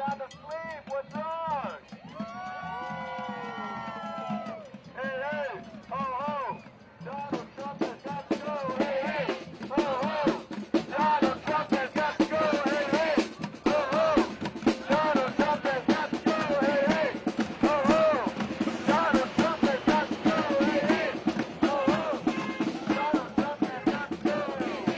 Sound asleep. What's wrong? Hey, hey, ho, ho. Donald Trump has got to go. Hey, hey, ho, ho. Donald Trump has got to go. Hey, hey, ho, ho. Donald Trump has got to go. Hey, hey, ho, ho. Donald Trump has got to go. Hey, hey, ho, ho. Donald Trump has got to go. Hey, hey.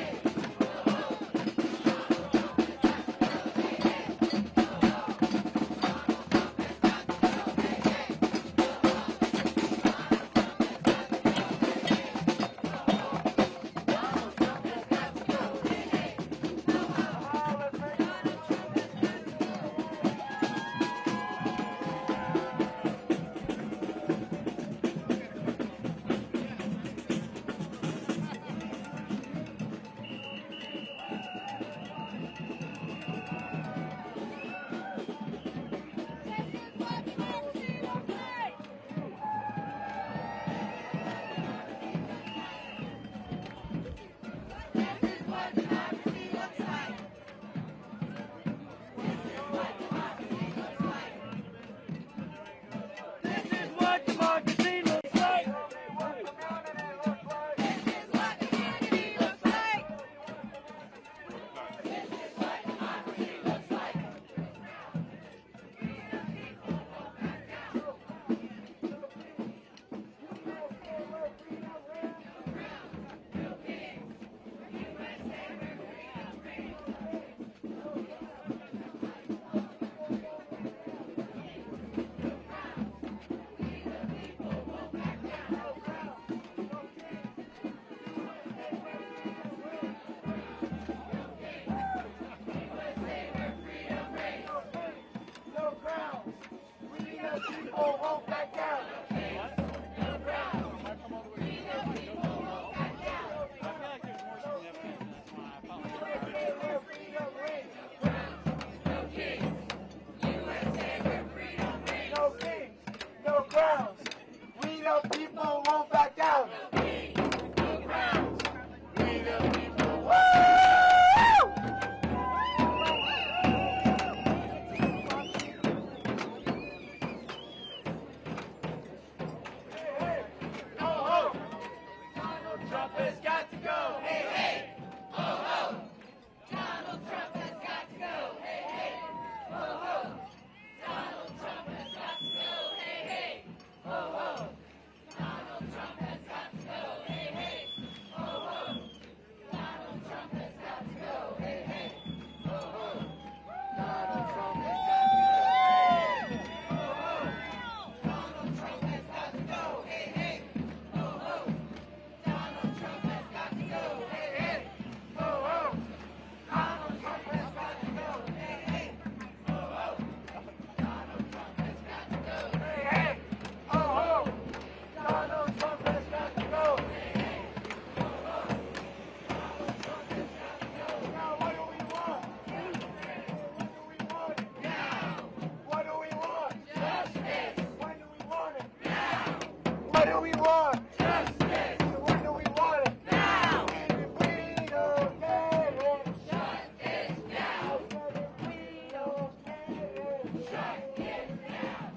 want? Justice. So when do we want it? Now. And if we don't get it, shut it down. And if we don't get it, shut it down.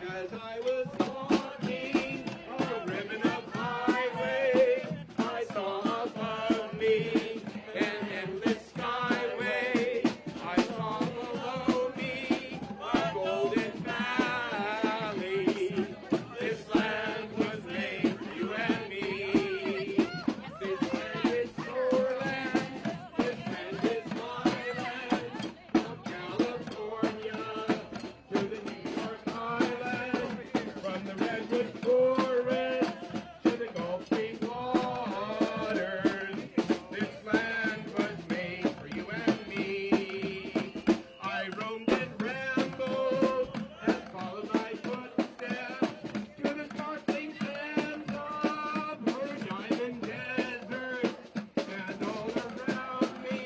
As I was walking on a ribbon of highway, I saw above me an endless skyway. I saw below me a golden valley. This land was made for you and me. This land is your land. This land is my land. From California to the New York Island, from the redwood forest to the Gulf Stream waters. This land was made for you and me. I roamed and rambled and followed my footsteps to the sparkling sands of her diamond desert, and all around me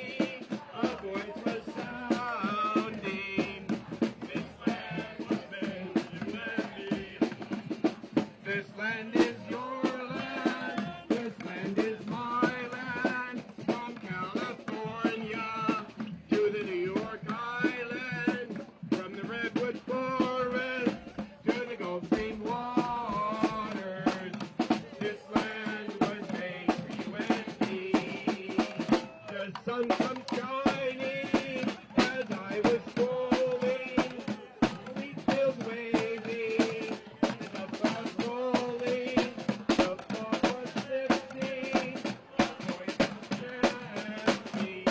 a voice was sounding. This land was made for you and me. This land is your land. This land is my land. From California to the New York Island, from the redwood forest to the Gulf Stream waters. This land was made for you and me. The sun comes shining as I was strolling, wheat fields waving, and the clouds rolling, the fog was lifting, a voice was chanting.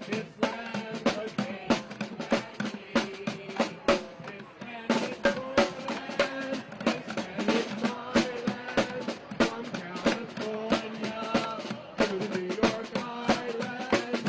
This land was made for you and me. This land is your land. This land is my land. From California to the New York Island,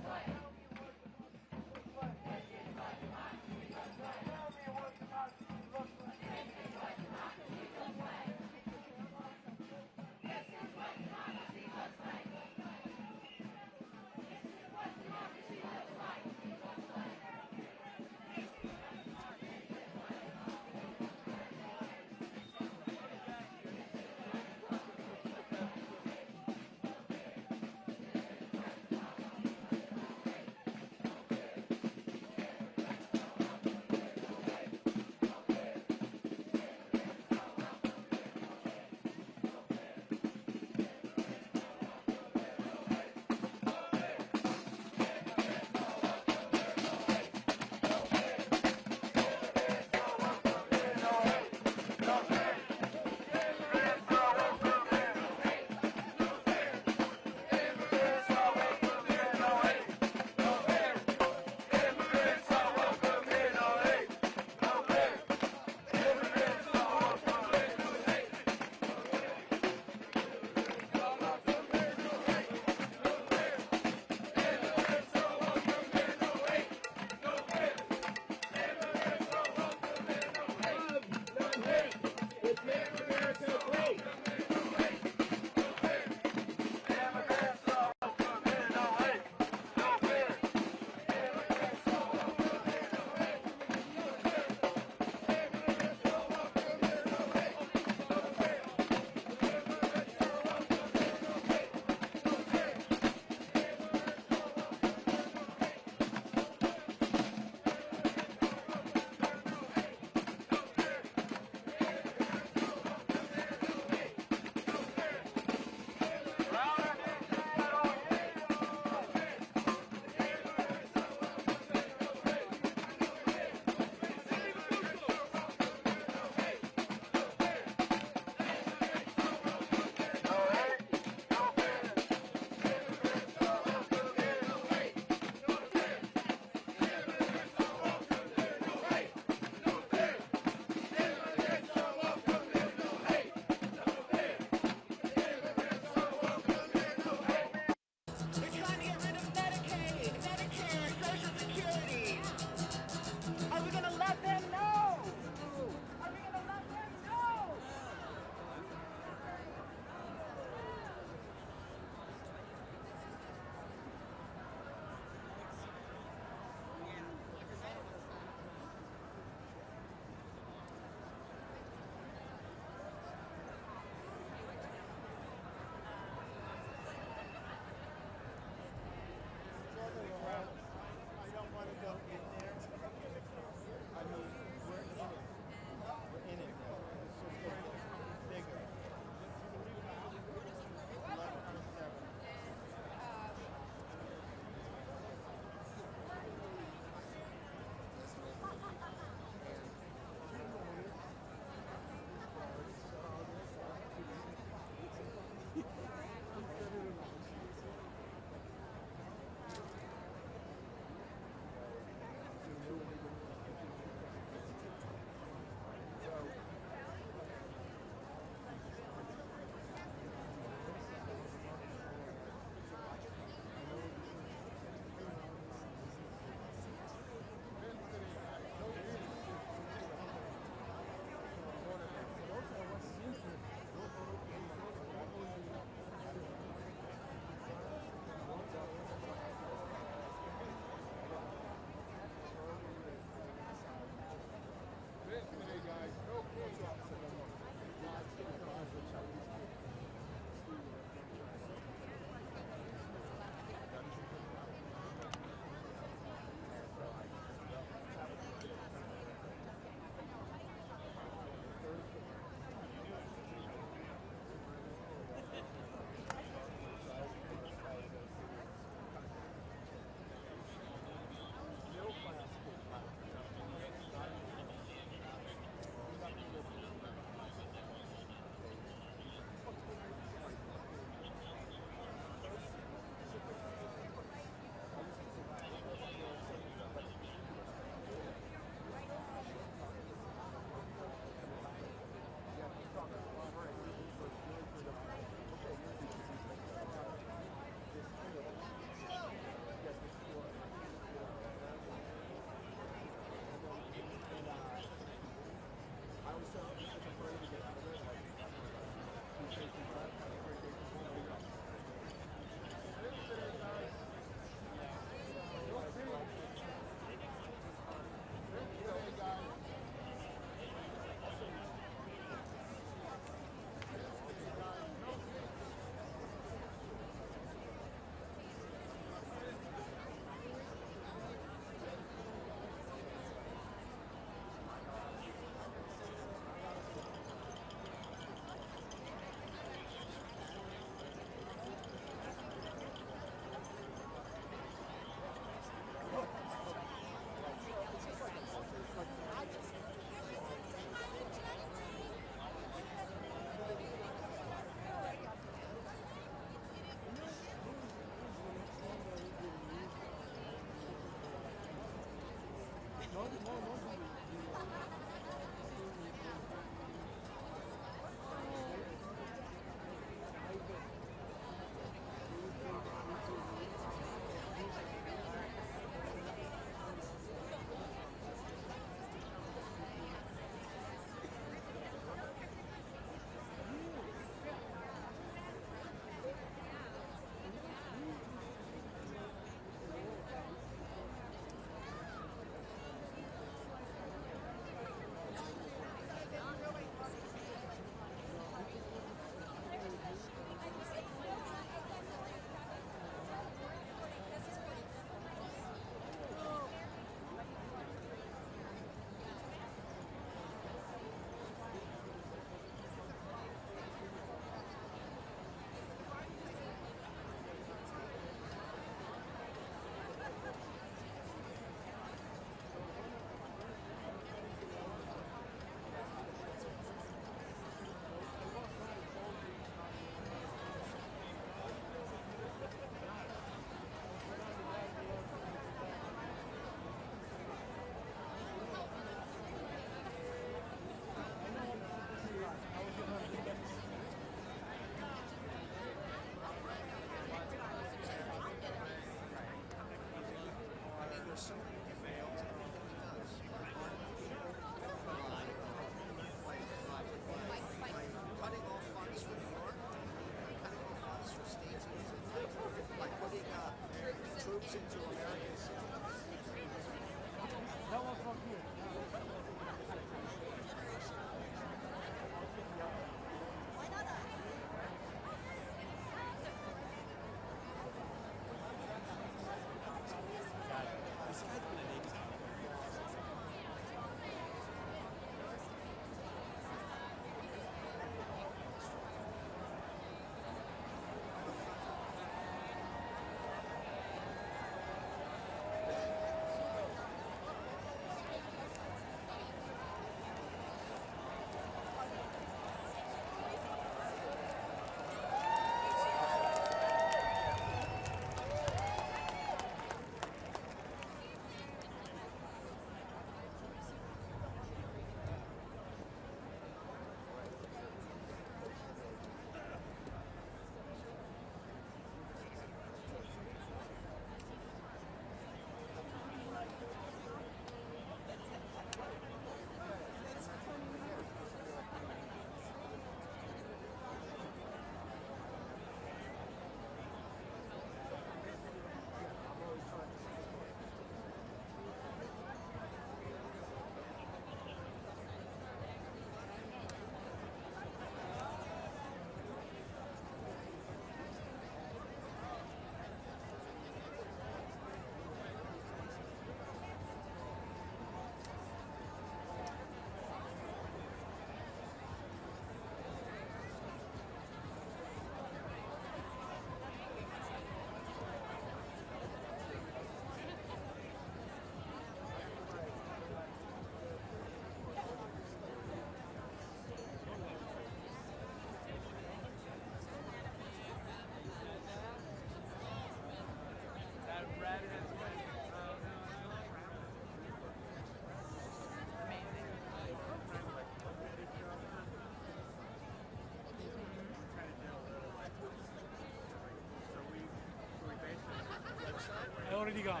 already gone.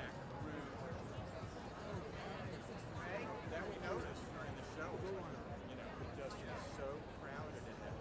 That we noticed during the show, you know, it just is so crowded in that.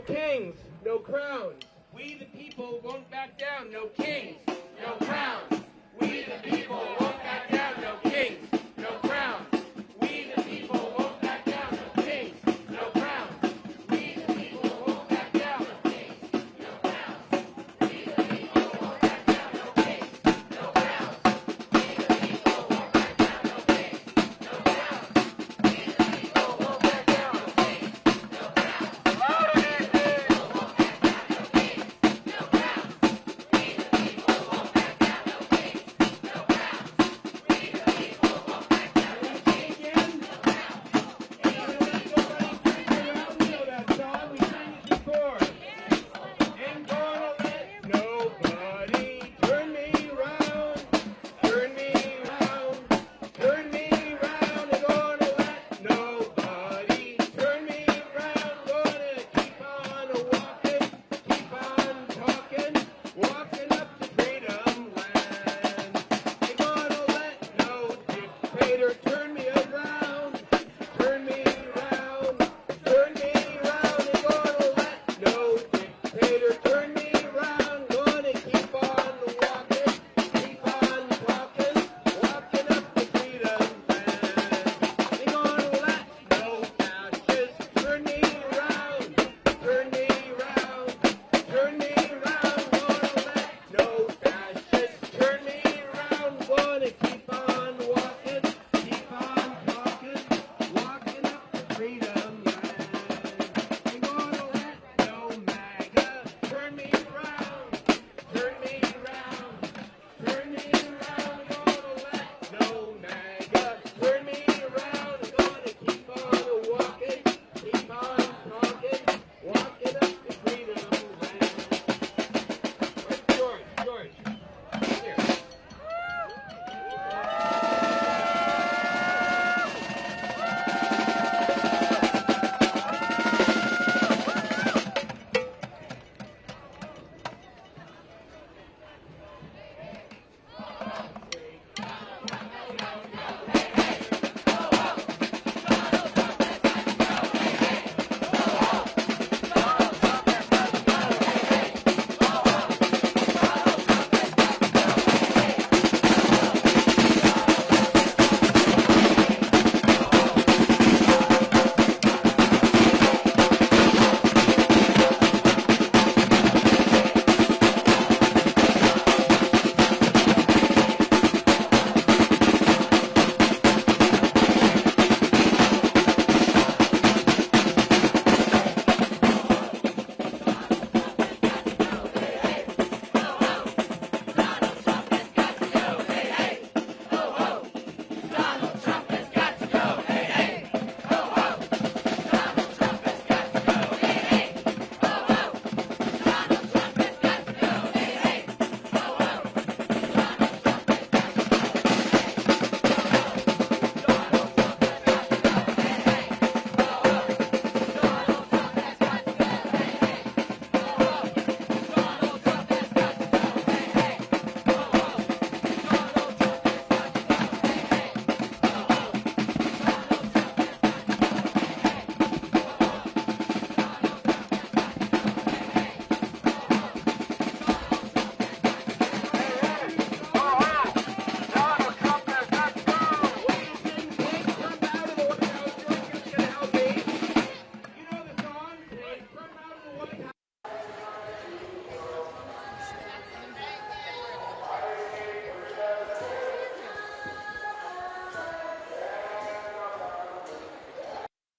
kings, no crowns. We the people won't back down, no kings, no crowns. We the people won't back down, no kings, no crowns. We the people won't back down, no kings, no crowns. We the people won't back down, no kings, no crowns. We the people won't back down, no kings, no crowns. We the people won't back down, no kings, no crowns. We the people won't back down, no kings, no crowns.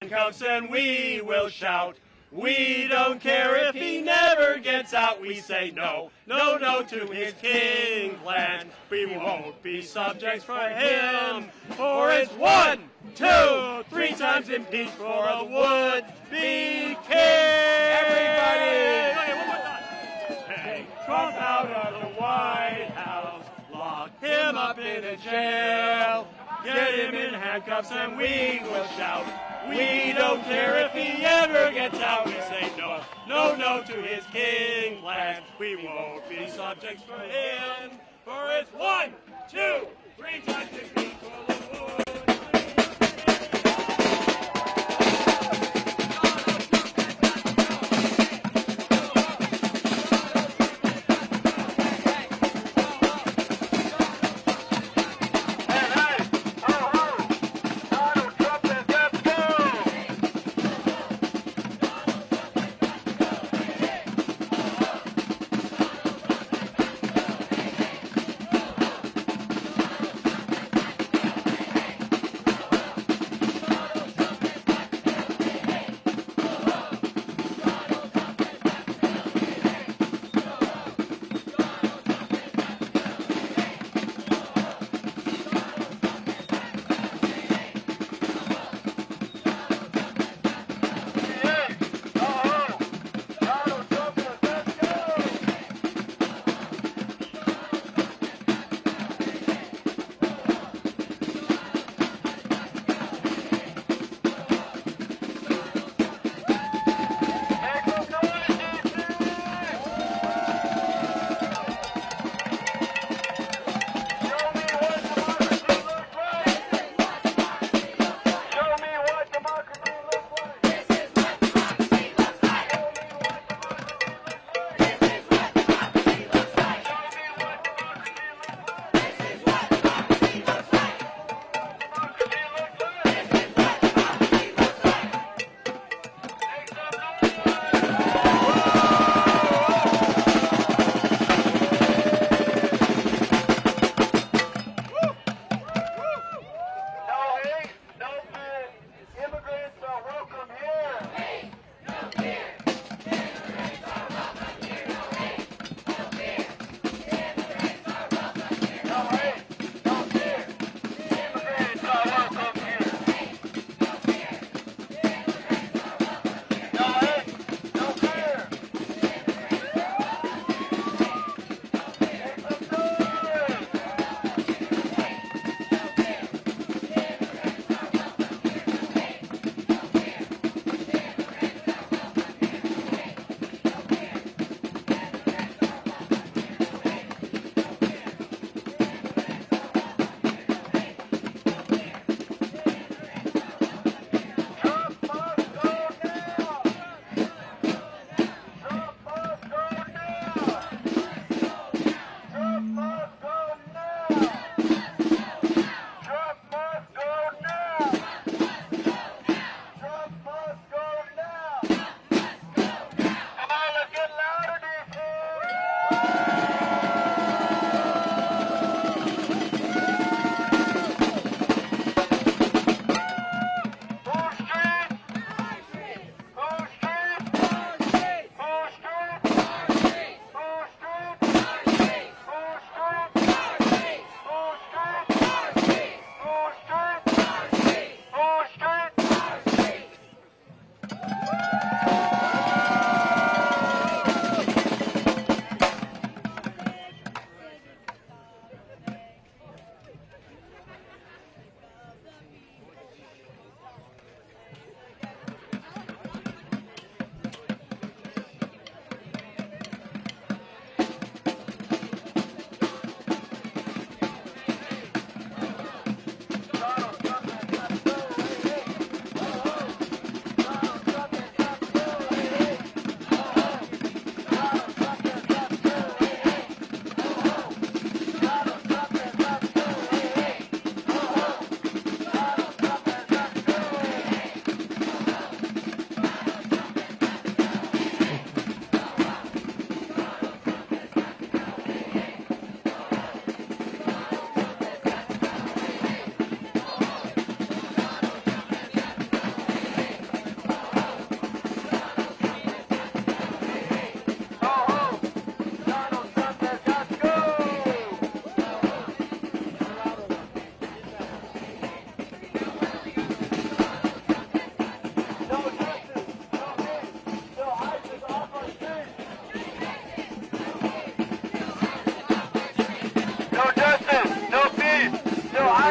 Handcuffs and we will shout. We don't care if he never gets out. We say no, no, no to his king plan. We won't be subjects for him. For it's 1, 2, 3 times impeached for a would-be king. Everybody! Okay, one more time. Take Trump out of the White House. Lock him up in a jail. Get him in handcuffs and we will shout. We don't care if he ever gets out. We say no, no, no to his king plan. We won't be subjects for him. For it's 1, 2, 3 times impeached for the wood.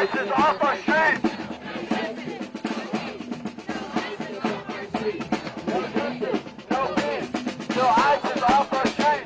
ISIS off our streets! No peace! No ISIS off our streets!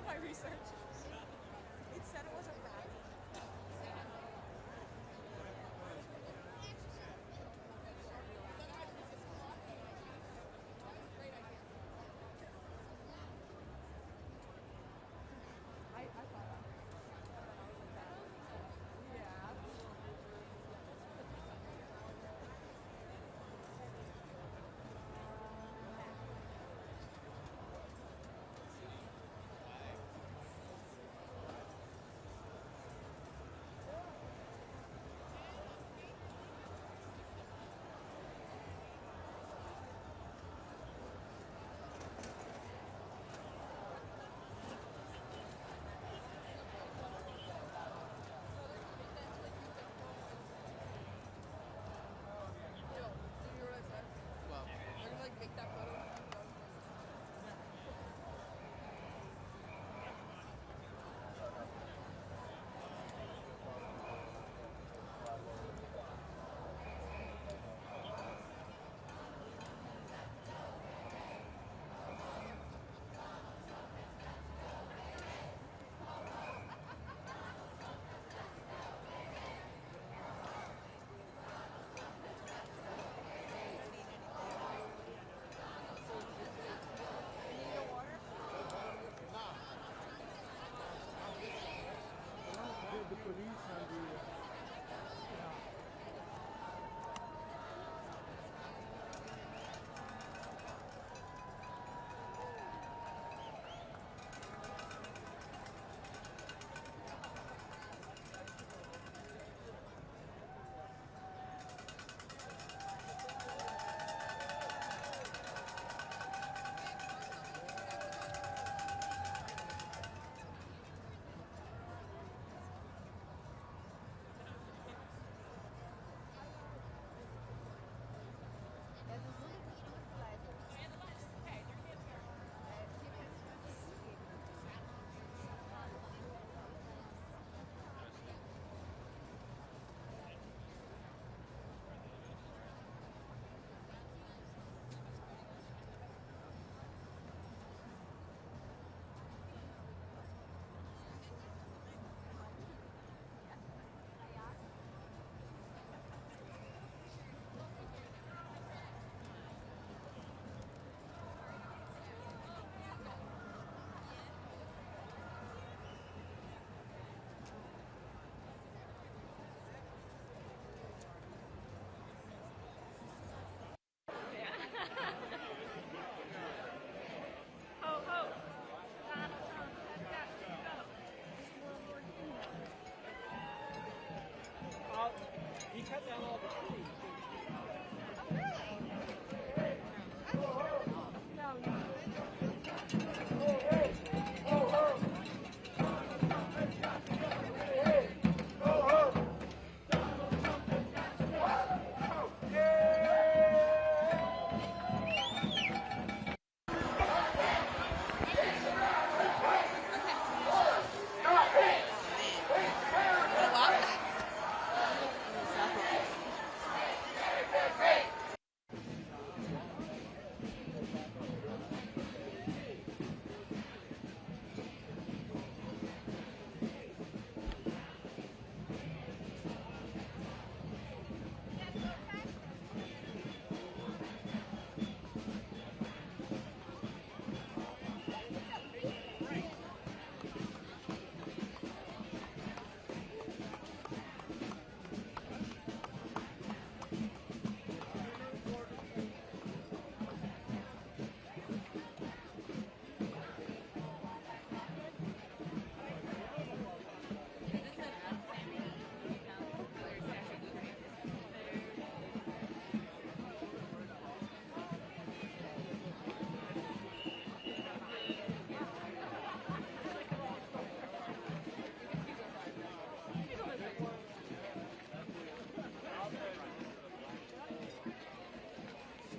did my research. It said it was a rat. The police and the He cut down all the trees.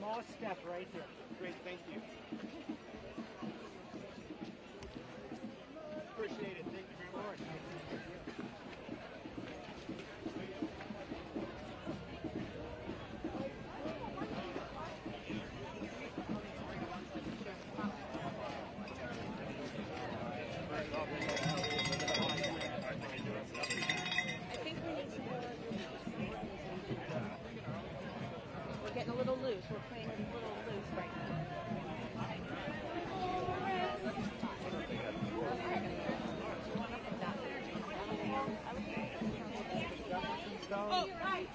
Small step right here. Great, thank you. Appreciate it. Thank you very much. we're playing a little loose right now. Oh, right.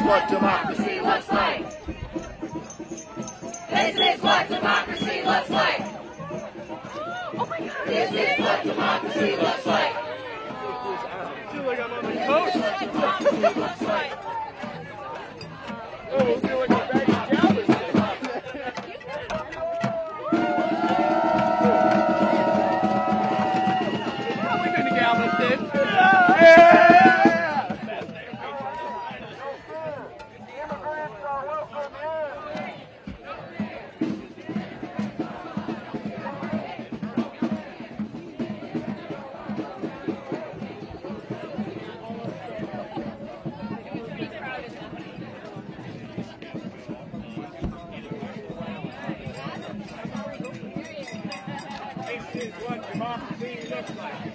What democracy looks like. This is what democracy looks like. Oh my God. This is what democracy looks like. I feel like I'm on the This coast. is what democracy looks like. Oh, I feel like I'm back in Galveston. Oh, we've been to Galveston. Yeah! Immigrants are welcome here. This is what democracy looks like.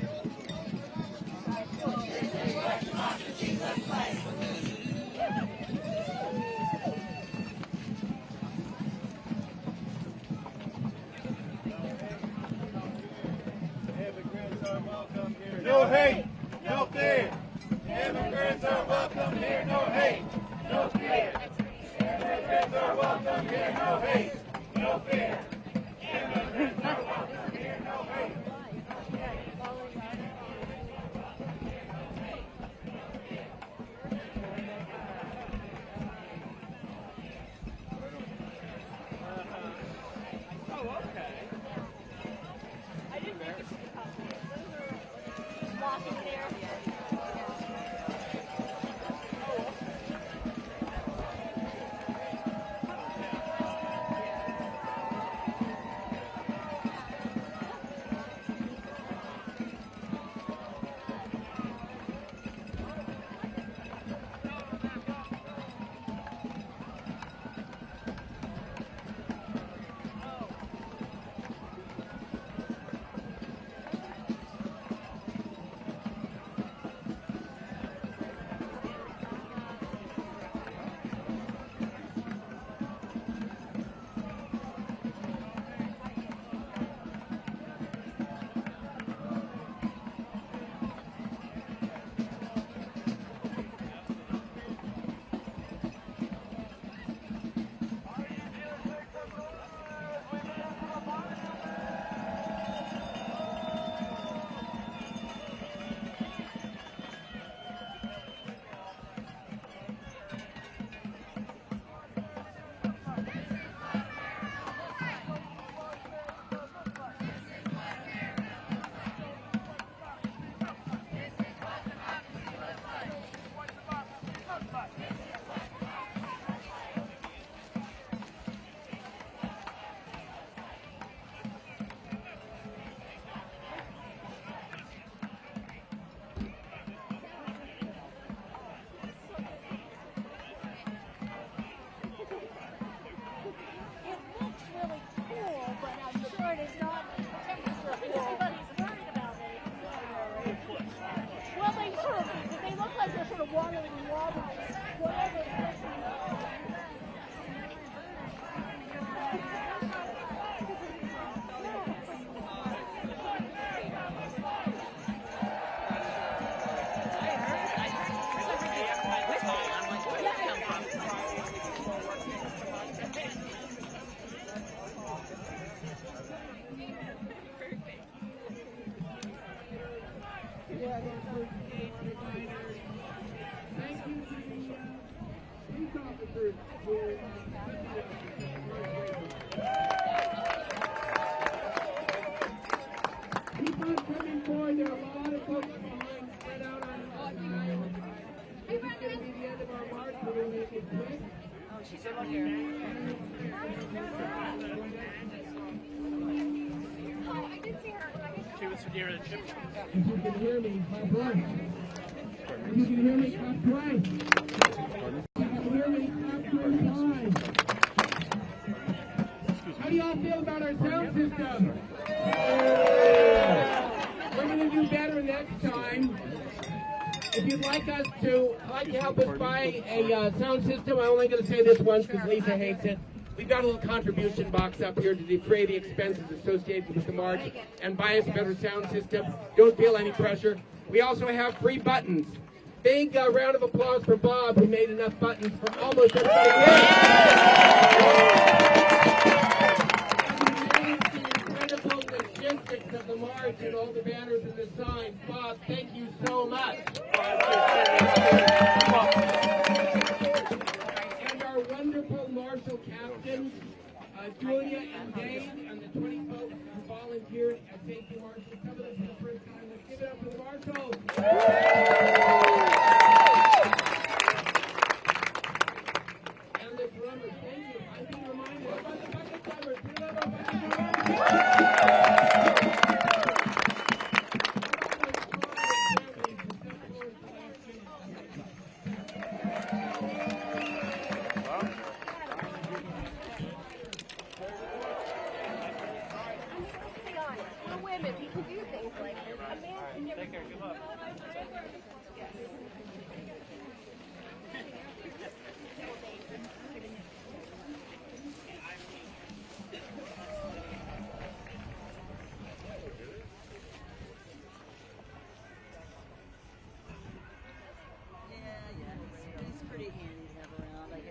Immigrants are welcome here. No hate, no fear. Immigrants are welcome here. No hate, no fear. Immigrants are welcome here. No hate, no fear. Immigrants are welcome here. No hate. Walking there. She was near the chip. If you can hear me, clap right. If you can hear me, clap twice. If you can hear me, clap 3 times. How do y'all feel about our sound system? We're going to do better next time. If you'd like to help us buy a sound system, I'm only going to say this once because Lisa hates it. We've got a little contribution box up here to defray the expenses associated with the march and buy us a better sound system. Don't feel any pressure. We also have free buttons. Big round of applause for Bob, who made enough buttons for almost everybody here. And the incredible logistics of the march and all the banners and the signs. Bob, thank you so much. And our wonderful marshal captains, Julia and Dave, and the 20 folks who volunteered as safety marshals. Some of them for the first time. Let's give it up for the marshals. And the drummers, thank you. I've been reminded about the bucket drummers. We love our bucket drummers. Women, people do things like this. A man can never. Take care. Good luck. It's pretty handy to have around, I guess.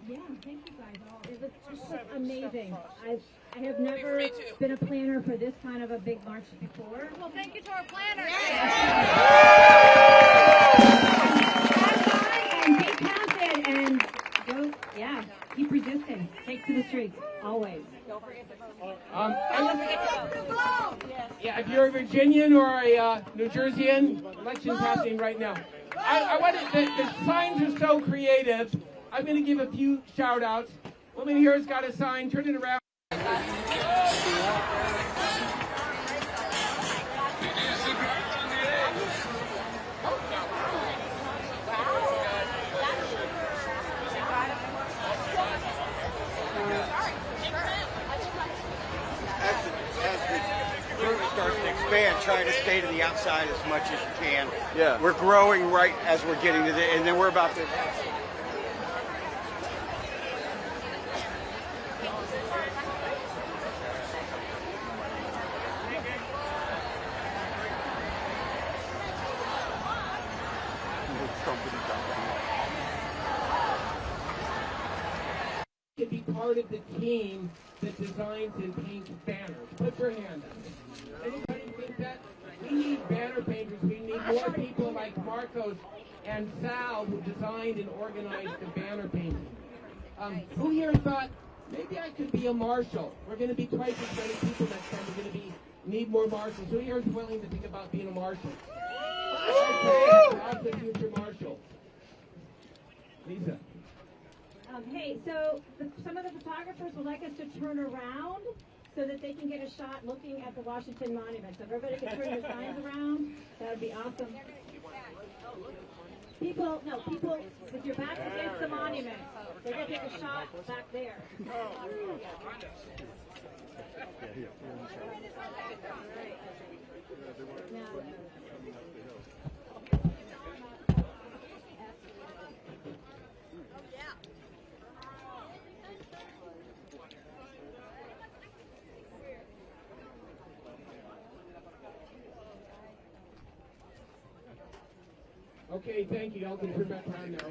Yeah, thank you guys all. It was just amazing. I have never been a planner for this kind of a big march before. Well, thank you to our planners. And be confident and go, yeah, keep resisting. Take to the streets, always. Yeah, if you're a Virginian or a New Jerseyan, election's happening right now. I wanted, the signs are so creative. I'm going to give a few shout-outs. Woman here's got a sign. Turn it around. As the group starts to expand, try to stay to the outside as much as you can. Yeah. We're growing right as we're getting to the, and then we're about to. To be part of the team that designs and paints banners. Put your hand up. Anybody think that? We need banner painters. We need more people like Marcos and Sal who designed and organized the banner painting. Who here thought, maybe I could be a marshal? We're going to be twice as many people next time. We're going to need more marshals. Who here is willing to think about being a marshal? Okay, that's the future marshal. Lisa. Hey, so some of the photographers would like us to turn around so that they can get a shot looking at the Washington Monument. So if everybody can turn their signs around, that would be awesome. People with your back against the monument. They're going to take a shot back there. Okay, thank you. Y'all can turn back around now.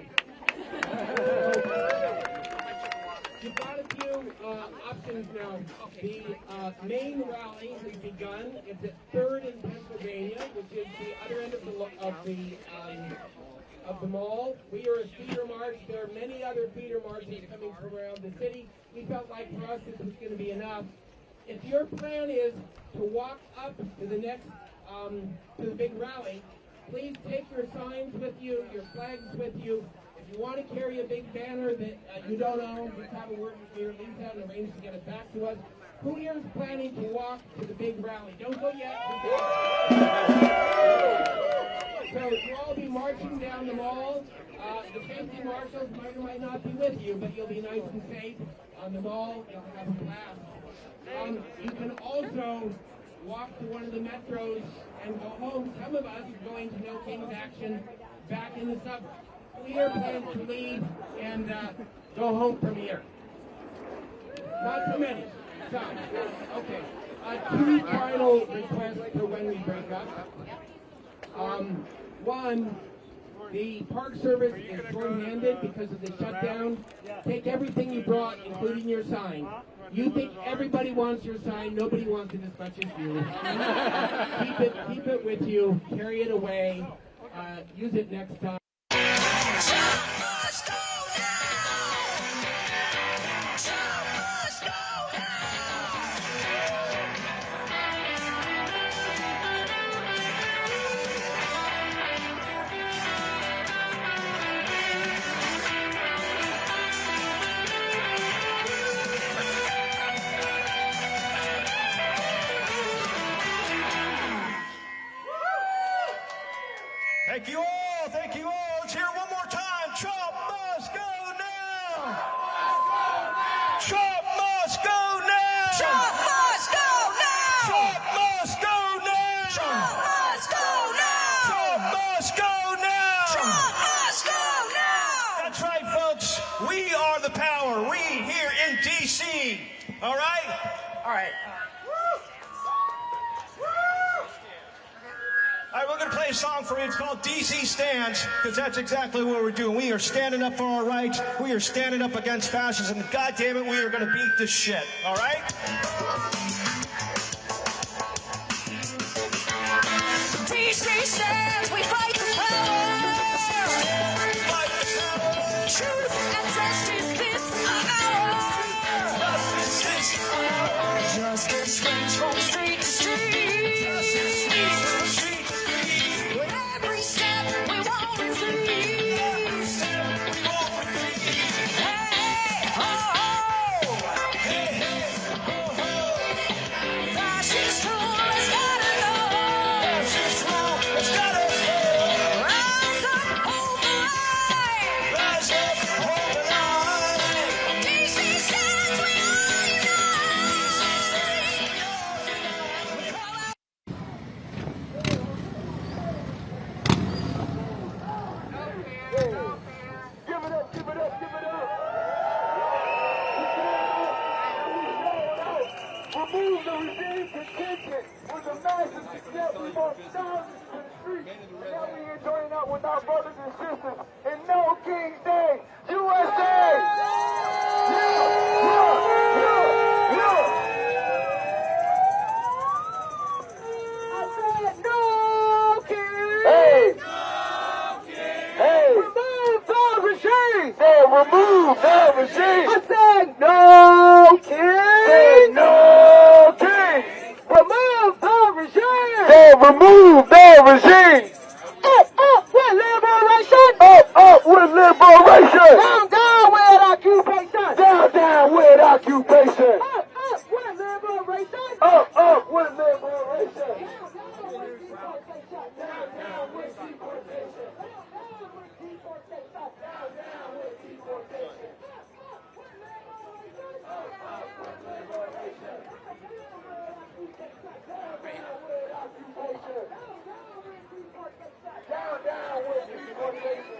You've got a few options now. The main rally has begun. It's at 3rd in Pennsylvania, which is the other end of the of the mall. We are a feeder march. There are many other feeder marches coming from around the city. We felt like for us this was going to be enough. If your plan is to walk up to the next, to the big rally, please take your signs with you, your flags with you. If you want to carry a big banner that you don't own, just have a word with your Lisa and arrange to get it back to us. Who here is planning to walk to the big rally? Don't go yet. So you'll all be marching down the mall. The safety marshals might or might not be with you, but you'll be nice and safe on the mall. You'll have a blast. You can also walk to one of the metros and go home. Some of us are going to No King's Action back in the suburbs. We are planning to leave and go home from here. Not too many. So, okay. Two final requests for when we break up. One, the Park Service is short-handed because of the shutdown. Take everything you brought, including your sign. You think everybody wants your sign. Nobody wants it as much as you. Keep it with you. Carry it away. Use it next time. Thank you all, thank you all. Let's hear it one more time. Trump must go now. Trump must go now. Trump must go now. Trump must go now. Trump must go now. Trump must go now. Trump must go now. That's right, folks. We are the power. We here in D.C. All right? All right. All right, we're going to play a song for you. It's called DC Stands, because that's exactly what we're doing. We are standing up for our rights. We are standing up against fascism. And God damn it, we are going to beat this shit. All right? DC stands, we fight the power. Truth and justice this hour. Justice rings from street to street. Justice rings from street. Every step we won't retreat. Every step we won't retreat. Hey, ho, ho. Hey, hey, ho, ho. Fascist rule has gotta go. Fascist rule has gotta go. Rise up, hold the line. Rise up, hold the line. DC stands, we all unite. We call out. Give it up, give it up, give it up. Remove the regime contention with the massive success. We brought thousands to the streets. And now we here joining up with our brothers and sisters in No King's Day, USA! I said No King! Hey! Hey! Remove the regime! Say remove the regime! I said no king! Say no king! Remove the regime! Say remove the regime! Up with liberation! Up with liberation! Down with occupation! Down with occupation! Up with liberation! Up with liberation! Down with deportation! Down with deportation.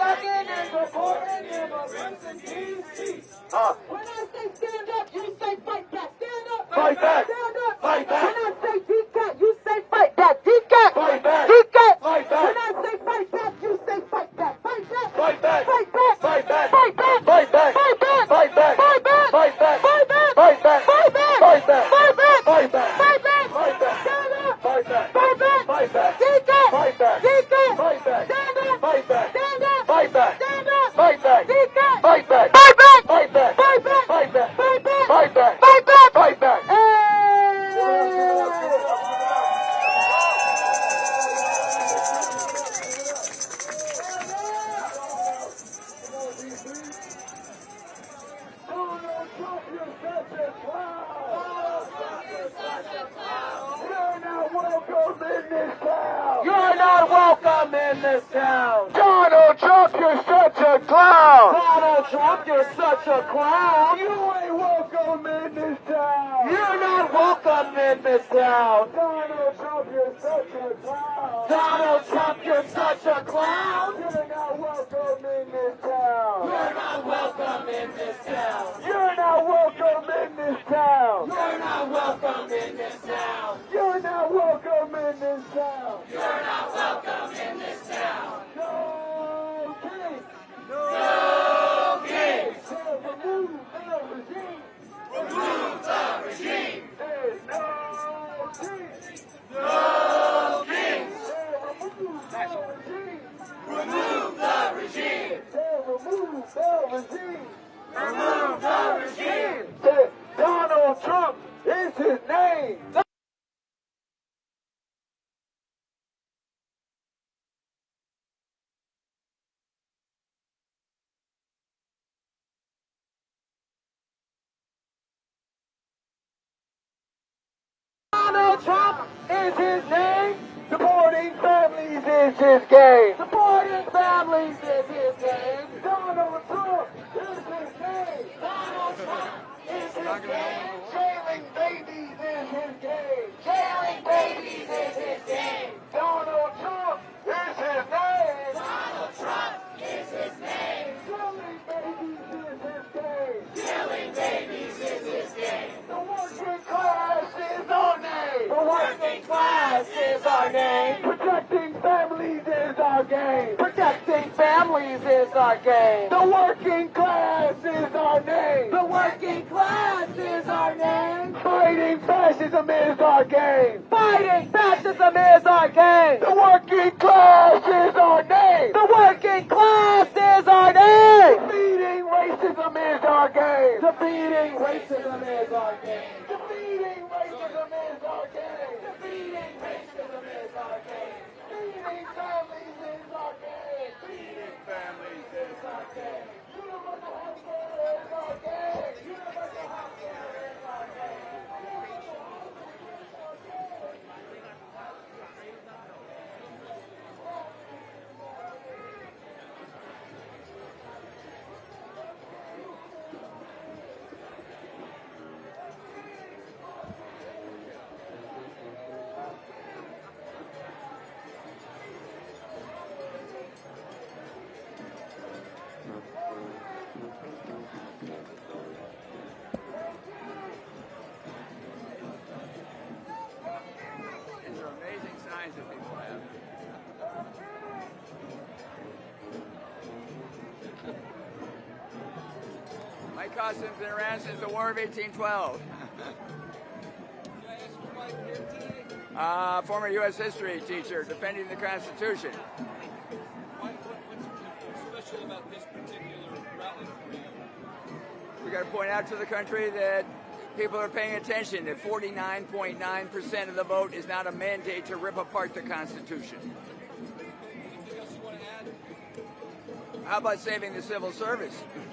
backing and supporting immigrants in D.C. When I say stand up, you say fight back. Stand up. Fight back. Stand up. Fight back. When I say decat, you say fight back. Decat. Fight back. Decat. Fight back. When I say fight back, you say fight back. Fight back. Fight back. Fight back. Fight back. Fight back. Fight back. Fight back. Fight back. Fight back. Fight back. Fight back. Fight back. Fight back. Fight back. Fight back. Fight back. Fight back. Fight back. Stand up. Fight back. Fight back. Fight back. Decat. Fight back. Decat. Fight back. Stand up. Fight back. Stand up. Fight back. Stand up. Fight back. Decat. Fight back. Fight back. Fight back. Fight back. Fight back. Fight back. Fight back. Fight back. Fight back. Donald Trump, you're such a clown. You're not welcome in this town. You're not welcome in this town. Donald Trump, you're such a clown. Donald Trump, you're such a clown. You ain't welcome in this town. You're not welcome in this town. Donald Trump, you're such a clown. Donald Trump, you're such a clown. You're not welcome in this town. You're not welcome in this town. You're not welcome in this town. You're not welcome in this town. You're not welcome in this town. You're not welcome in this town. No peace. No peace. Remove the regime. Remove the regime. There's no peace. No peace. Remove the regime. Remove the regime. Remove the regime. Remove the regime. Donald Trump is his name. Donald Trump is his name. Supporting families is his game. Supporting families is his game. Donald Trump is his name. Donald Trump is his game. Jailing babies is his game. Jailing babies is his game. Donald Trump is his name. Donald Trump is his name. Killing babies is his game. Killing babies is his game. The working class is our name. The working class is our name. Protecting families is our game. Protecting families is our game. The working class is our name. The working class is our name. Fighting fascism is our game. Fighting fascism is our game. The working class is our name. The working class is our name. Defeating racism is our game. Defeating racism is our game. Defeating racism is our game. Defeating racism is our game. Feeding families is our game. Feeding families is our game. Universal health care is our game. Universal health care is our game. Universal health care is our game. These are amazing signs that people have. My costume's been around since the War of 1812. Former U.S. history teacher defending the Constitution. What's special about this particular rally for you? We got to point out to the country that people are paying attention, that 49.9% of the vote is not a mandate to rip apart the Constitution. Anything else you want to add? How about saving the civil service? Would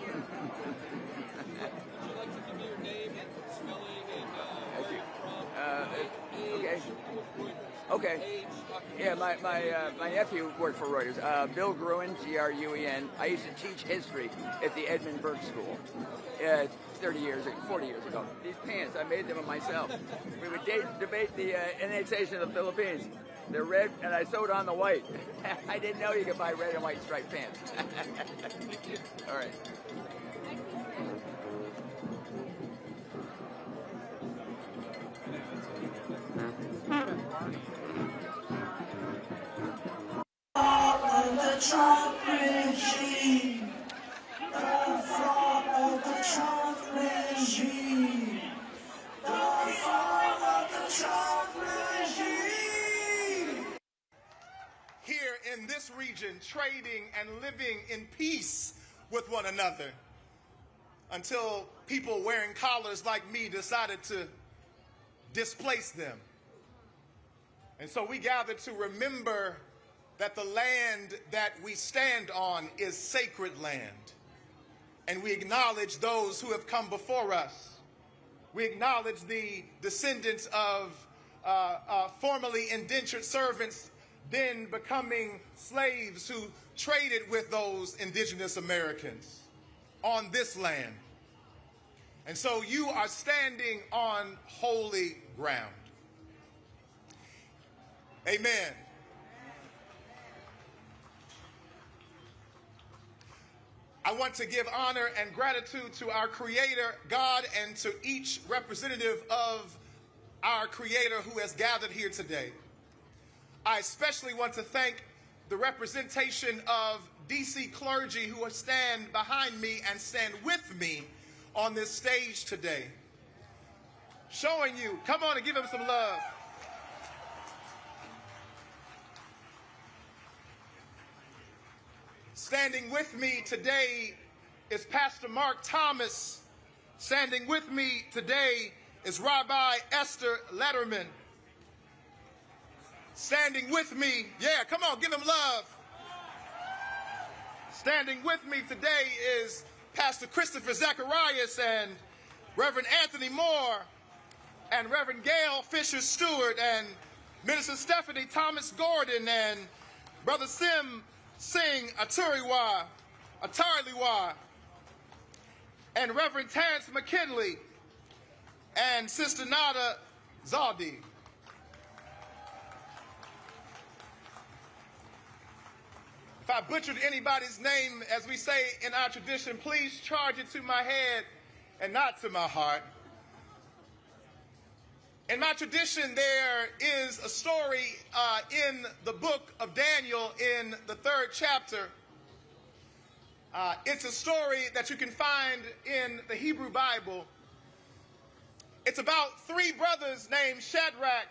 you like to give me your name and spelling and Okay. age, Reuters, Okay. age, Yeah, my nephew worked for Reuters. Bill Gruen, Gruen. I used to teach history at the Edmund Burke School 40 years ago. These pants, I made them myself. We would debate the annexation of the Philippines. They're red, and I sewed on the white. I didn't know you could buy red and white striped pants. All right. Of the Trump regime, the fall of the Trump regime, the fall of the Trump regime. Here in this region, trading and living in peace with one another until people wearing collars like me decided to displace them. And so we gathered to remember that the land that we stand on is sacred land. And we acknowledge those who have come before us. We acknowledge the descendants of formerly indentured servants, then becoming slaves who traded with those indigenous Americans on this land. And so you are standing on holy ground. Amen. I want to give honor and gratitude to our Creator, God, and to each representative of our Creator who has gathered here today. I especially want to thank the representation of DC clergy who stand behind me and stand with me on this stage today. Showing you, come on and give them some love. Standing with me today is Pastor Mark Thomas. Standing with me today is Rabbi Esther Letterman. Standing with me, yeah, come on, give them love. Standing with me today is Pastor Christopher Zacharias and Reverend Anthony Moore and Reverend Gail Fisher Stewart and Minister Stephanie Thomas Gordon and Brother Sim Singh Atariwa, and Reverend Terrence McKinley and Sister Nada Zaldi. If I butchered anybody's name, as we say in our tradition, please charge it to my head and not to my heart. In my tradition, there is a story in the book of Daniel in the 3rd chapter. It's a story that you can find in the Hebrew Bible. It's about 3 brothers named Shadrach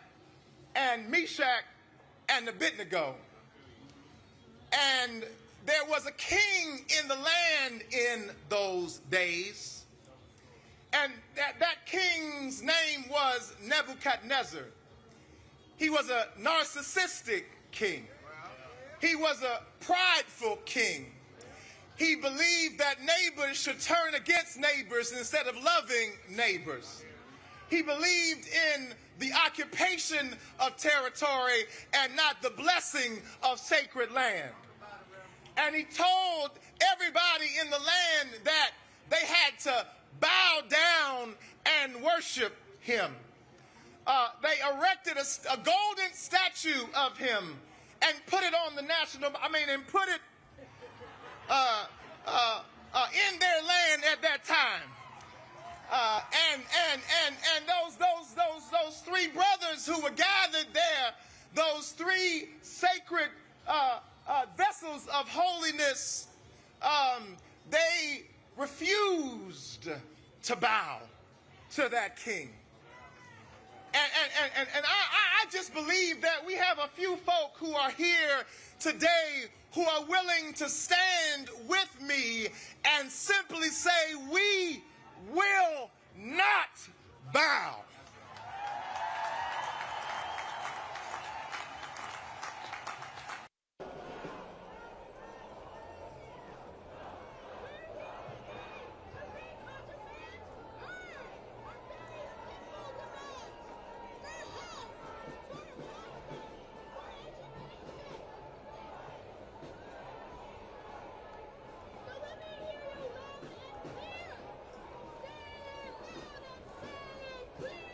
and Meshach and Abednego. And there was a king in the land in those days. And that king's name was Nebuchadnezzar. He was a narcissistic king. He was a prideful king. He believed that neighbors should turn against neighbors instead of loving neighbors. He believed in the occupation of territory and not the blessing of sacred land. And he told everybody in the land that they had to bow down and worship him. They erected a golden statue of him and put it on the and put it in their land at that time. And those 3 brothers who were gathered there, those 3 sacred vessels of holiness, they refused to bow to that king. And I just believe that we have a few folk who are here today who are willing to stand with me and simply say, we will not bow. Please!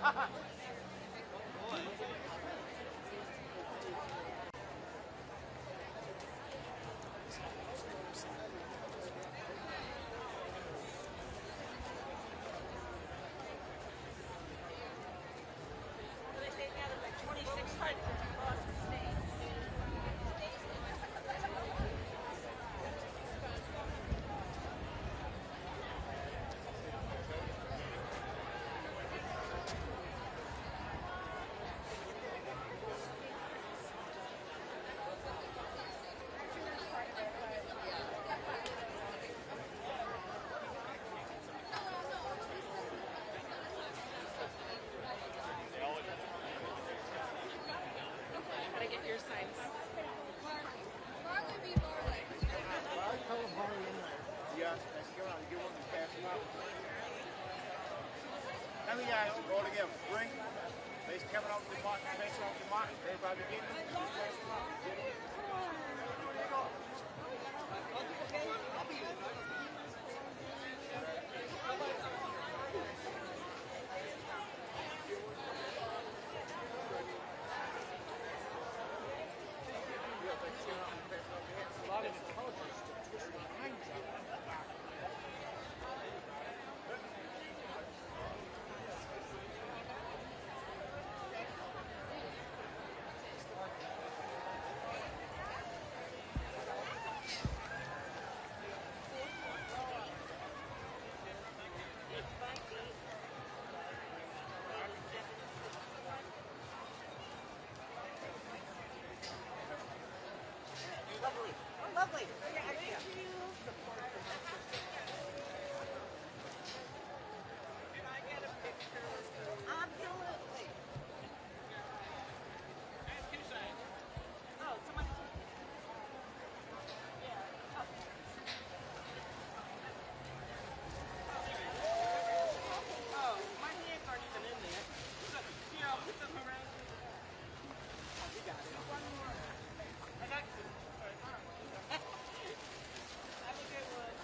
Gotta get your signs. Yes, let's go out and get one and pass them out. How many guys go together? Bring. Face coming off the mark, face off the mark. Everybody getting it. Pass them out. A lot of intelligence to twist their minds out. Lovely. Absolutely. Oh, someone. Oh, my hands aren't even in there. Here, I'll put them around. Oh, you got it. One more. I got two. Have a good one.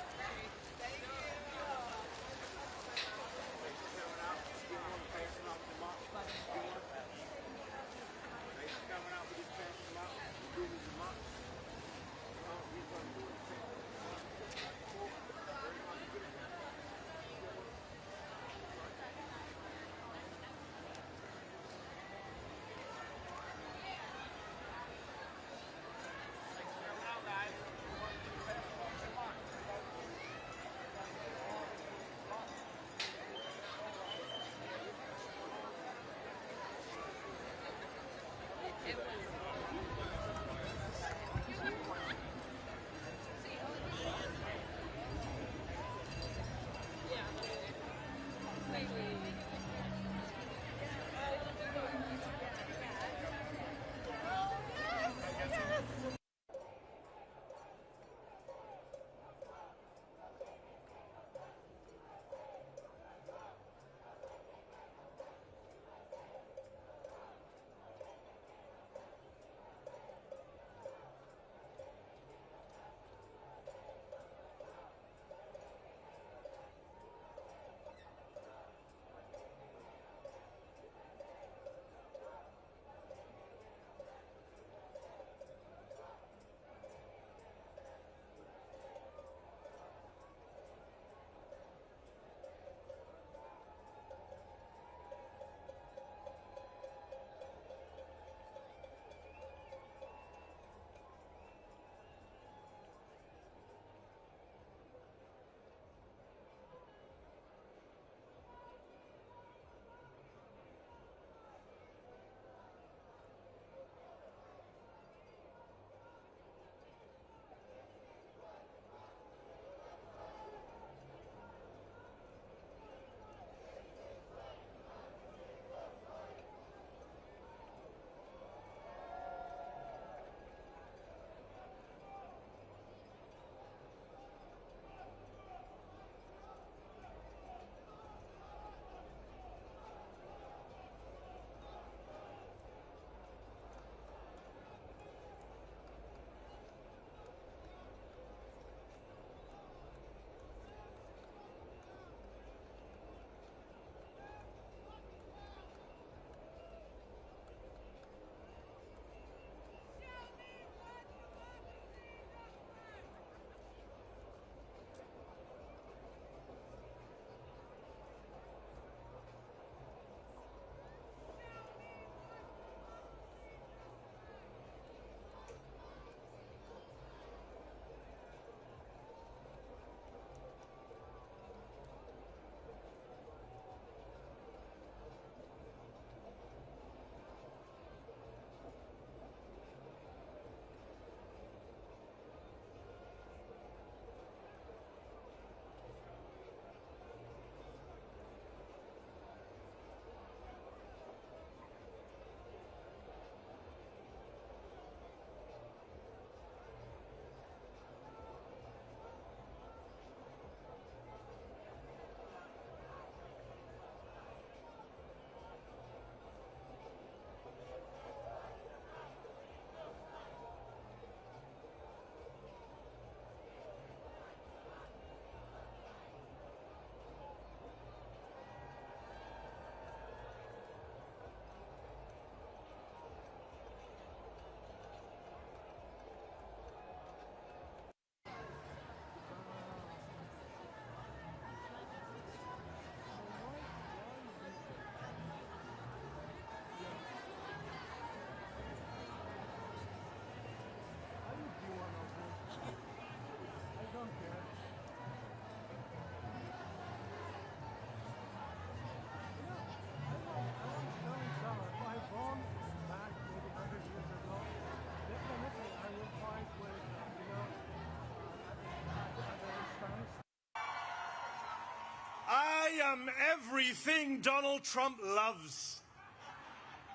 am everything Donald Trump loves.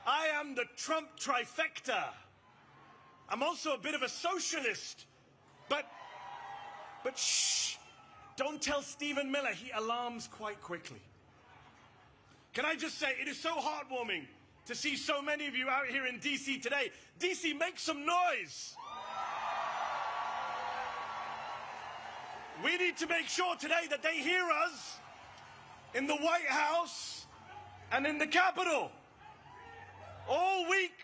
I am the Trump trifecta. I'm also a bit of a socialist. But shh, don't tell Stephen Miller. He alarms quite quickly. Can I just say, it is so heartwarming to see so many of you out here in D.C. today. D.C., make some noise. We need to make sure today that they hear us in the White House and in the Capitol. All week,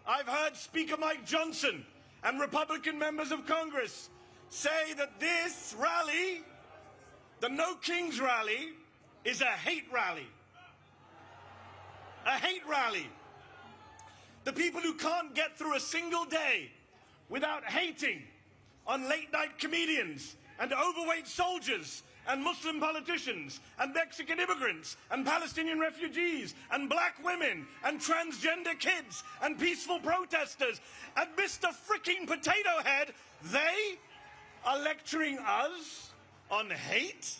I've heard Speaker Mike Johnson and Republican members of Congress say that this rally, the No Kings rally, is a hate rally. A hate rally. The people who can't get through a single day without hating on late-night comedians and overweight soldiers and Muslim politicians and Mexican immigrants and Palestinian refugees and black women and transgender kids and peaceful protesters and Mr. Fricking Potato Head, they are lecturing us on hate?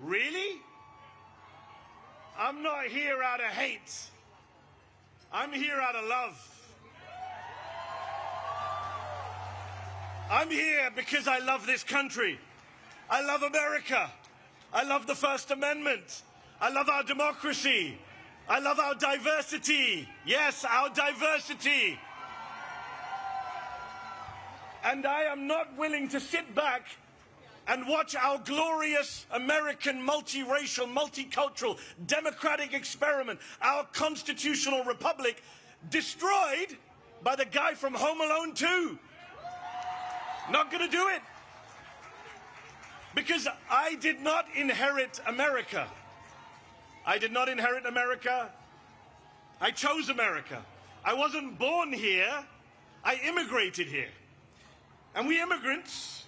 Really? I'm not here out of hate. I'm here out of love. I'm here because I love this country. I love America. I love the First Amendment. I love our democracy. I love our diversity. Yes, our diversity. And I am not willing to sit back and watch our glorious American multiracial, multicultural, democratic experiment, our constitutional republic, destroyed by the guy from Home Alone 2. Not going to do it. Because I did not inherit America. I did not inherit America. I chose America. I wasn't born here. I immigrated here. And we immigrants,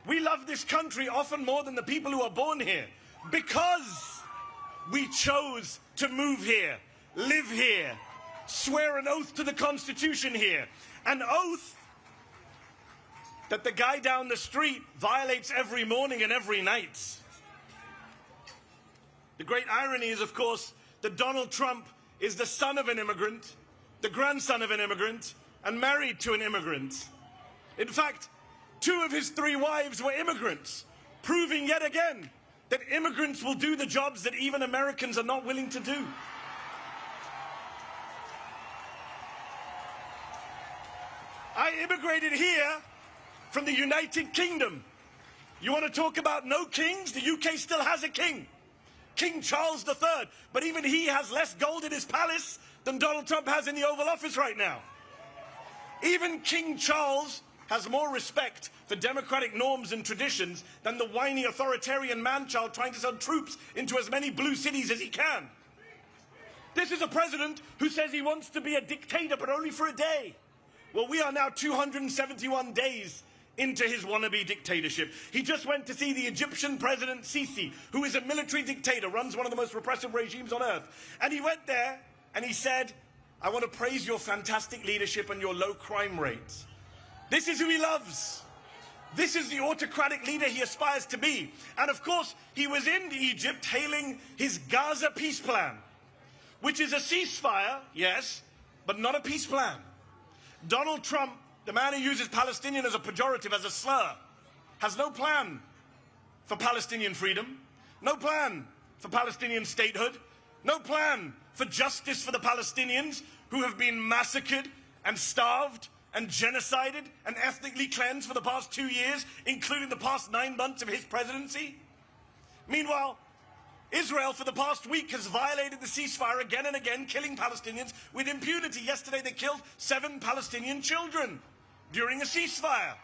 we love this country often more than the people who are born here. Because we chose to move here, live here, swear an oath to the Constitution here. An oath that the guy down the street violates every morning and every night. The great irony is, of course, that Donald Trump is the son of an immigrant, the grandson of an immigrant, and married to an immigrant. In fact, 2 of his 3 wives were immigrants, proving yet again that immigrants will do the jobs that even Americans are not willing to do. I immigrated here from the United Kingdom. You want to talk about no kings? The UK still has a king. King Charles III. But even he has less gold in his palace than Donald Trump has in the Oval Office right now. Even King Charles has more respect for democratic norms and traditions than the whiny authoritarian man-child trying to send troops into as many blue cities as he can. This is a president who says he wants to be a dictator, but only for a day. Well, we are now 271 days into his wannabe dictatorship. He just went to see the Egyptian president Sisi, who is a military dictator, runs one of the most repressive regimes on earth. And he went there and he said, I want to praise your fantastic leadership and your low crime rates. This is who he loves. This is the autocratic leader he aspires to be. And of course, he was in Egypt hailing his Gaza peace plan, which is a ceasefire, yes, but not a peace plan. Donald Trump, the man who uses Palestinian as a pejorative, as a slur, has no plan for Palestinian freedom, no plan for Palestinian statehood, no plan for justice for the Palestinians who have been massacred and starved and genocided and ethnically cleansed for the past 2 years, including the past 9 months of his presidency. Meanwhile, Israel for the past week has violated the ceasefire again and again, killing Palestinians with impunity. Yesterday they killed 7 Palestinian children during a ceasefire.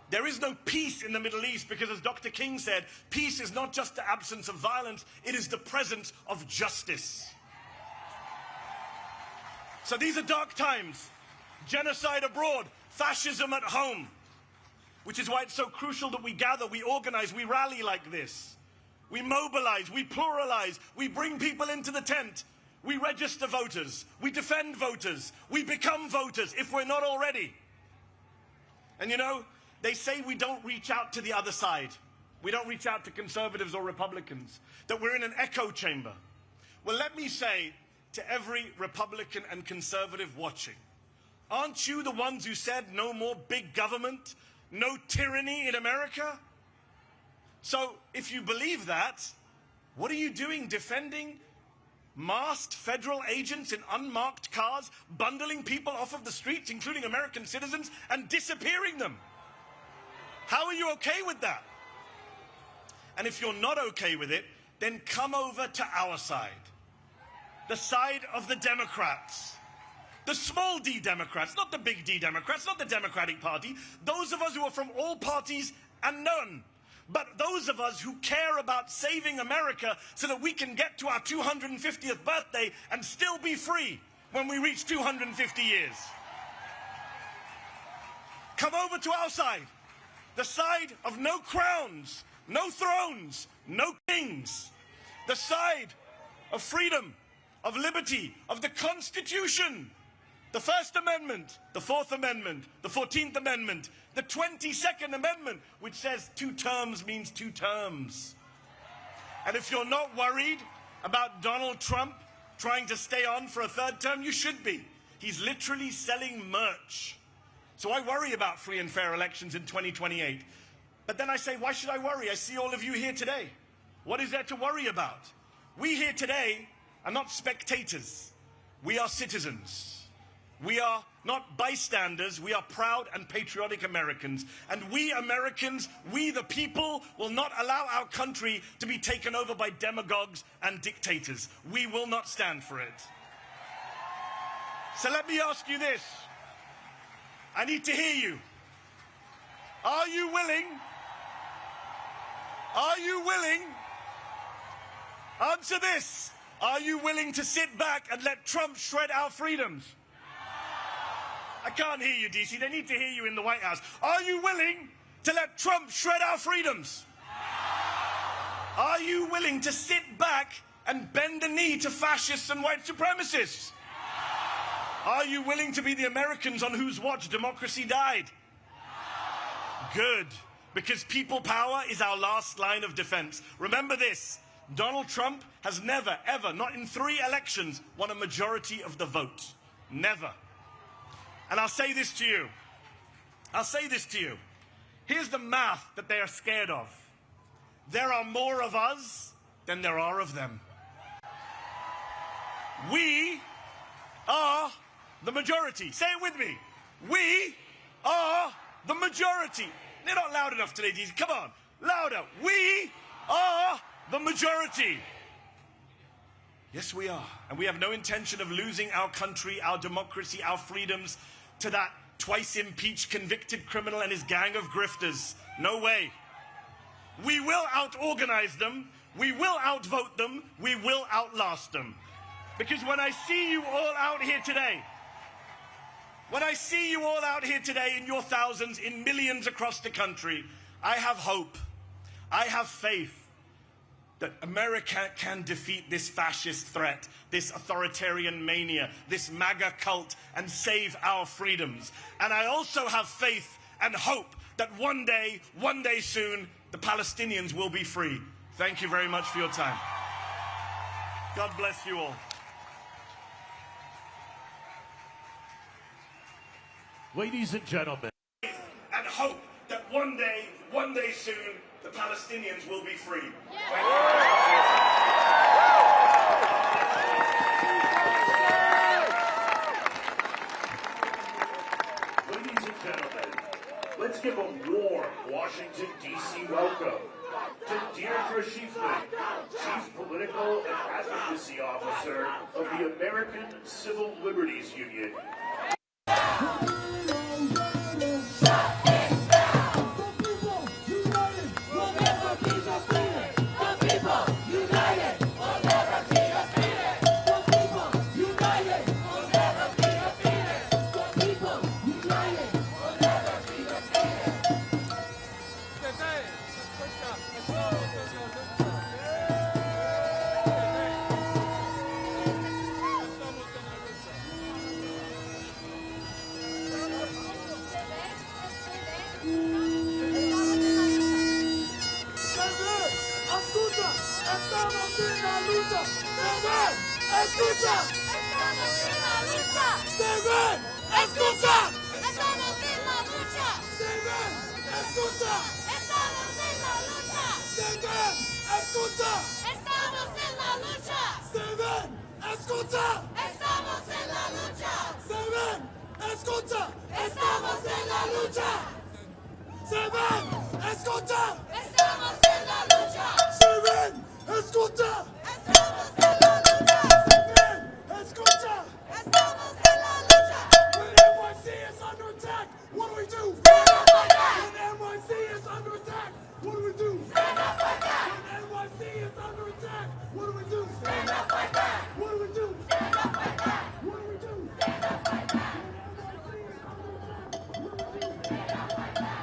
There is no peace in the Middle East because, as Dr. King said, peace is not just the absence of violence, it is the presence of justice. So these are dark times. Genocide abroad, fascism at home. Which is why it's so crucial that we gather, we organize, we rally like this. We mobilize, we pluralize, we bring people into the tent. We register voters, we defend voters, we become voters if we're not already. And you know, they say we don't reach out to the other side. We don't reach out to conservatives or Republicans, that we're in an echo chamber. Well, let me say to every Republican and conservative watching, aren't you the ones who said no more big government, no tyranny in America? So if you believe that, what are you doing defending masked federal agents in unmarked cars, bundling people off of the streets, including American citizens, and disappearing them? How are you okay with that? And if you're not okay with it, then come over to our side. The side of the Democrats. The small d Democrats, not the big D Democrats, not the Democratic Party. Those of us who are from all parties and none. But those of us who care about saving America so that we can get to our 250th birthday and still be free when we reach 250 years. Come over to our side. The side of no crowns, no thrones, no kings. The side of freedom, of liberty, of the Constitution. The First Amendment, the Fourth Amendment, the 14th Amendment, the 22nd Amendment, which says 2 terms means 2 terms. And if you're not worried about Donald Trump trying to stay on for a 3rd term, you should be. He's literally selling merch. So I worry about free and fair elections in 2028. But then I say, why should I worry? I see all of you here today. What is there to worry about? We here today are not spectators. We are citizens. We are not bystanders, we are proud and patriotic Americans. And we Americans, we the people, will not allow our country to be taken over by demagogues and dictators. We will not stand for it. So let me ask you this. I need to hear you. Are you willing? Are you willing? Answer this. Are you willing to sit back and let Trump shred our freedoms? I can't hear you, DC. They need to hear you in the White House. Are you willing to let Trump shred our freedoms? Are you willing to sit back and bend the knee to fascists and white supremacists? Are you willing to be the Americans on whose watch democracy died? Good, because people power is our last line of defense. Remember this, Donald Trump has never, ever, not in 3 elections, won a majority of the vote. Never. And I'll say this to you. I'll say this to you. Here's the math that they are scared of. There are more of us than there are of them. We are the majority. Say it with me. We are the majority. They're not loud enough today, DC. Come on. Louder. We are the majority. Yes, we are. And we have no intention of losing our country, our democracy, our freedoms to that twice impeached convicted criminal and his gang of grifters. No way. We will out-organize them. We will outvote them. We will outlast them. Because when I see you all out here today, when I see you all out here today in your thousands, in millions across the country, I have hope. I have faith that America can defeat this fascist threat, this authoritarian mania, this MAGA cult, and save our freedoms. And I also have faith and hope that one day soon, the Palestinians will be free. Thank you very much for your time. God bless you all. Ladies and gentlemen. And hope that one day soon, the Palestinians will be free. Ladies and gentlemen, let's give a warm Washington, D.C. welcome to Deirdre Schiefman, Chief Political and Advocacy Officer of the American Civil Liberties Union. escucha. Estamos en la lucha. Se ven, escucha. Estamos en la lucha. Se ven, escucha. Estamos en la lucha. Se ven, escucha. Estamos en la lucha. Se ven, escucha. Estamos en la lucha. Se ven, escucha. Estamos en la lucha. Se ven, escucha. Estamos en la lucha. Se ven, escucha. Estamos en la lucha. Se ven, escucha. Estamos en la lucha. When NYC is under attack, what do we do? Stand up like that. When NYC is under attack, what do we do? Stand up like that. When NYC is under attack, what do we do? Stand up like that. What do we do? Stand up like that. What do we do? Stand up like that. When NYC is under attack, what do we do? Stand up like that.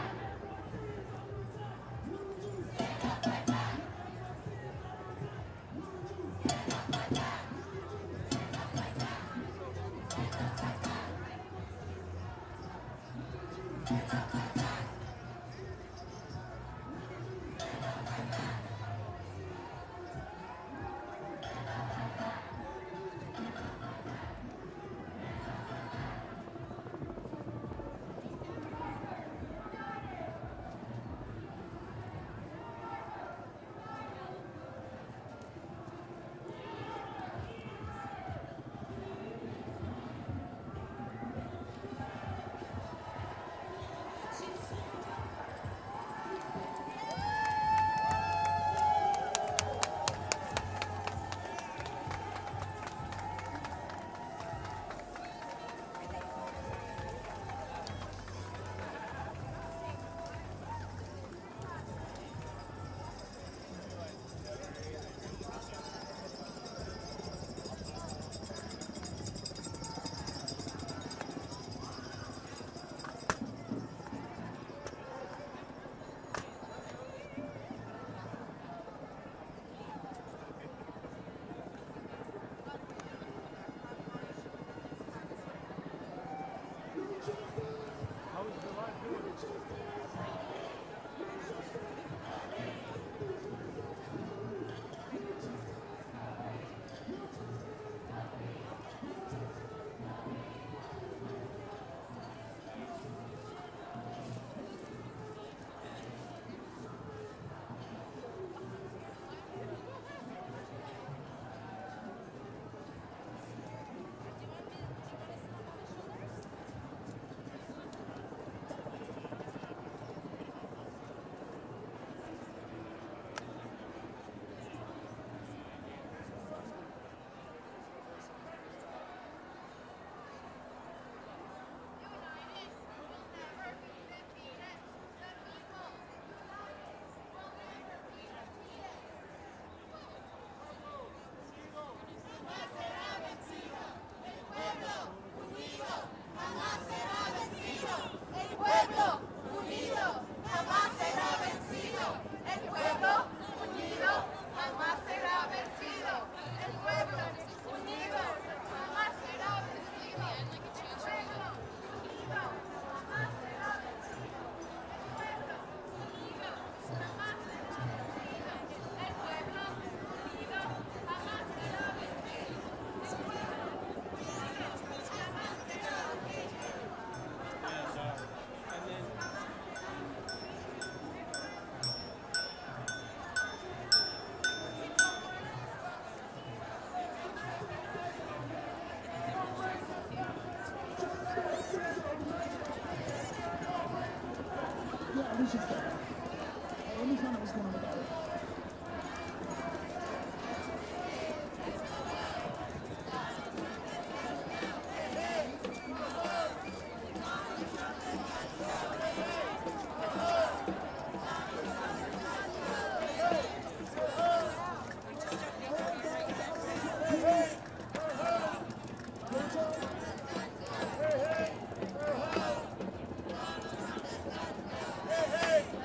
Hey!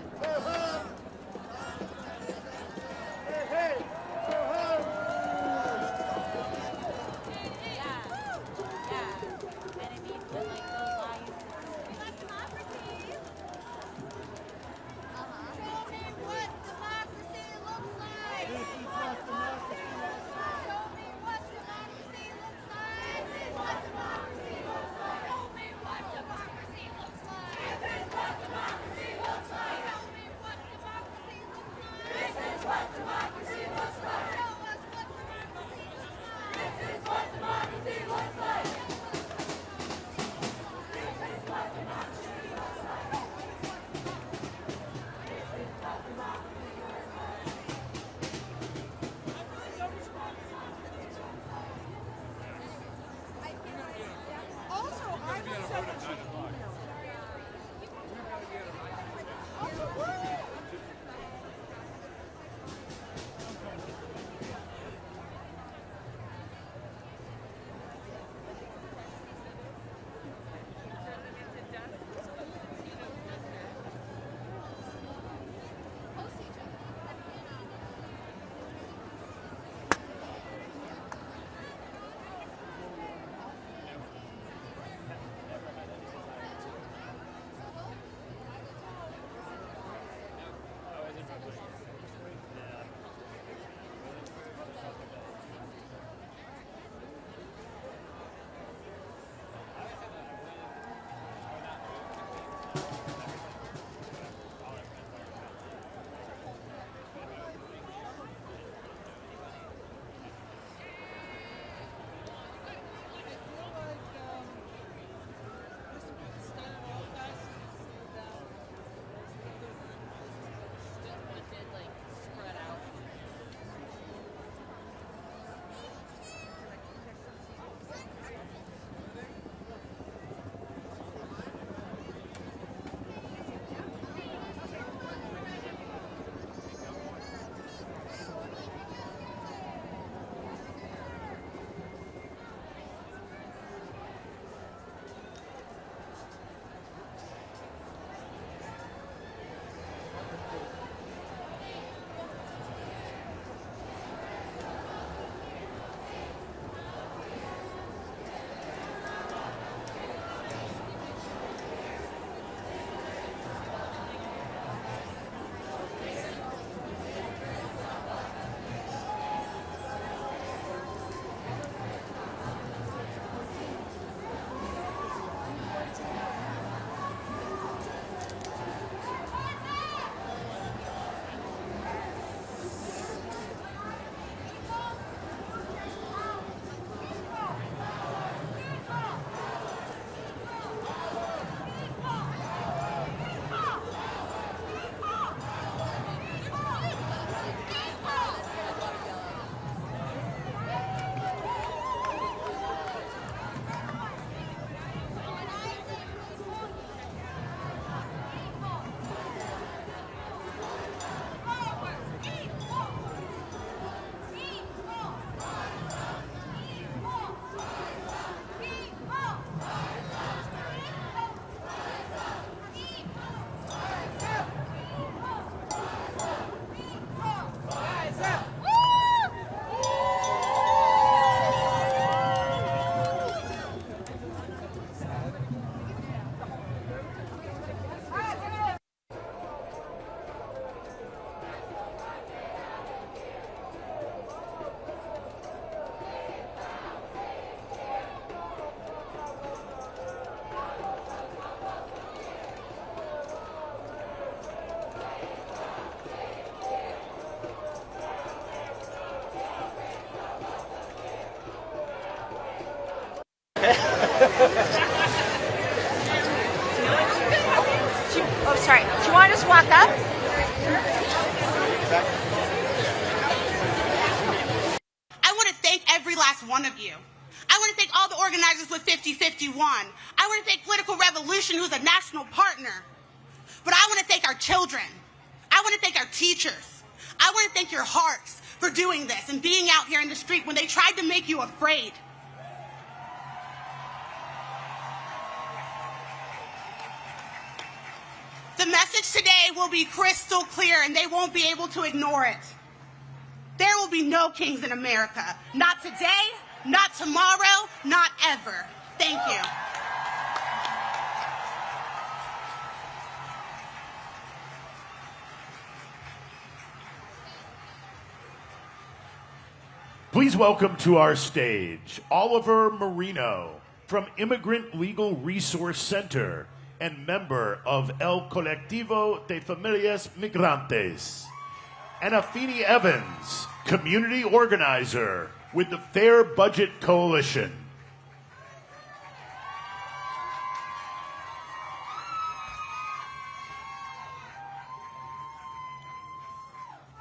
Oh, sorry. Do you want to just walk up? I want to thank every last one of you. I want to thank all the organizers with 5051. I want to thank Political Revolution, who's a national partner. But I want to thank our children. I want to thank our teachers. I want to thank your hearts for doing this and being out here in the street when they tried to make you afraid. The message today will be crystal clear, and they won't be able to ignore it. There will be no kings in America. Not today, not tomorrow, not ever. Thank you. Please welcome to our stage Oliver Marino from Immigrant Legal Resource Center and member of El Colectivo de Familias Migrantes, and Afeni Evans, community organizer with the Fair Budget Coalition.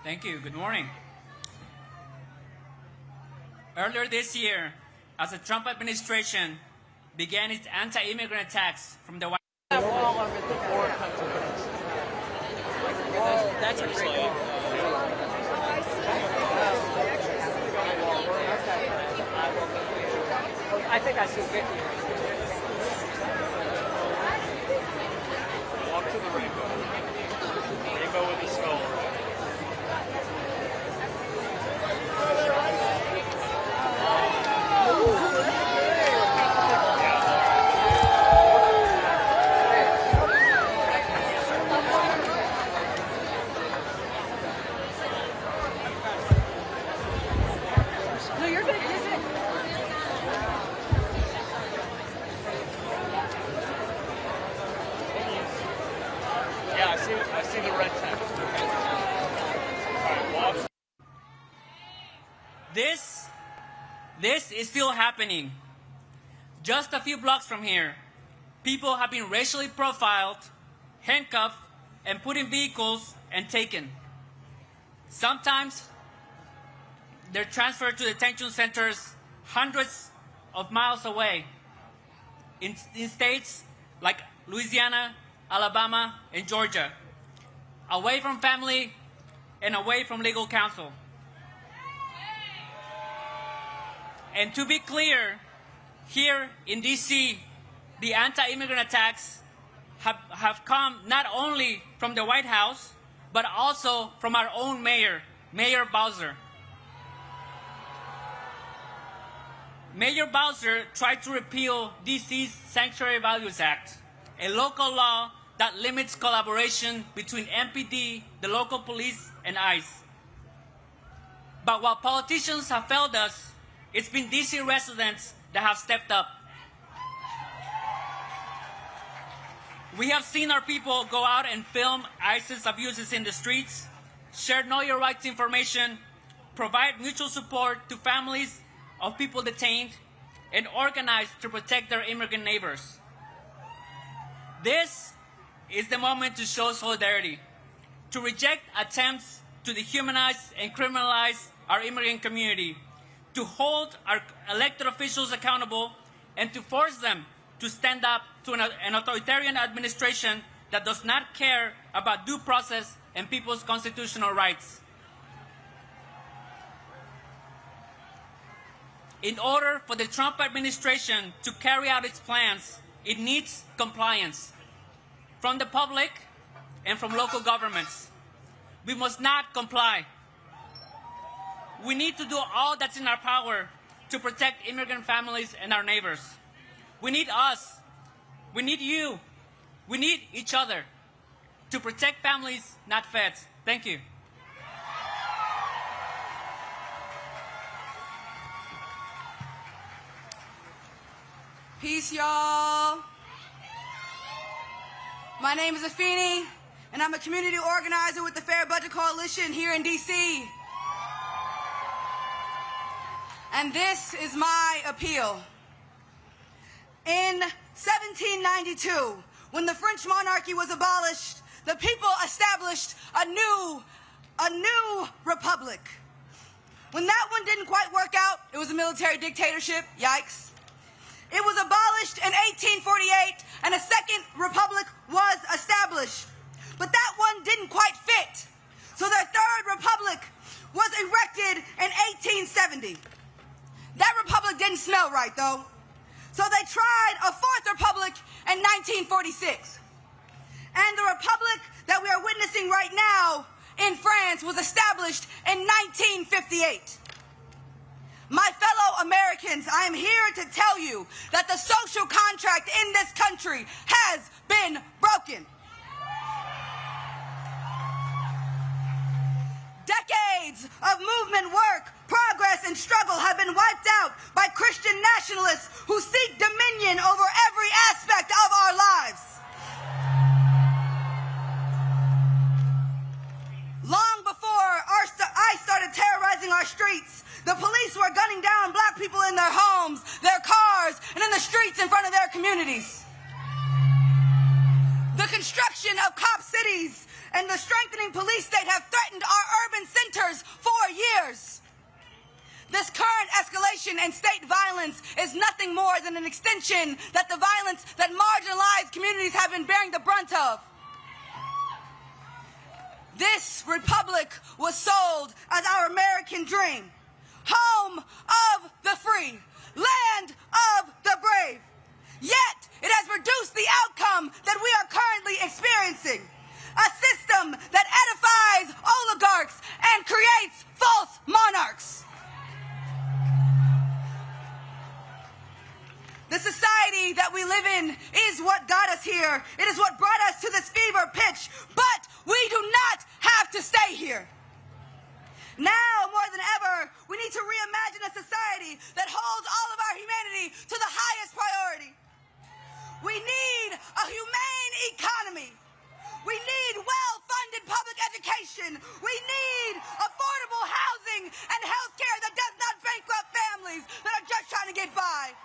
Thank you. Good morning. Earlier this year, as the Trump administration began its anti-immigrant attacks from the White House. That's a great one. I think I see it. Walk to the rainbow. Rainbow with a skull. No, you're good. You're good. Yeah, I see the red tent. All right, walk. This is still happening. Just a few blocks from here, people have been racially profiled, handcuffed, and put in vehicles and taken. Sometimes they're transferred to detention centers hundreds of miles away in states like Louisiana, Alabama, and Georgia, away from family and away from legal counsel. And to be clear, here in D.C., the anti-immigrant attacks have come not only from the White House, but also from our own mayor, Mayor Bowser. Mayor Bowser tried to repeal D.C.'s Sanctuary Values Act, a local law that limits collaboration between MPD, the local police, and ICE. But while politicians have failed us, it's been D.C. residents that have stepped up. We have seen our people go out and film ISIS abuses in the streets, share Know Your Rights information, provide mutual support to families of people detained, and organize to protect their immigrant neighbors. This is the moment to show solidarity, to reject attempts to dehumanize and criminalize our immigrant community, to hold our elected officials accountable, and to force them to stand up to an authoritarian administration that does not care about due process and people's constitutional rights. In order for the Trump administration to carry out its plans, it needs compliance from the public and from local governments. We must not comply. We need to do all that's in our power to protect immigrant families and our neighbors. We need us. We need you. We need each other to protect families, not feds. Thank you. Peace, y'all. My name is Afeni, and I'm a community organizer with the Fair Budget Coalition here in D.C. And this is my appeal. In 1792, when the French monarchy was abolished, the people established a new republic. When that one didn't quite work out, it was a military dictatorship, yikes. It was abolished in 1848, and a second republic was established. But that one didn't quite fit. So their third republic was erected in 1870. That republic didn't smell right, though. So they tried a fourth republic in 1946. And the republic that we are witnessing right now in France was established in 1958. My fellow Americans, I am here to tell you that the social contract in this country has been broken. Decades of movement work, progress, and struggle have been wiped out by Christian nationalists who seek dominion over every aspect of our lives. Long before ICE started terrorizing our streets, the police were gunning down black people in their homes, their cars, and in the streets in front of their communities. The construction of cop cities and the strengthening police state have threatened our urban centers for years. This current escalation in state violence is nothing more than an extension that the violence that marginalized communities have been bearing the brunt of. This republic was sold as our American dream. Home of the free, land of the brave. Yet, it has produced the outcome that we are currently experiencing. A system that edifies oligarchs and creates false monarchs. The society that we live in is what got us here. It is what brought us to this fever pitch, but we do not have to stay here. Now, more than ever, we need to reimagine a society that holds all of our humanity to the highest priority. We need a humane economy. We need well-funded public education. We need affordable housing and health care that does not bankrupt families that are just trying to get by.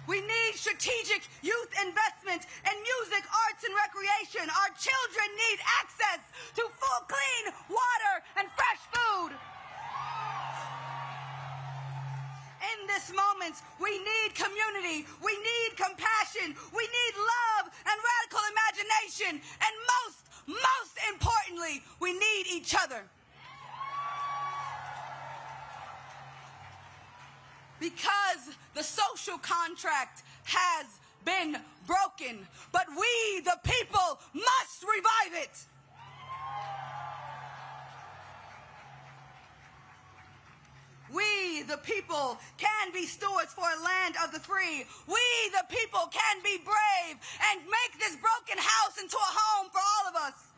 We need strategic youth investment in music, arts, and recreation. Our children need access to full, clean water and fresh food. In this moment, we need community, we need compassion, we need love and radical imagination, and most importantly, we need each other. Because the social contract has been broken, but we, the people, must revive it. We, the people, can be stewards for a land of the free. We, the people, can be brave and make this broken house into a home for all of us.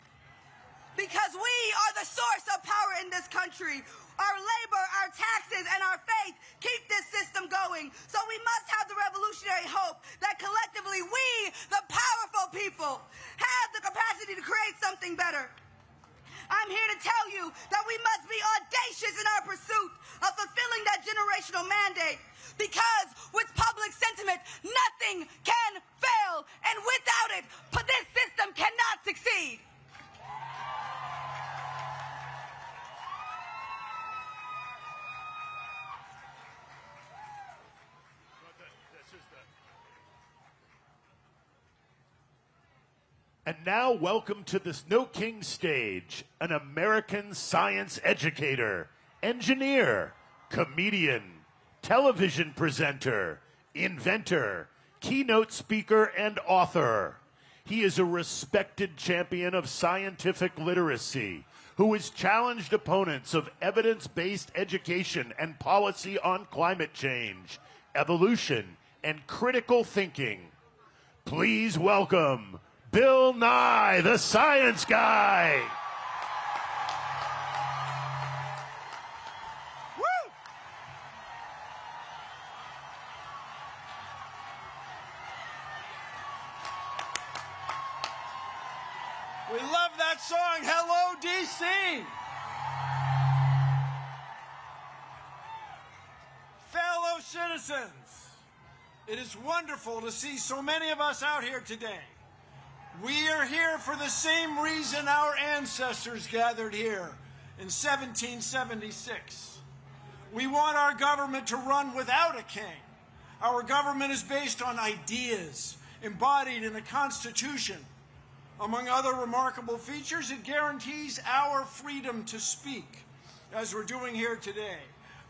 Because we are the source of power in this country. Our labor, our taxes, and our faith keep this system going. So we must have the revolutionary hope that collectively we, the powerful people, have the capacity to create something better. I'm here to tell you that we must be audacious in our pursuit of fulfilling that generational mandate. Because with public sentiment, nothing can fail. And without it, this system cannot succeed. And now, welcome to the Snow King stage, an American science educator, engineer, comedian, television presenter, inventor, keynote speaker, and author. He is a respected champion of scientific literacy who has challenged opponents of evidence-based education and policy on climate change, evolution, and critical thinking. Please welcome Bill Nye, the Science Guy. Woo! We love that song, Hello, DC. Fellowship citizens, it is wonderful to see so many of us out here today. We are here for the same reason our ancestors gathered here in 1776. We want our government to run without a king. Our government is based on ideas embodied in the Constitution. Among other remarkable features, it guarantees our freedom to speak, as we're doing here today.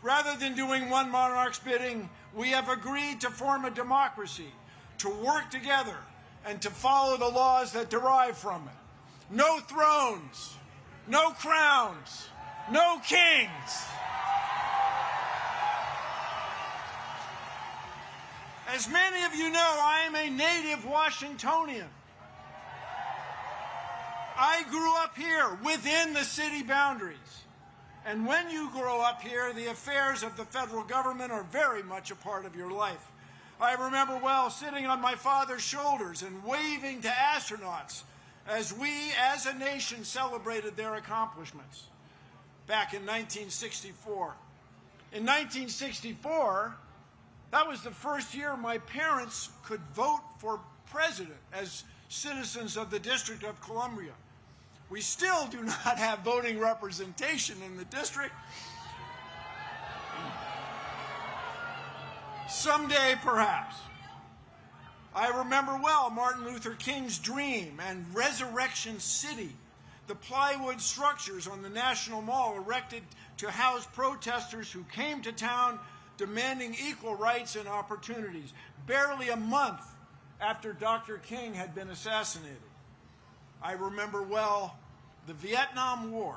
Rather than doing one monarch's bidding, we have agreed to form a democracy, to work together, and to follow the laws that derive from it. No thrones, no crowns, no kings. As many of you know, I am a native Washingtonian. I grew up here within the city boundaries. And when you grow up here, the affairs of the federal government are very much a part of your life. I remember well sitting on my father's shoulders and waving to astronauts as we, as a nation, celebrated their accomplishments back in 1964. In 1964, that was the first year my parents could vote for president as citizens of the District of Columbia. We still do not have voting representation in the district. Someday, perhaps. I remember well Martin Luther King's dream and Resurrection City, the plywood structures on the National Mall erected to house protesters who came to town demanding equal rights and opportunities, barely a month after Dr. King had been assassinated. I remember well the Vietnam War.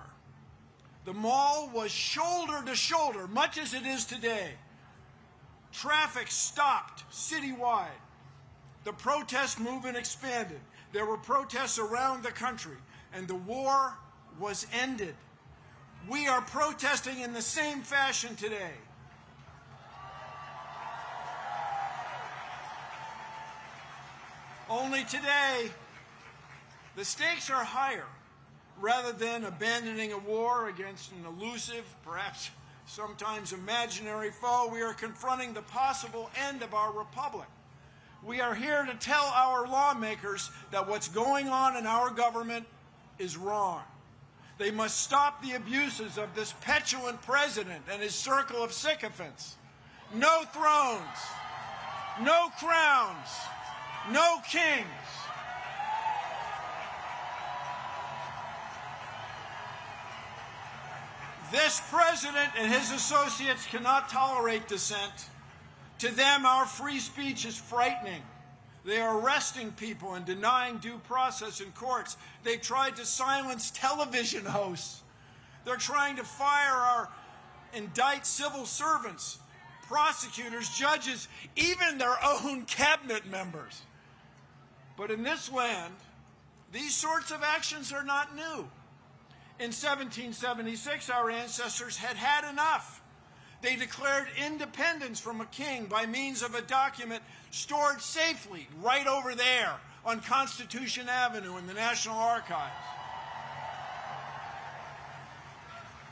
The mall was shoulder to shoulder, much as it is today. Traffic stopped citywide. The protest movement expanded. There were protests around the country, and the war was ended. We are protesting in the same fashion today. Only today, the stakes are higher. Rather than abandoning a war against an elusive, perhaps sometimes imaginary foe, we are confronting the possible end of our republic. We are here to tell our lawmakers that what's going on in our government is wrong. They must stop the abuses of this petulant president and his circle of sycophants. No thrones, no crowns, no kings. This president and his associates cannot tolerate dissent. To them, our free speech is frightening. They are arresting people and denying due process in courts. They've tried to silence television hosts. They're trying to fire or indict civil servants, prosecutors, judges, even their own cabinet members. But in this land, these sorts of actions are not new. In 1776, our ancestors had had enough. They declared independence from a king by means of a document stored safely right over there on Constitution Avenue in the National Archives.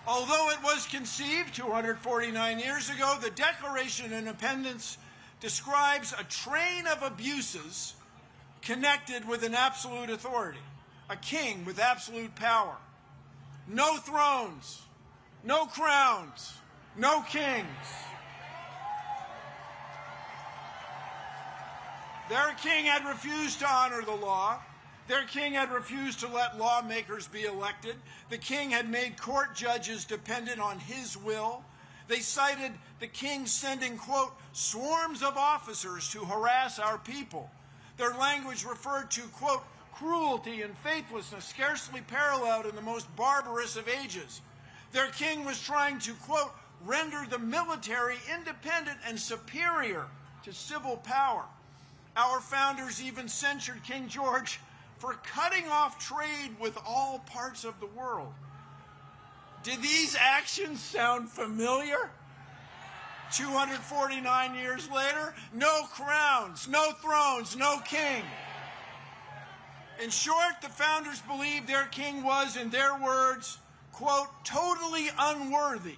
Although it was conceived 249 years ago, the Declaration of Independence describes a train of abuses connected with an absolute authority, a king with absolute power. No thrones, no crowns, no kings. Their king had refused to honor the law. Their king had refused to let lawmakers be elected. The king had made court judges dependent on his will. They cited the king sending, quote, swarms of officers to harass our people. Their language referred to, quote, cruelty and faithlessness scarcely paralleled in the most barbarous of ages. Their king was trying to, quote, render the military independent and superior to civil power. Our founders even censured King George for cutting off trade with all parts of the world. Did these actions sound familiar? 249 years later, no crowns, no thrones, no king. In short, the founders believed their king was, in their words, quote, totally unworthy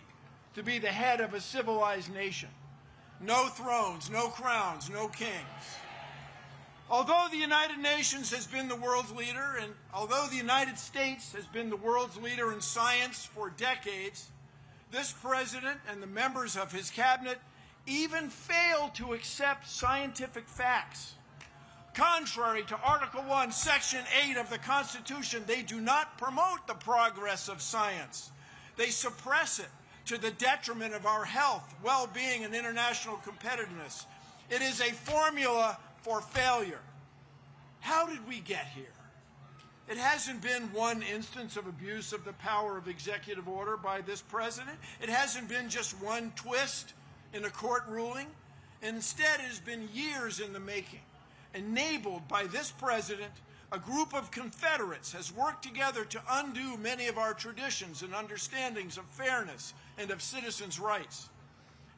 to be the head of a civilized nation. no thrones, no crowns, no kings. Although the United Nations has been the world's leader, and although the United States has been the world's leader in science for decades, this president and the members of his cabinet even fail to accept scientific facts. Contrary to Article 1, Section 8 of the Constitution, they do not promote the progress of science. They suppress it to the detriment of our health, well-being, and international competitiveness. It is a formula for failure. How did we get here? It hasn't been one instance of abuse of the power of executive order by this president. It hasn't been just one twist in a court ruling. Instead, it has been years in the making. Enabled by this president, a group of Confederates has worked together to undo many of our traditions and understandings of fairness and of citizens' rights.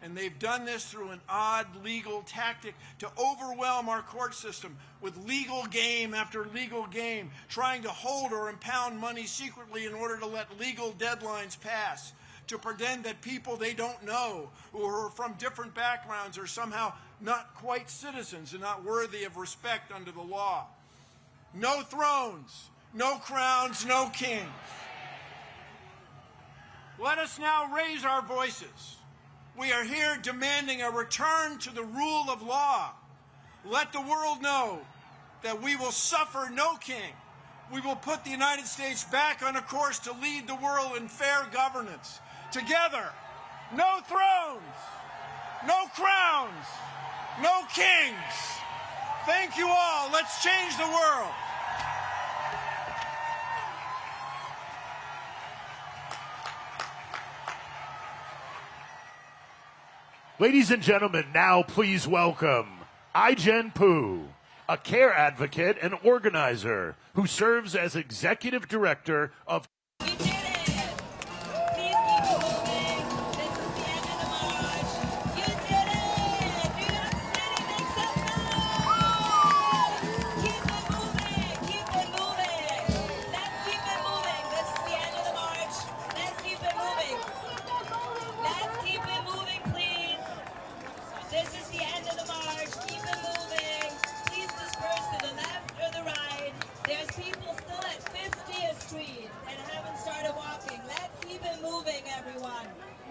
And they've done this through an odd legal tactic to overwhelm our court system with legal game after legal game, trying to hold or impound money secretly in order to let legal deadlines pass, to pretend that people they don't know, who are from different backgrounds, are somehow not quite citizens and not worthy of respect under the law. No thrones, no crowns, no kings. Let us now raise our voices. We are here demanding a return to the rule of law. Let the world know that we will suffer no king. We will put the United States back on a course to lead the world in fair governance. Together, no thrones, no crowns, no kings. Thank you all. Let's change the world. Ladies and gentlemen, now please welcome I-Jen Poo, a care advocate and organizer who serves as executive director of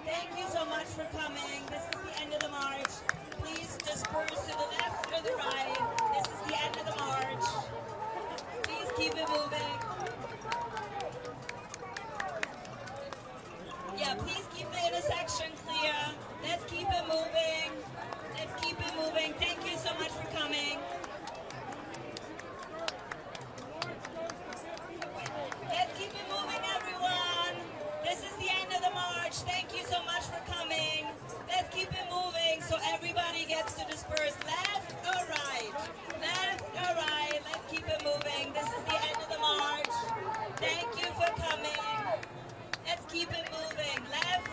Thank you so much for coming. This is the end of the march. Please disperse to the left or the right. This is the end of the march. Please keep it moving. Yeah, please keep the intersection clear. Let's keep it moving. Let's keep it moving. Thank you so much for coming. Let's keep it moving, everyone. This is the end of the march. Thank you so much for coming. Let's keep it moving so everybody gets to disperse. Left or right? Left or right? Let's keep it moving. This is the end of the march. Thank you for coming. Let's keep it moving. Left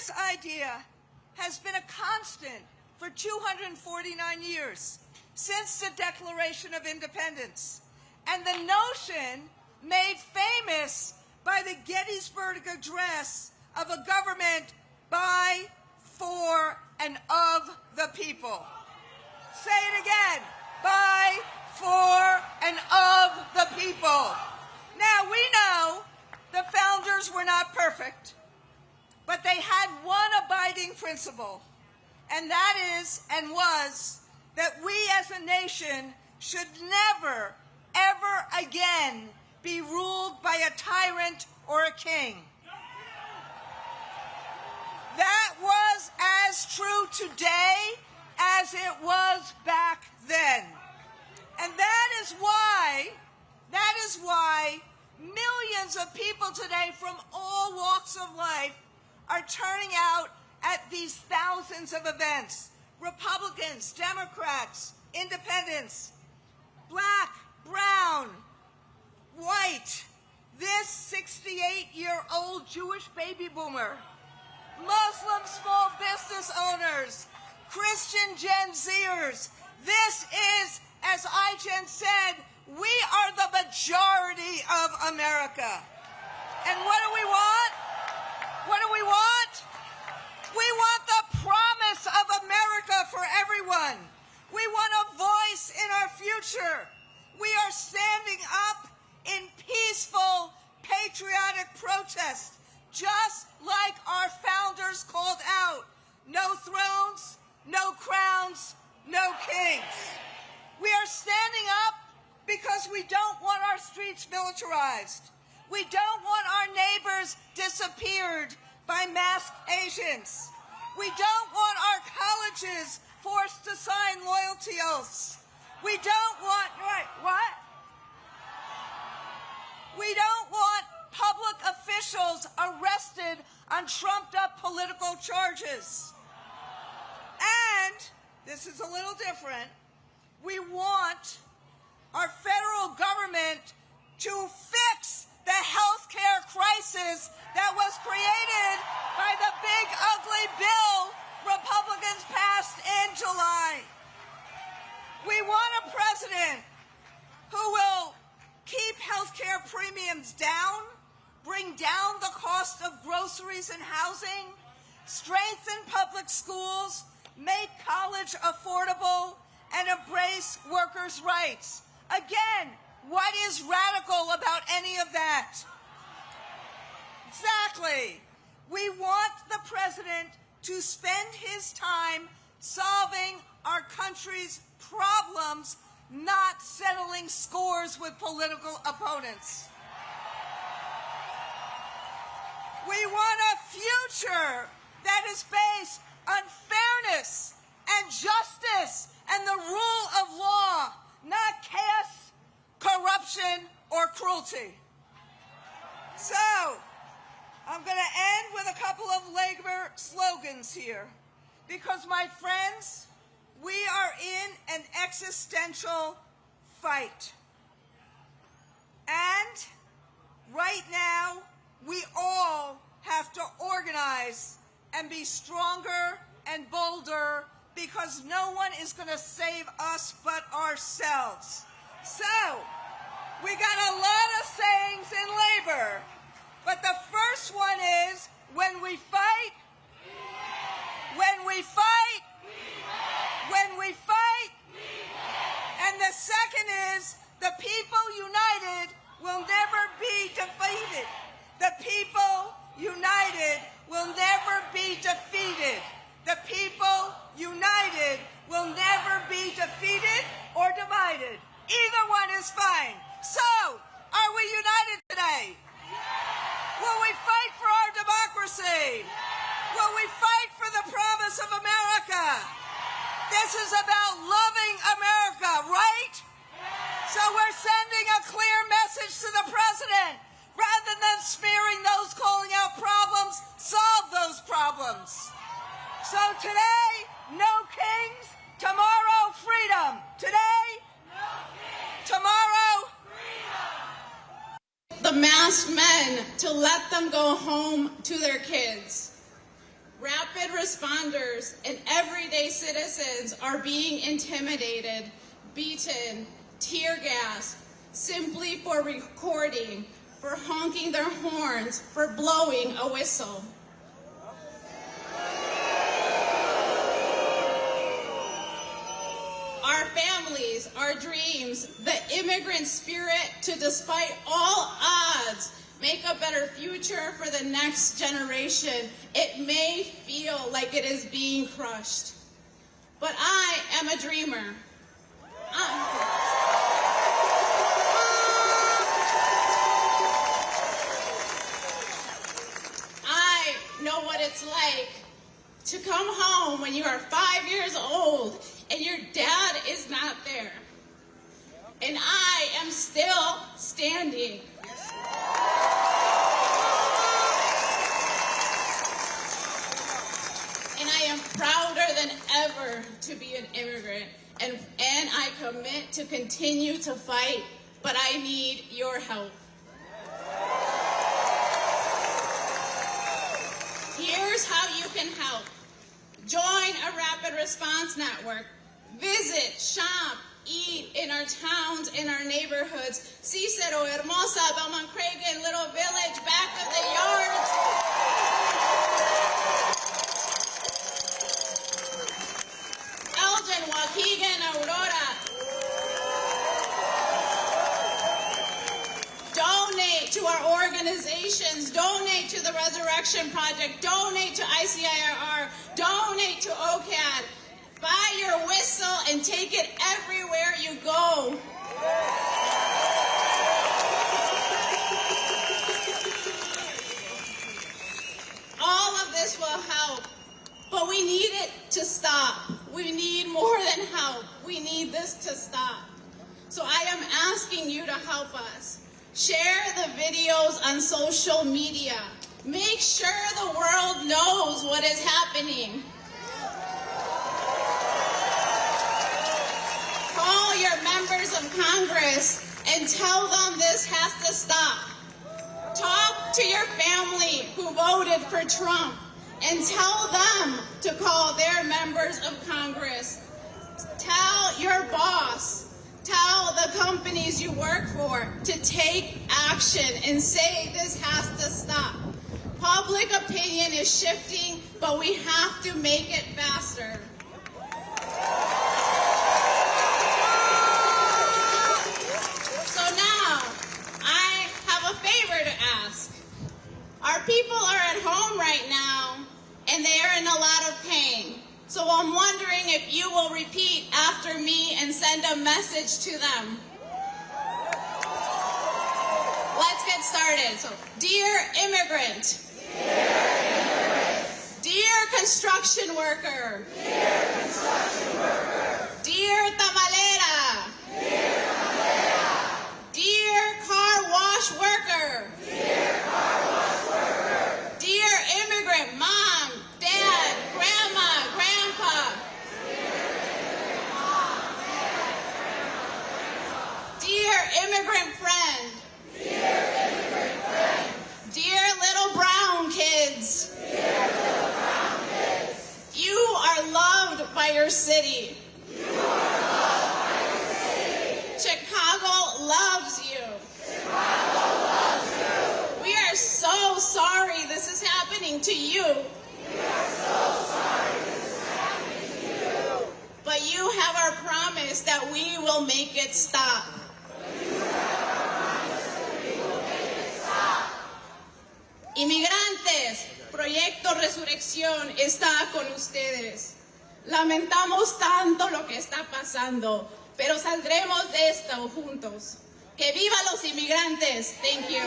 This idea has been a constant for 249 years, since the Declaration of Independence, and the notion made famous by the Gettysburg Address of a government by, for, and of the people. Say it again. By, for, and of the people. Now, we know the founders were not perfect, but they had one abiding principle, and that is and was that we as a nation should never, ever again be ruled by a tyrant or a king. That was as true today as it was back then. And that is why millions of people today from all walks of life are turning out at these thousands of events. Republicans, Democrats, independents, black, brown, white, this 68-year-old Jewish baby boomer, Muslim small business owners, Christian Gen Zers. This is, as iGen said, we are the majority of America. And what do we want? What do we want? We want the promise of America for everyone. We want a voice in our future. We are standing up in peaceful, patriotic protest, just like our founders called out. No thrones, no crowns, no kings. We are standing up because we don't want our streets militarized. We don't want our neighbors disappeared by masked Asians. We don't want our colleges forced to sign loyalty oaths. We don't want, what? We don't want public officials arrested on trumped-up political charges. And, this is a little different, we want our federal government to fix the healthcare crisis that was created by the big, ugly bill Republicans passed in July. We want a president who will keep healthcare premiums down, bring down the cost of groceries and housing, strengthen public schools, make college affordable, and embrace workers' rights. Again, what is radical about any of that? Exactly. We want the president to spend his time solving our country's problems, not settling scores with political opponents. We want a future that is based on fairness and justice and the rule of law, not chaos, corruption, or cruelty. So, I'm going to end with a couple of labor slogans here. Because, my friends, we are in an existential fight. And right now, we all have to organize and be stronger and bolder because no one is going to save us but ourselves. So, we got a lot of sayings in labor, but the first one is, when we fight, when we fight, when we fight, and the second is, the people united will never be defeated. The people united will never be defeated. The people united will never be defeated or divided. Either one is fine. So, are we united today? Will we fight for our democracy? Will we fight for the promise of America? This is about loving America, right? So we're sending a clear message to the president. Rather than smearing those calling out problems, solve those problems. So today, no kings. Tomorrow, freedom. Today, no kings. Tomorrow, freedom. The masked men to let them go home to their kids. Rapid responders and everyday citizens are being intimidated, beaten, tear gassed, simply for recording, for honking their horns, for blowing a whistle. Our families, our dreams, the immigrant spirit to, despite all odds, make a better future for the next generation. It may feel like it is being crushed, but I am a dreamer. I know what it's like to come home when you are 5 years old and your dad is not there. And I am still standing. to be an immigrant, and I commit to continue to fight, but I need your help. Here's how you can help. Join a rapid response network. Visit, shop, eat in our towns, in our neighborhoods. Cicero, Hermosa, Belmont Cragen, Little Village, back of the yard. Elgin, Waukegan, Aurora. Donate to our organizations. Donate to the Resurrection Project. Donate to ICIRR. Donate to OCAD. Buy your whistle and take it everywhere you go. All of this will help, but we need it to stop. We need more than help. We need this to stop. So I am asking you to help us. Share the videos on social media. Make sure the world knows what is happening. Call your members of Congress and tell them this has to stop. Talk to your family who voted for Trump and tell them to call their members of Congress. Tell your boss, tell the companies you work for to take action and say this has to stop. Public opinion is shifting, but we have to make it faster. So now, I have a favor to ask. Our people are at home right now, and they are in a lot of pain. So I'm wondering if you will repeat after me and send a message to them. Let's get started. So, dear immigrant. Dear construction worker. Dear tamalera. Dear car wash worker. Dear immigrant mom, dad, grandma, grandpa. Dear immigrant friend. Dear little brown kids. You are loved by your city. Chicago loves you. We are so sorry this is happening to you. But you have our promise that we will make it stop. Inmigrantes, Proyecto Resurrección está con ustedes. Lamentamos tanto lo que está pasando, pero saldremos de esto juntos. ¡Que viva los inmigrantes! Thank you.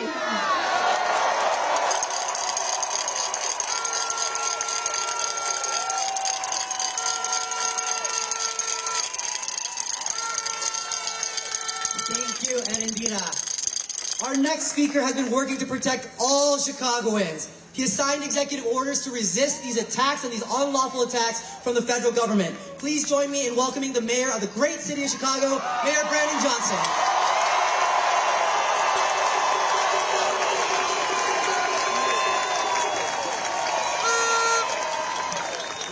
Thank you, Erendira. Our next speaker has been working to protect all Chicagoans. He has signed executive orders to resist these attacks and these unlawful attacks from the federal government. Please join me in welcoming the mayor of the great city of Chicago, Mayor Brandon Johnson.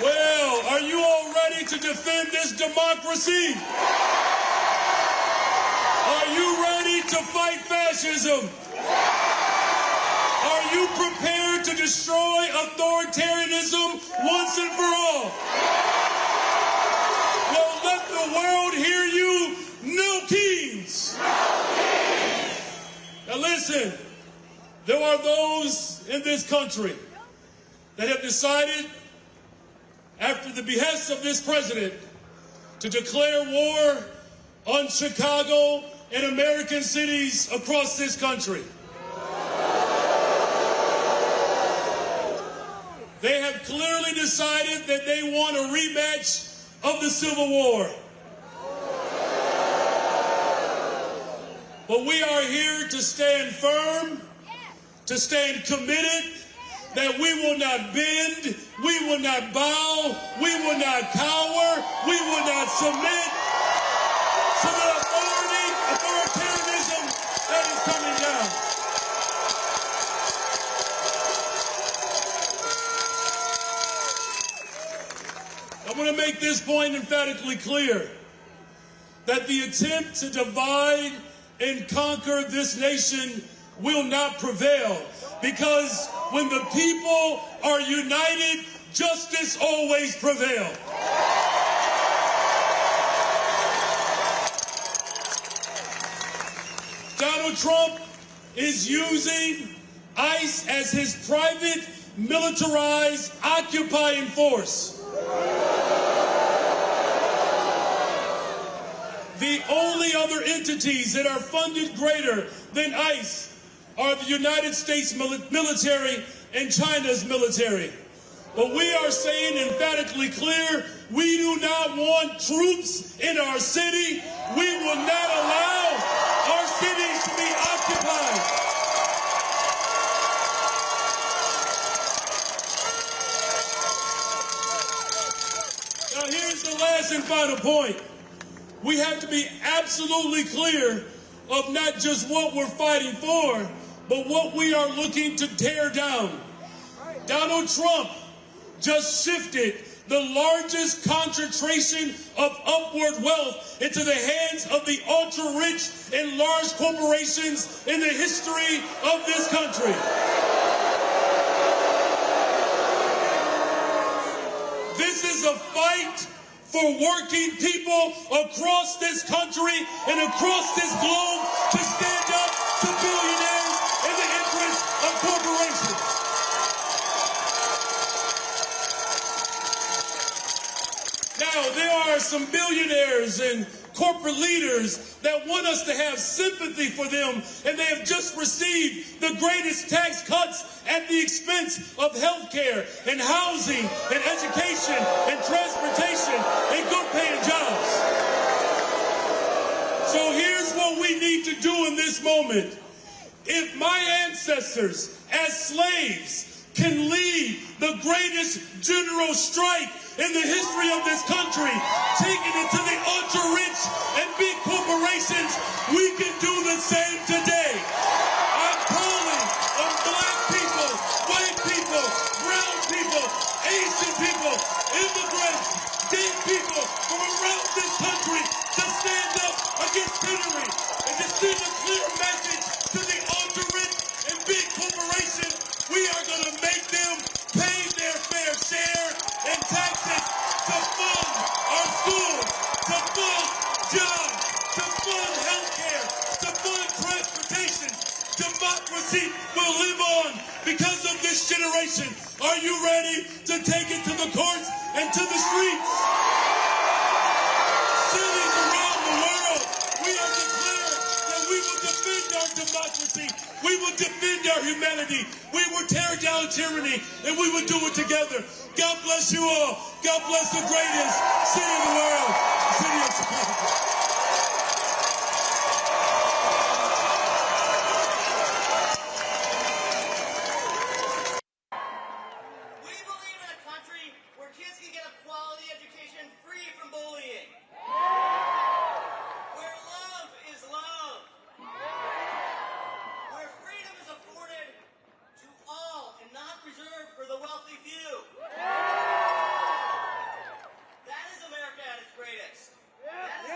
Well, are you all ready to defend this democracy? Are you ready to fight fascism? Are you prepared to destroy authoritarianism once and for all? Well, let the world hear you. No kings. Now listen, there are those in this country that have decided, after the behest of this president, to declare war on Chicago and American cities across this country. They have clearly decided that they want a rematch of the Civil War. But we are here to stand firm, to stand committed, that we will not bend, we will not bow, we will not cower, we will not submit to the authoritarianism that is coming down. I want to make this point emphatically clear, that the attempt to divide and conquer this nation will not prevail, because when the people are united, justice always prevails. Donald Trump is using ICE as his private, militarized, occupying force. The only other entities that are funded greater than ICE are the United States military and China's military. But we are saying emphatically clear, we do not want troops in our city. We will not allow our cities to be occupied. Now here's the last and final point. We have to be absolutely clear of not just what we're fighting for, but what we are looking to tear down. Donald Trump just shifted the largest concentration of upward wealth into the hands of the ultra-rich and large corporations in the history of this country. This is a fight for working people across this country and across this globe to stand up to billionaires in the interest of corporations. Now, there are some billionaires and corporate leaders that want us to have sympathy for them, and they have just received the greatest tax cuts at the expense of health care and housing and education and transportation and good-paying jobs. So here's what we need to do in this moment. If my ancestors, as slaves, can lead the greatest general strike in the history of this country, taking it to the ultra-rich and big corporations, we can do the same today. I'm calling on black people, white people, brown people, Asian people, immigrants, gay people from around this country to stand up against tyranny and to send a clear message to the ultra-rich and big corporations. We are going to make them pay their fair share in taxes to fund our schools, to fund jobs, to fund health care, to fund transportation. Democracy will live on because of this generation. Are you ready to take it to the courts and to the streets? Cities around the world, we are declared that we will defend our democracy. We will defend our humanity. We will tear down tyranny, and we will do it together. God bless you all. God bless the greatest city in the world, the city of Chicago. That is America at its greatest. That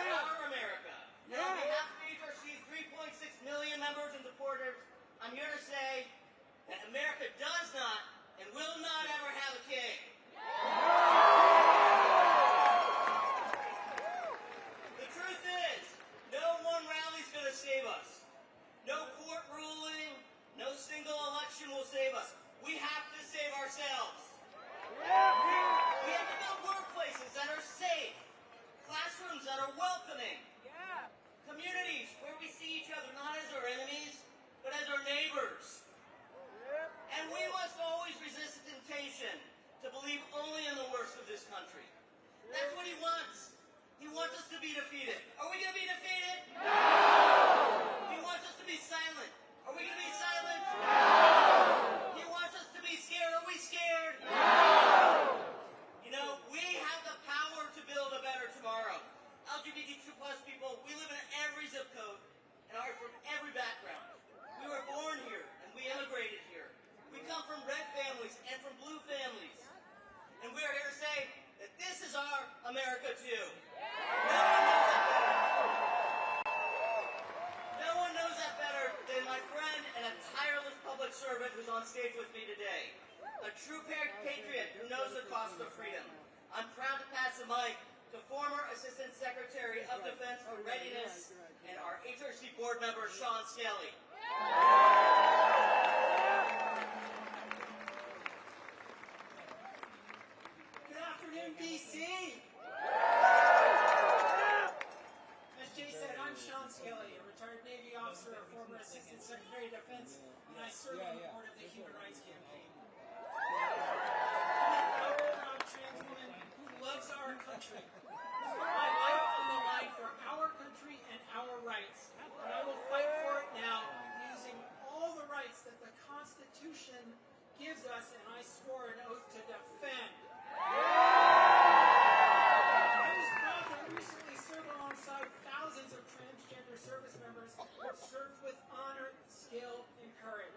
on stage with me today. A true patriot who knows the cost of freedom. I'm proud to pass the mic to former Assistant Secretary of Defense for Readiness and our HRC board member, Sean Skelly. Good afternoon, DC. As Jay said, I'm Sean Skelly, a retired Navy officer, a former Assistant Secretary of Defense, and I serve on the board of the Human Rights Campaign. I'm a proud trans woman who loves our country. Who's put my life on the line for our country and our rights. And I will fight for it now using all the rights that the Constitution gives us, and I swore an oath to defend. I was proud to recently serve alongside thousands of transgender service members who have served with honor, skill, and courage.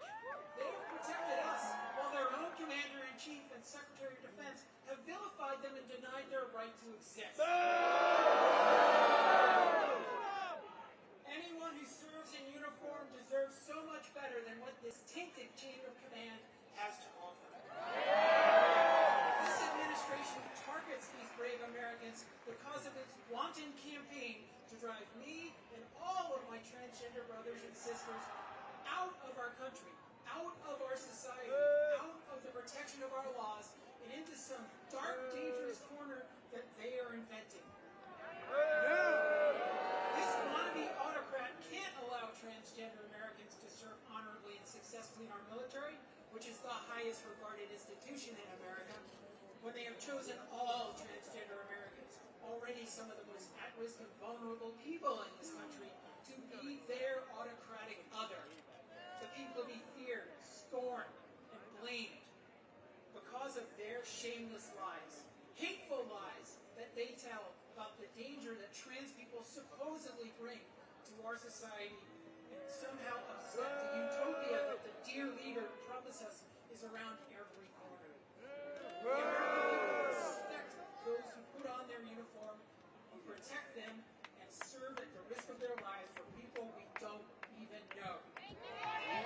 They have protected us while their own Commander-in-Chief and Secretary of Defense have vilified them and denied their right to exist. Anyone who serves in uniform deserves so much better than what this tainted chain of command has to offer. This administration targets these brave Americans because of its wanton campaign to drive me and all of my transgender brothers and sisters out of our country, out of our society, out of the protection of our laws, and into some dark, dangerous corner that they are inventing. This wannabe autocrat can't allow transgender Americans to serve honorably and successfully in our military, which is the highest regarded institution in America, when they have chosen all transgender Americans, already some of the most at-risk and vulnerable people in this country, to be their autocratic other. The people to be feared, scorned, and blamed because of their shameless lies, hateful lies that they tell about the danger that trans people supposedly bring to our society, and somehow upset the utopia that the dear leader promised us is around every corner. The American people respect those who put on their uniform, who protect them, and serve at the risk of their lives for people we don't even know. We're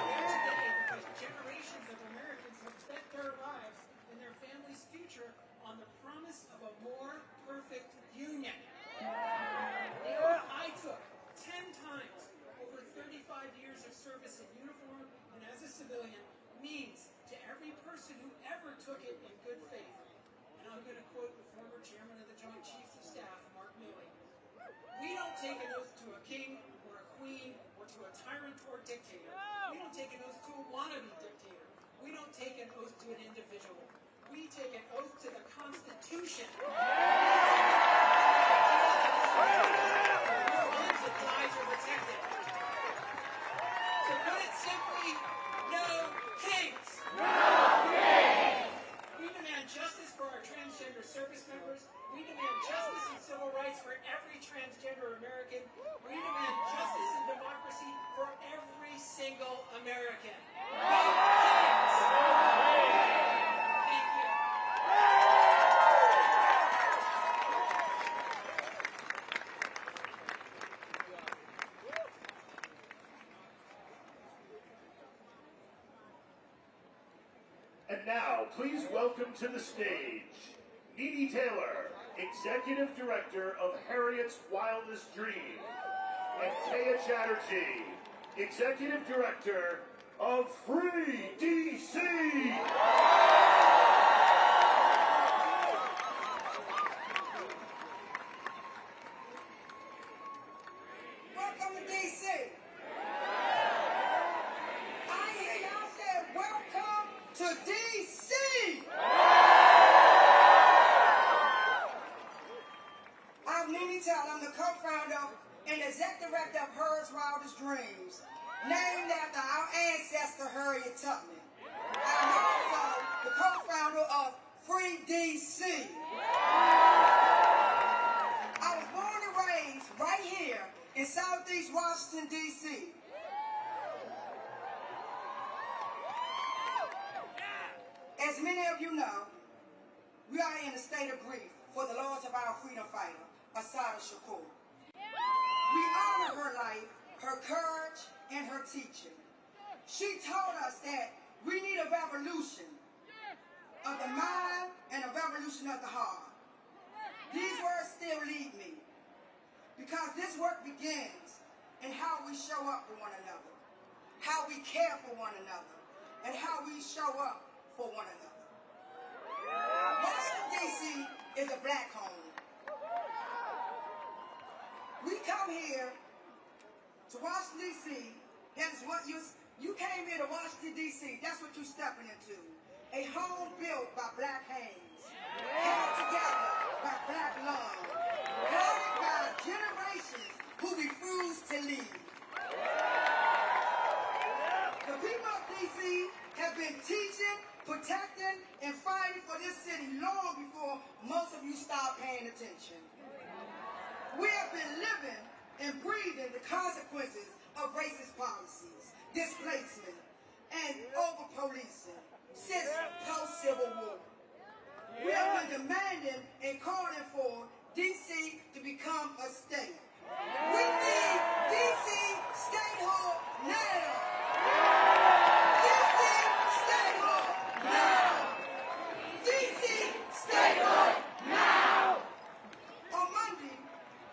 here today because generations of Americans have bet their lives and their families' future on the promise of a more perfect union. The oath I took 10 times over 35 years of service in uniform and as a civilian means to every person who ever took it in good faith, and I'm going to quote the former chairman of the Joint Chiefs of Staff, Mark Milley, we don't take an oath to a king or a queen or to a tyrant or dictator. We don't take an oath to a wannabe dictator. We don't take an oath to an individual. We take an oath to the Constitution. Lives and lives are protected. To put it simply, no kings. No kings. We demand justice for our transgender service members. We demand justice and civil rights for every transgender American. We demand justice and democracy for every single American. No kings. Thank you. And now, please welcome to the stage, Needy Taylor, Executive Director of Harriet's Wildest Dream, and Taya Chatterjee, Executive Director of Free DC! Welcome to DC. I hear y'all say, welcome to DC. I'm Needy Taylor. I'm the co-founder and executive director of Harriet's Wildest Dreams, named after our ancestor Harriet Tubman. I'm also the co-founder of Free DC. I was born and raised right here in Southeast Washington, D.C. As many of you know, we are in a state of grief for the loss of our freedom fighter, Assata Shakur. We honor her life, her courage, and her teaching. She told us that we need a revolution of the mind and a revolution of the heart. These words still lead me, because this work begins in how we show up for one another, how we care for one another, and how we show up for one another. Washington, D.C. is a black home. We come here to Washington, D.C. That is what you came here to Washington, D.C. That's what you're stepping into. A home built by black hands, held together by black lungs, guarded by generations who refuse to leave. The people of D.C. have been teaching, protecting, and fighting for this city long before most of you stopped paying attention. We have been living and breathing the consequences of racist policies, displacement, and over-policing since post-Civil War. We have been demanding and calling for D.C. to become a state. We need D.C. statehood now. D.C. statehood now. D.C. statehood now. On Monday,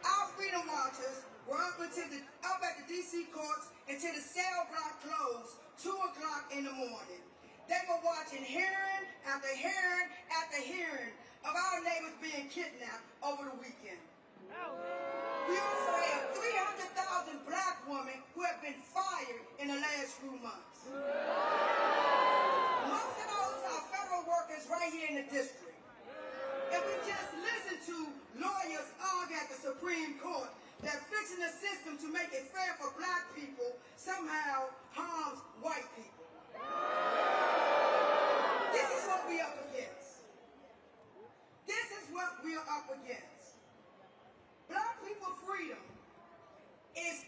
our freedom marchers were up at the D.C. courts until the cell block closed 2 o'clock in the morning. They were watching hearing after hearing after hearing of our neighbors being kidnapped over the weekend. We also have 300,000 black women who have been fired in the last few months. Most of those are federal workers right here in the district. And we just listened to lawyers argue at the Supreme Court that fixing the system to make it fair for black people somehow harms white people. This is what we are up against. This is what we are up against. Black people's freedom is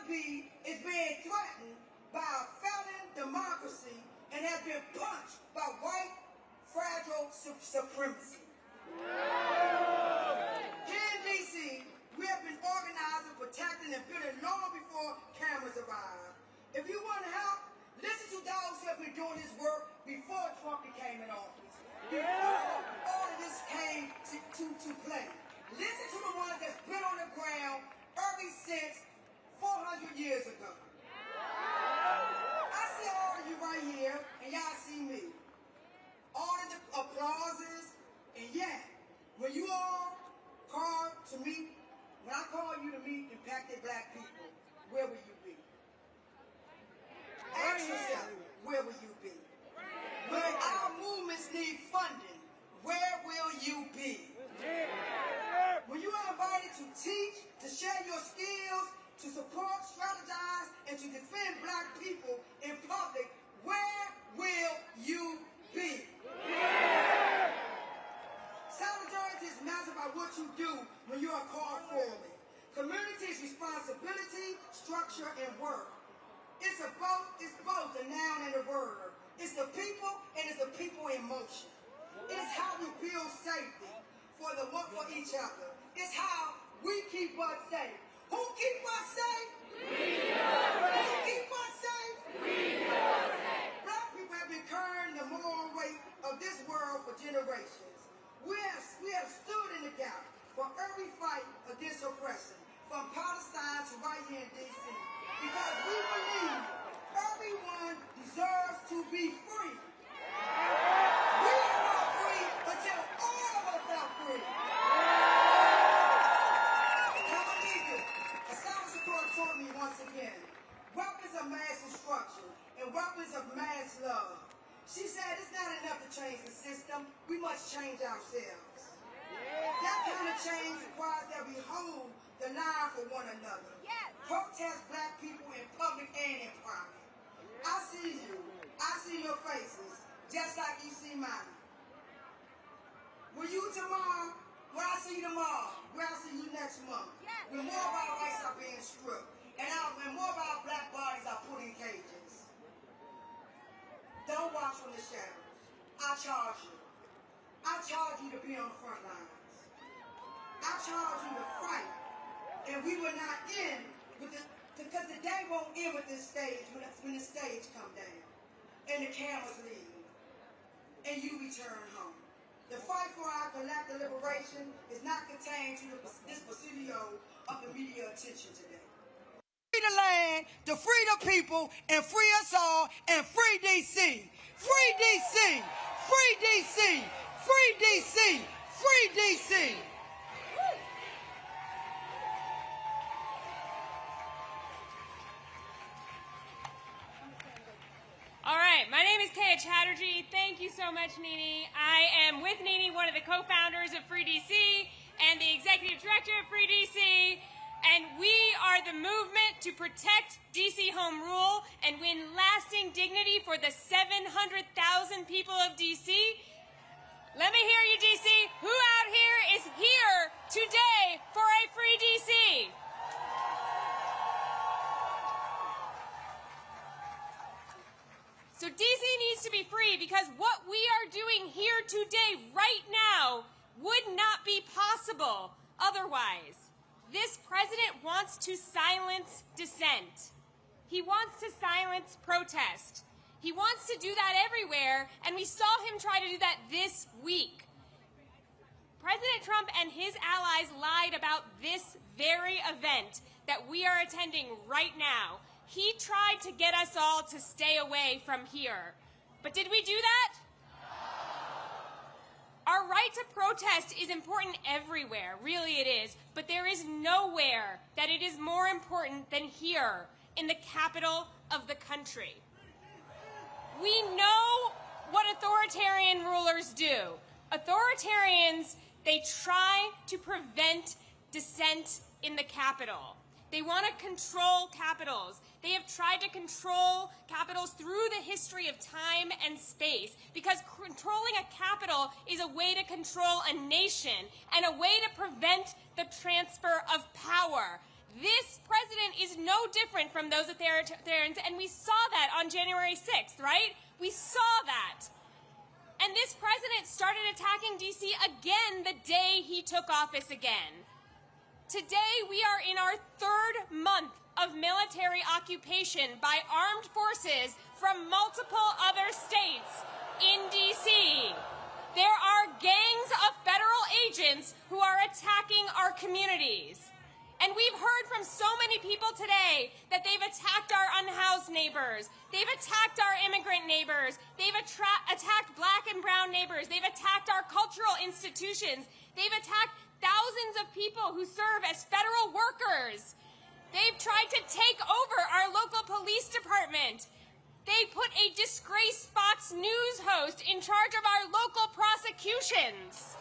being threatened by a failing democracy and has been punched by white fragile supremacy. Here in D.C., we have been organizing, protecting, and building long before cameras arrived. If you want to help, listen to those who have been doing this work before Trump became in office. Before all of this came to play. Listen to the ones that's been on the ground ever since 400 years ago. I see all of you right here, and y'all see me. All of the applauses, and yet, when you all call to meet, when I call you to meet impacted black people, where will you be? Ask yourself, where will you be? When our movements need funding, where will you be? When you are invited to teach, to share your skills, to support, strategize, and to defend black people in public, where will you be? Solidarity is measured by what you do when you are called forward. Community is responsibility, structure, and work. It's both the noun and the verb. It's the people and it's the people in motion. It's how we build safety for each other. It's how we keep us safe. Who keep us safe? We do. Who keep us safe? We do. Black people have been carrying the moral weight of this world for generations. We have stood in the gap for every fight against oppression, from Palestine to right here in D.C. Because we believe everyone deserves to be free. We are not free until all of us are free. A Southern support taught me once again, weapons of mass destruction and weapons of mass love. She said it's not enough to change the system, we must change ourselves. That kind of change requires that we hold the line for one another. Protest black people in public and in private. I see you. I see your faces, just like you see mine. Will you tomorrow? Will I see you tomorrow? Will I see you next month? When more of our rights are being stripped, and when more of our black bodies are put in cages. Don't watch from the shadows. I charge you. I charge you to be on the front lines. I charge you to fight. And we will not end with the Because the day won't end with this stage when the stage come down and the cameras leave and you return home. The fight for our collective liberation is not contained to this presidio of the media attention today. Free the land, to free the people, and free us all, and free D.C. Free D.C. Free D.C. Free D.C. Free D.C. All right, my name is Kaya Chatterjee. Thank you so much, Nini. I am with Nini, one of the co-founders of Free DC and the executive director of Free DC. And we are the movement to protect DC home rule and win lasting dignity for the 700,000 people of DC. Let me hear you, DC. Who out here is here today for a Free DC? So DC needs to be free because what we are doing here today, right now, would not be possible otherwise. This president wants to silence dissent. He wants to silence protest. He wants to do that everywhere, and we saw him try to do that this week. President Trump and his allies lied about this very event that we are attending right now. He tried to get us all to stay away from here. But did we do that? Our right to protest is important everywhere, really it is, but there is nowhere that it is more important than here, in the capital of the country. We know what authoritarian rulers do. Authoritarians, they try to prevent dissent in the capital. They want to control capitals. They have tried to control capitals through the history of time and space because controlling a capital is a way to control a nation and a way to prevent the transfer of power. This president is no different from those authoritarians, and we saw that on January 6th, right? We saw that. And this president started attacking D.C. again the day he took office again. Today, we are in our third month of military occupation by armed forces from multiple other states in D.C. There are gangs of federal agents who are attacking our communities. And we've heard from so many people today that they've attacked our unhoused neighbors. They've attacked our immigrant neighbors. They've attacked black and brown neighbors. They've attacked our cultural institutions. They've attacked thousands of people who serve as federal workers. They've tried to take over our local police department. They put a disgraced Fox News host in charge of our local prosecutions.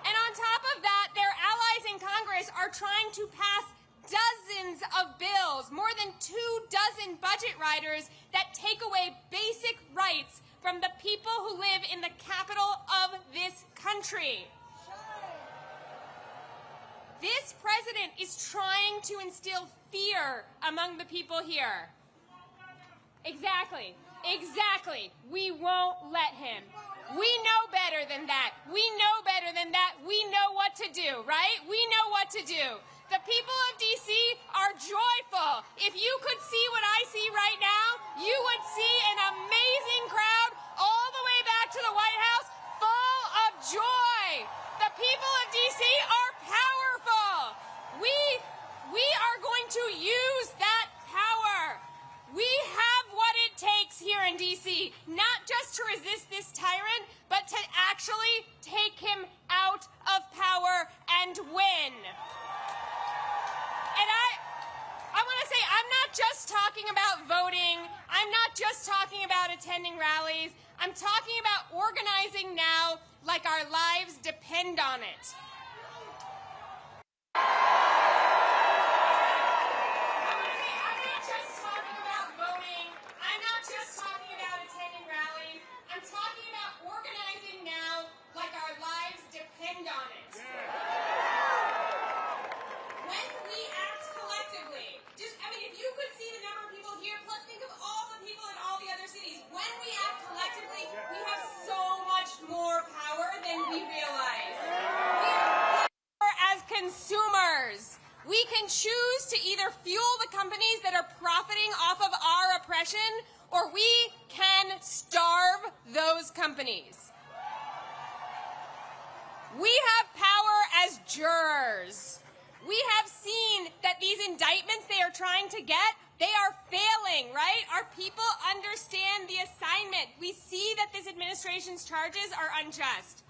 And on top of that, their allies in Congress are trying to pass dozens of bills, more than 24 budget riders that take away basic rights from the people who live in the capital of this country. This president is trying to instill fear among the people here. Exactly. We won't let him. We know better than that. We know better than that. We know what to do, right? We know what to do. The people of D.C. are joyful. If you could see what I see right now, you would see an amazing crowd all the way back to the White House full of joy. The people of D.C. are powerful. We are going to use that power. We have what it takes here in D.C., not just to resist this tyrant, but to actually take him out of power and win. And I want to say, I'm not just talking about voting. I'm not just talking about attending rallies. I'm talking about organizing now like our lives depend on it. I'm talking about organizing now like our lives depend on it. When we act collectively, if you could see the number of people here, plus think of all the people in all the other cities. When we act collectively, we have so much more power than we realize. We have power as consumers. We can choose to either fuel the companies that are profiting off of our oppression, or we can starve those companies. We have power as jurors. We have seen that these indictments they are trying to get, they are failing, right? Our people understand the assignment. We see that this administration's charges are unjust.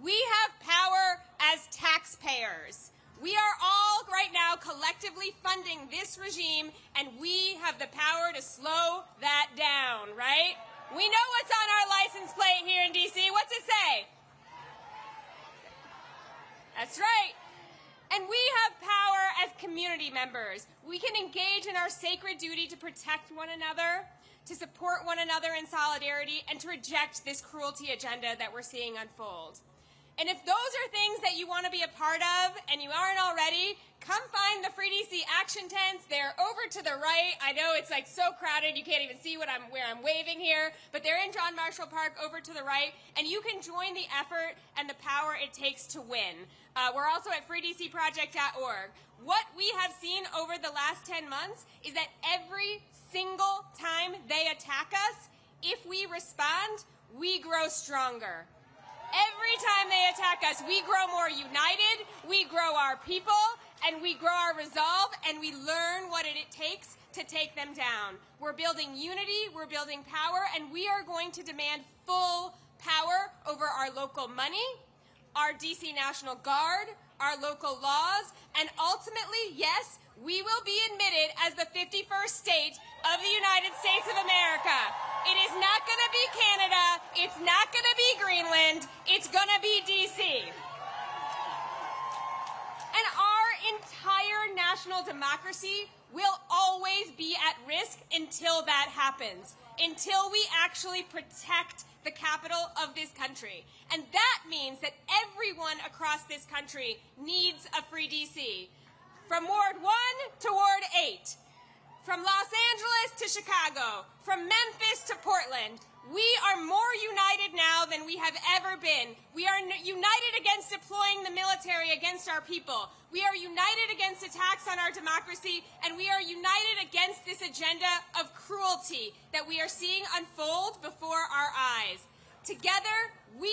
We have power as taxpayers. We are all right now collectively funding this regime, and we have the power to slow that down, right? We know what's on our license plate here in D.C. What's it say? That's right. And we have power as community members. We can engage in our sacred duty to protect one another, to support one another in solidarity, and to reject this cruelty agenda that we're seeing unfold. And if those are things that you want to be a part of and you aren't already, come find the Free DC action tents. They're over to the right. I know it's like so crowded you can't even see where I'm waving here, but they're in John Marshall Park over to the right, and you can join the effort and the power it takes to win. We're also at freedcproject.org. What we have seen over the last 10 months is that every single time they attack us, if we respond, we grow stronger. Every time they attack us, we grow more united, we grow our people, and we grow our resolve, and we learn what it takes to take them down. We're building unity, we're building power, and we are going to demand full power over our local money, our DC National Guard, our local laws, and ultimately, yes, we will be admitted as the 51st state of the United States of America. It is not going to be Canada. It's not going to be Greenland. It's going to be D.C. And our entire national democracy will always be at risk until that happens, until we actually protect the capital of this country. And that means that everyone across this country needs a free D.C. From Ward 1 to Ward 8. From Los Angeles to Chicago, from Memphis to Portland, we are more united now than we have ever been. We are united against deploying the military against our people. We are united against attacks on our democracy, and we are united against this agenda of cruelty that we are seeing unfold before our eyes. Together, we,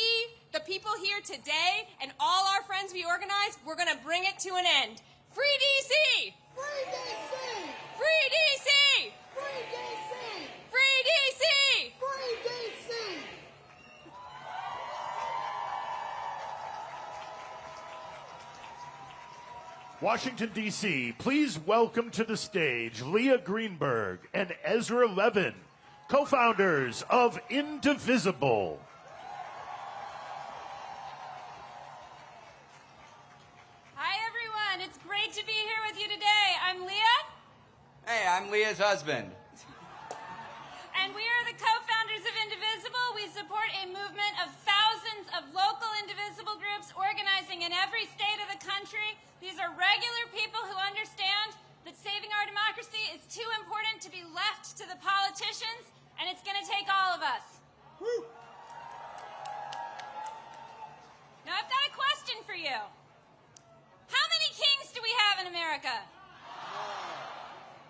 the people here today, and all our friends we organize, we're going to bring it to an end. Free D.C.! Free D.C.! Free D.C.! Free D.C.! Free D.C.! Free D.C.! Washington, D.C., please welcome to the stage Leah Greenberg and Ezra Levin, co-founders of Indivisible. Hi, everyone. It's great to be here with you today. I'm Leah. Hey, I'm Leah's husband. And we are the co-founders of Indivisible. We support a movement of thousands of local indivisible groups organizing in every state of the country. These are regular people who understand that saving our democracy is too important to be left to the politicians, and it's going to take all of us. Woo. Now, I've got a question for you. How many kings do we have in America?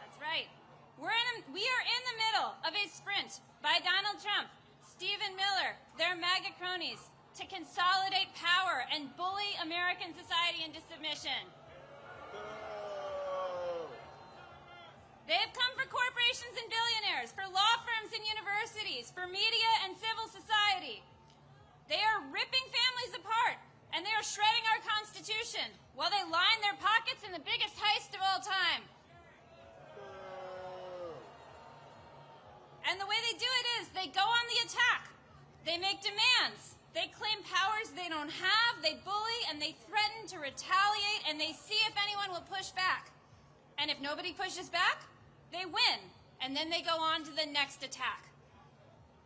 That's right. We are in the middle of a sprint by Donald Trump, Stephen Miller, their MAGA cronies, to consolidate power and bully American society into submission. They have come for corporations and billionaires, for law firms and universities, for media and civil society. They are ripping families apart, and they are shredding our Constitution while they line their pockets in the biggest heist of all time. And the way they do it is they go on the attack. They make demands. They claim powers they don't have. They bully and they threaten to retaliate, and they see if anyone will push back. And if nobody pushes back, they win. And then they go on to the next attack.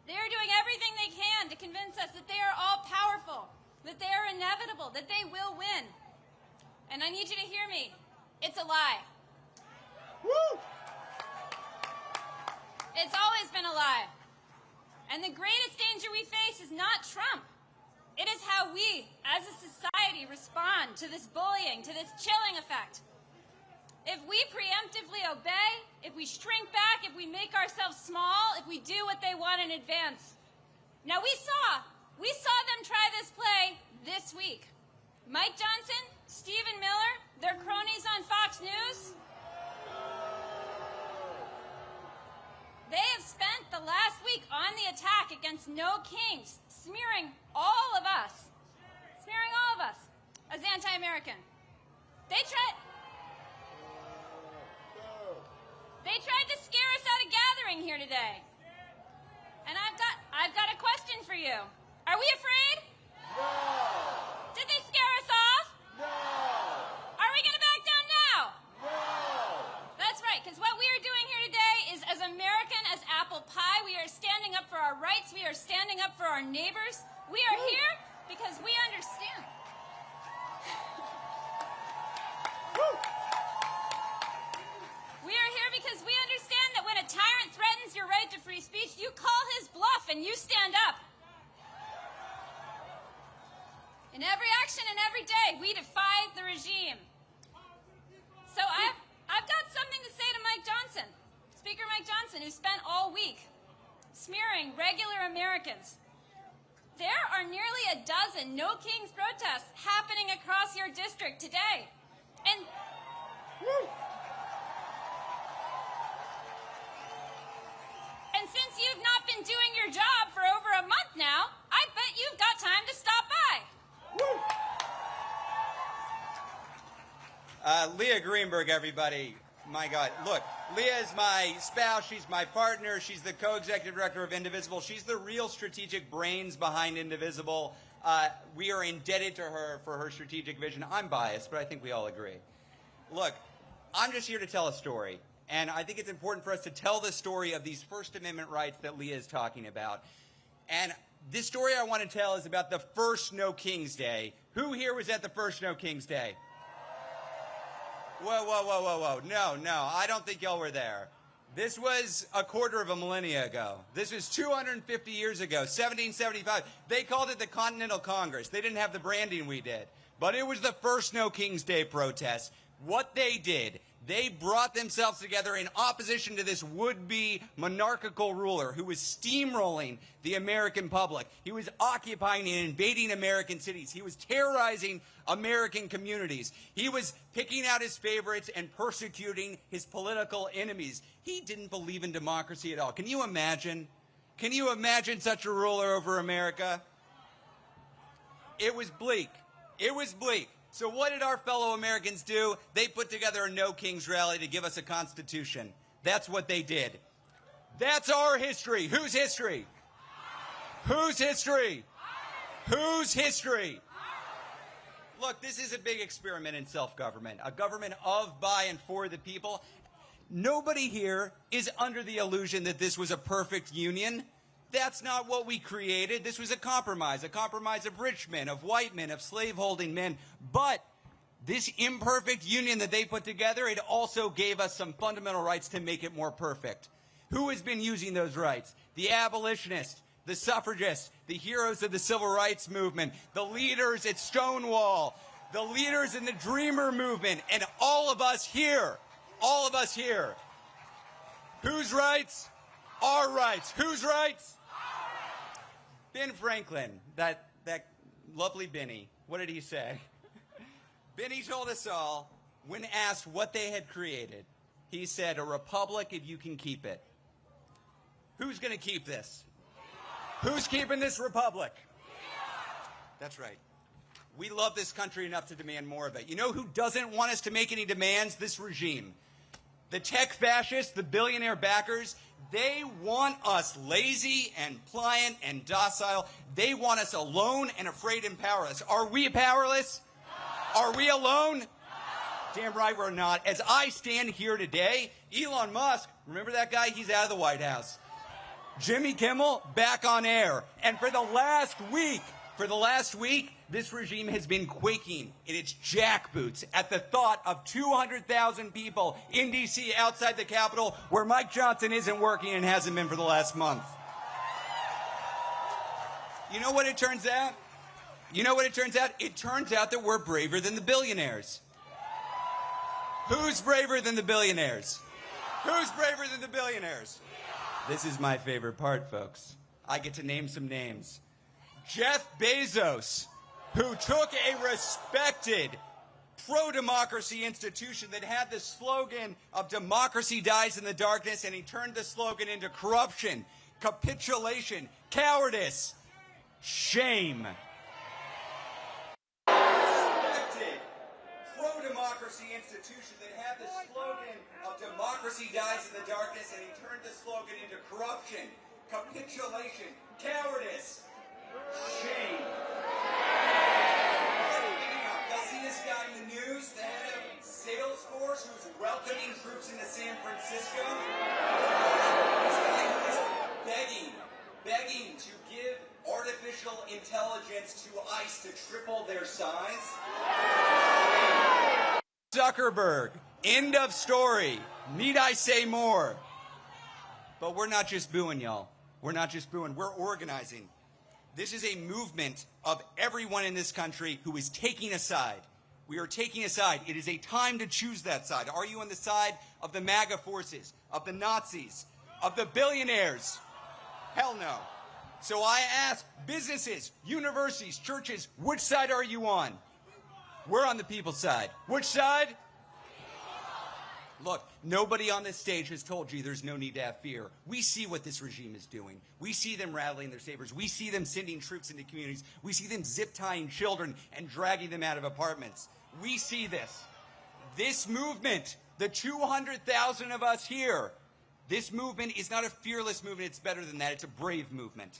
They are doing everything they can to convince us that they are all powerful, that they are inevitable, that they will win. And I need you to hear me. It's a lie. Woo! It's always been a lie. And the greatest danger we face is not Trump. It is how we, as a society, respond to this bullying, to this chilling effect. if we preemptively obey, if we shrink back, if we make ourselves small, if we do what they want in advance. Now we saw them try this play this week. Mike Johnson, Stephen Miller, their cronies on Fox News. They have spent the last week on the attack against No Kings, smearing all of us as anti-American. They tried to scare us out of gathering here today. And I've got a question for you. Are we afraid? No! Did they scare us off? No! Are we going to back down now? No! That's right, because what we are doing here today is as American as apple pie. We are standing up for our rights. We are standing up for our neighbors. We are here because we understand. We are here because we understand that when a tyrant threatens your right to free speech, you call his bluff and you stand up. In every action and every day, we defy the regime. So I've got something to say to Mike Johnson, Speaker Mike Johnson, who spent all week smearing regular Americans. There are nearly a dozen No Kings protests happening across your district today. And since you've not been doing your job for over a month now, I bet you've got time to stop by. Leah Greenberg, everybody. My God. Look, Leah is my spouse. She's my partner. She's the co-executive director of Indivisible. She's the real strategic brains behind Indivisible. We are indebted to her for her strategic vision. I'm biased, but I think we all agree. Look, I'm just here to tell a story. And I think it's important for us to tell the story of these First Amendment rights that Leah is talking about. And this story I want to tell is about the first No Kings Day. Who here was at the first No Kings Day? Whoa, whoa, whoa, whoa, whoa. No, I don't think y'all were there. This was a quarter of a millennia ago. This was 250 years ago, 1775. They called it the Continental Congress. They didn't have the branding we did. But it was the first No Kings Day protest. What they did, they brought themselves together in opposition to this would-be monarchical ruler who was steamrolling the American public. He was occupying and invading American cities. He was terrorizing American communities. He was picking out his favorites and persecuting his political enemies. He didn't believe in democracy at all. Can you imagine? Can you imagine such a ruler over America? It was bleak. It was bleak. So what did our fellow Americans do? They put together a No Kings rally to give us a constitution. That's what they did. That's our history. Whose history? Whose history? Whose history? Look, this is a big experiment in self-government, a government of, by, and for the people. Nobody here is under the illusion that this was a perfect union. That's not what we created. This was a compromise of rich men, of white men, of slaveholding men. But this imperfect union that they put together, it also gave us some fundamental rights to make it more perfect. Who has been using those rights? The abolitionists, the suffragists, the heroes of the civil rights movement, the leaders at Stonewall, the leaders in the Dreamer movement, and all of us here. All of us here. Whose rights? Our rights. Whose rights? Ben Franklin, that lovely Benny, what did he say? Benny told us all, when asked what they had created, he said, a republic if you can keep it. Who's going to keep this? Who's keeping this republic? That's right. We love this country enough to demand more of it. You know who doesn't want us to make any demands? This regime. The tech fascists, the billionaire backers, they want us lazy and pliant and docile. They want us alone and afraid and powerless. Are we powerless? No. Are we alone? No. Damn right we're not. As I stand here today, Elon Musk, remember that guy? He's out of the White House. Jimmy Kimmel, back on air. And for the last week, this regime has been quaking in its jackboots at the thought of 200,000 people in D.C. outside the Capitol where Mike Johnson isn't working and hasn't been for the last month. You know what it turns out? You know what it turns out? It turns out that we're braver than the billionaires. Who's braver than the billionaires? Who's braver than the billionaires? This is my favorite part, folks. I get to name some names. Jeff Bezos, who took a respected pro-democracy institution that had the slogan of democracy dies in the darkness, and he turned the slogan into corruption, capitulation, cowardice, shame. Respected pro-democracy institution that had the slogan of democracy dies in the darkness, and he turned the slogan into corruption, capitulation, cowardice, shame. Y'all see this guy in the news, the head of Salesforce, who's welcoming troops into San Francisco? This guy is begging to give artificial intelligence to ICE to triple their size. Zuckerberg, end of story. Need I say more? But we're not just booing, y'all. We're not just booing, we're organizing. This is a movement of everyone in this country who is taking a side. We are taking a side. It is a time to choose that side. Are you on the side of the MAGA forces, of the Nazis, of the billionaires? Hell no. So I ask businesses, universities, churches, which side are you on? We're on the people's side. Which side? Look, nobody on this stage has told you there's no need to have fear. We see what this regime is doing. We see them rattling their sabers. We see them sending troops into communities. We see them zip-tying children and dragging them out of apartments. We see this. This movement, the 200,000 of us here, this movement is not a fearless movement. It's better than that. It's a brave movement.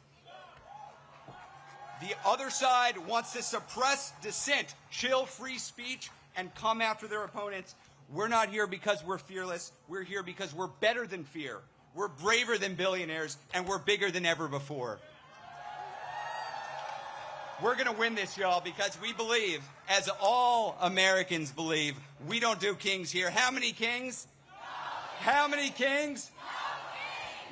The other side wants to suppress dissent, chill free speech, and come after their opponents. We're not here because we're fearless. We're here because we're better than fear. We're braver than billionaires, and we're bigger than ever before. We're going to win this, y'all, because we believe, as all Americans believe, we don't do kings here. How many kings? How many kings?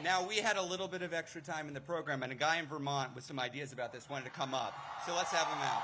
Now, we had a little bit of extra time in the program, and a guy in Vermont with some ideas about this wanted to come up. So let's have him out.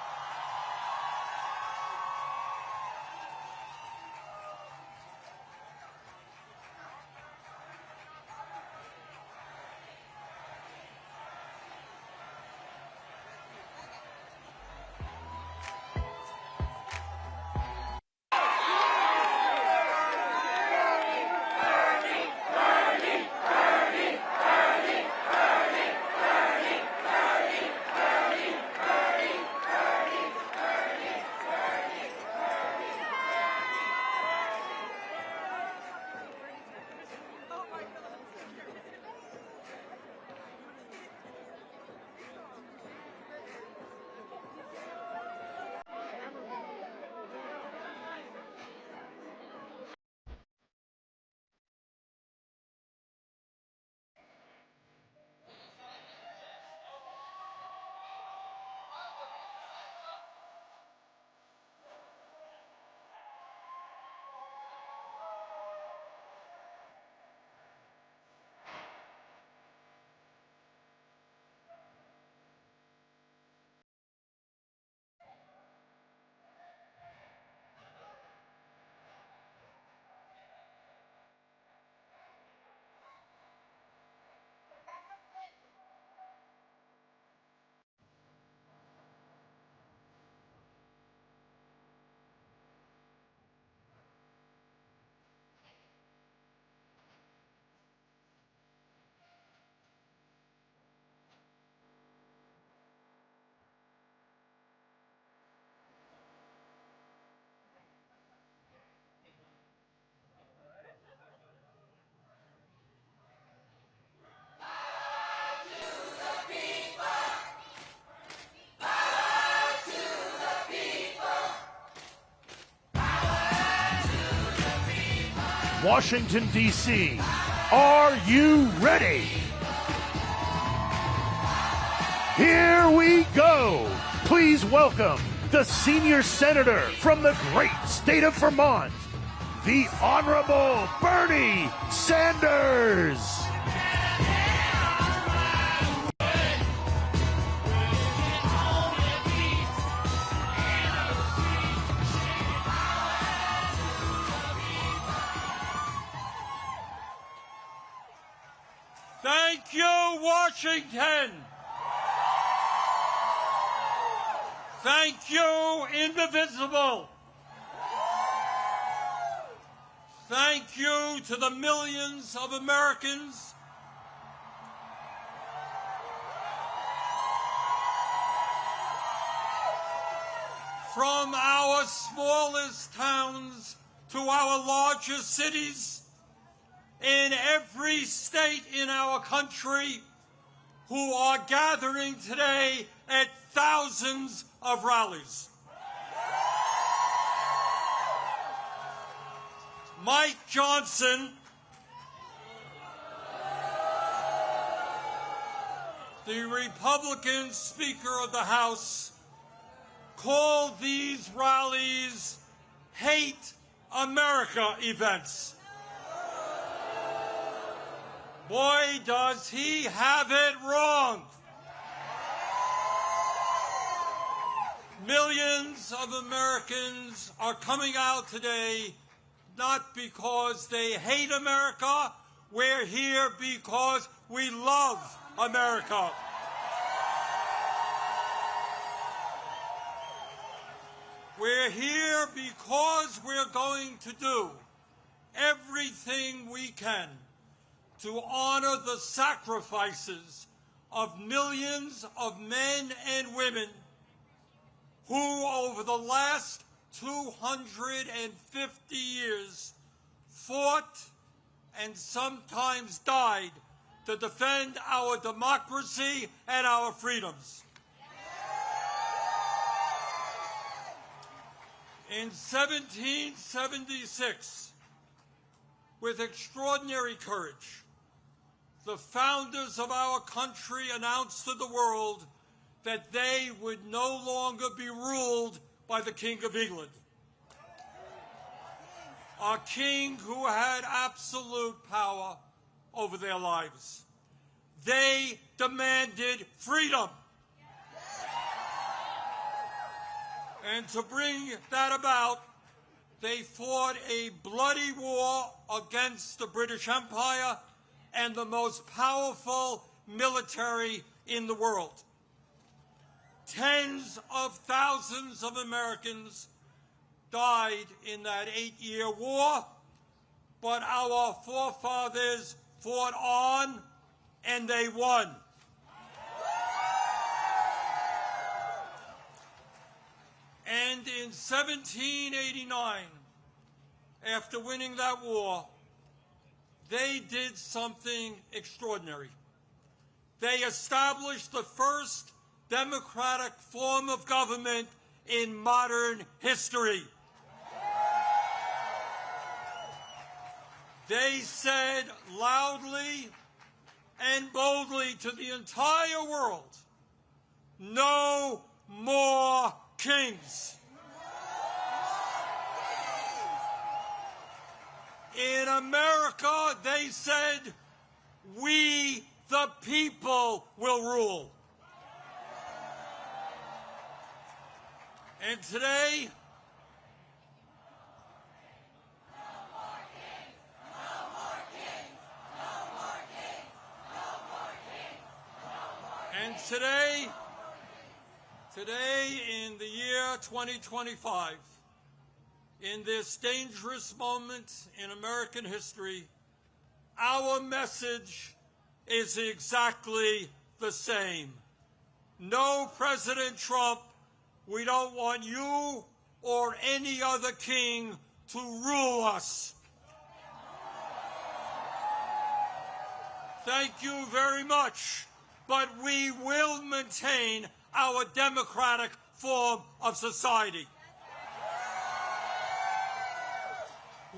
Washington, D.C., are you ready? Here we go. Please welcome the senior senator from the great state of Vermont, the Honorable Bernie Sanders. Thank you, Washington. Thank you, Indivisible. Thank you to the millions of Americans from our smallest towns to our largest cities in every state in our country who are gathering today at thousands of rallies. Mike Johnson, the Republican Speaker of the House, called these rallies hate America events. Boy, does he have it wrong. Millions of Americans are coming out today not because they hate America. We're here because we love America. We're here because we're going to do everything we can to honor the sacrifices of millions of men and women who, over the last 250 years, fought and sometimes died to defend our democracy and our freedoms. In 1776, with extraordinary courage, the founders of our country announced to the world that they would no longer be ruled by the King of England, a king who had absolute power over their lives. They demanded freedom. And to bring that about, they fought a bloody war against the British Empire and the most powerful military in the world. Tens of thousands of Americans died in that 8-year war, but our forefathers fought on and they won. And in 1789, after winning that war, they did something extraordinary. They established the first democratic form of government in modern history. They said loudly and boldly to the entire world, no more kings. In America, they said, we the people will rule. And today, today in the year 2025, in this dangerous moment in American history, our message is exactly the same. No, President Trump, we don't want you or any other king to rule us. Thank you very much, but we will maintain our democratic form of society.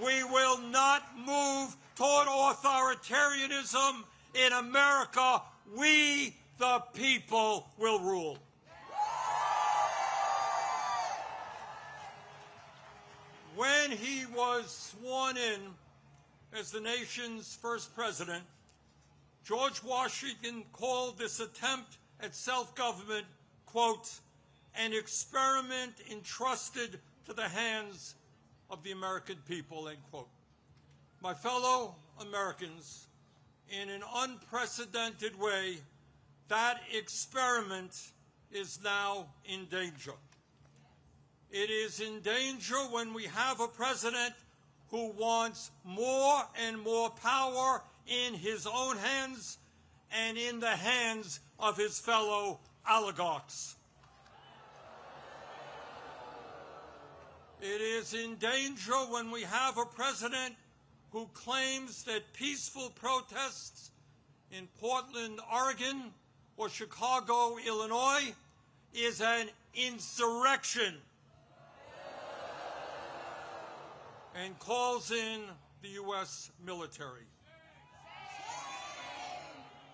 We will not move toward authoritarianism in America. We, the people, will rule. When he was sworn in as the nation's first president, George Washington called this attempt at self-government, quote, an experiment entrusted to the hands of the American people, end quote. My fellow Americans, in an unprecedented way, that experiment is now in danger. It is in danger when we have a president who wants more and more power in his own hands and in the hands of his fellow oligarchs. It is in danger when we have a president who claims that peaceful protests in Portland, Oregon, or Chicago, Illinois, is an insurrection and calls in the U.S. military,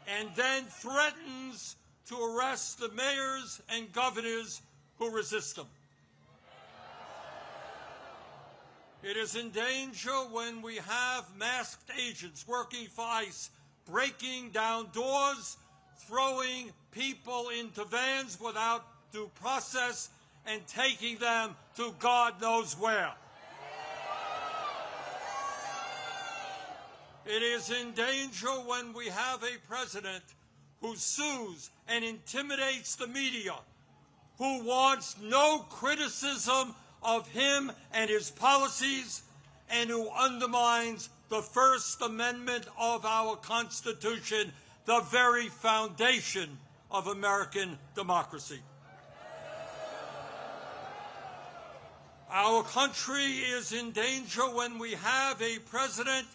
and then threatens to arrest the mayors and governors who resist them. It is in danger when we have masked agents working for ICE, breaking down doors, throwing people into vans without due process, and taking them to God knows where. It is in danger when we have a president who sues and intimidates the media, who wants no criticism of him and his policies, and who undermines the First Amendment of our Constitution, the very foundation of American democracy. Our country is in danger when we have a president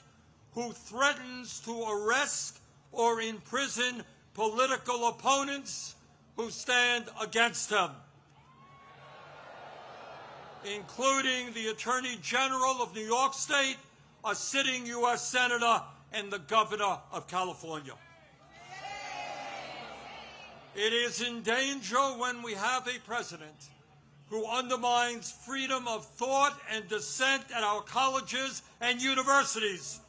who threatens to arrest or imprison political opponents who stand against him, including the Attorney General of New York State, a sitting U.S. Senator, and the Governor of California. It is in danger when we have a president who undermines freedom of thought and dissent at our colleges and universities,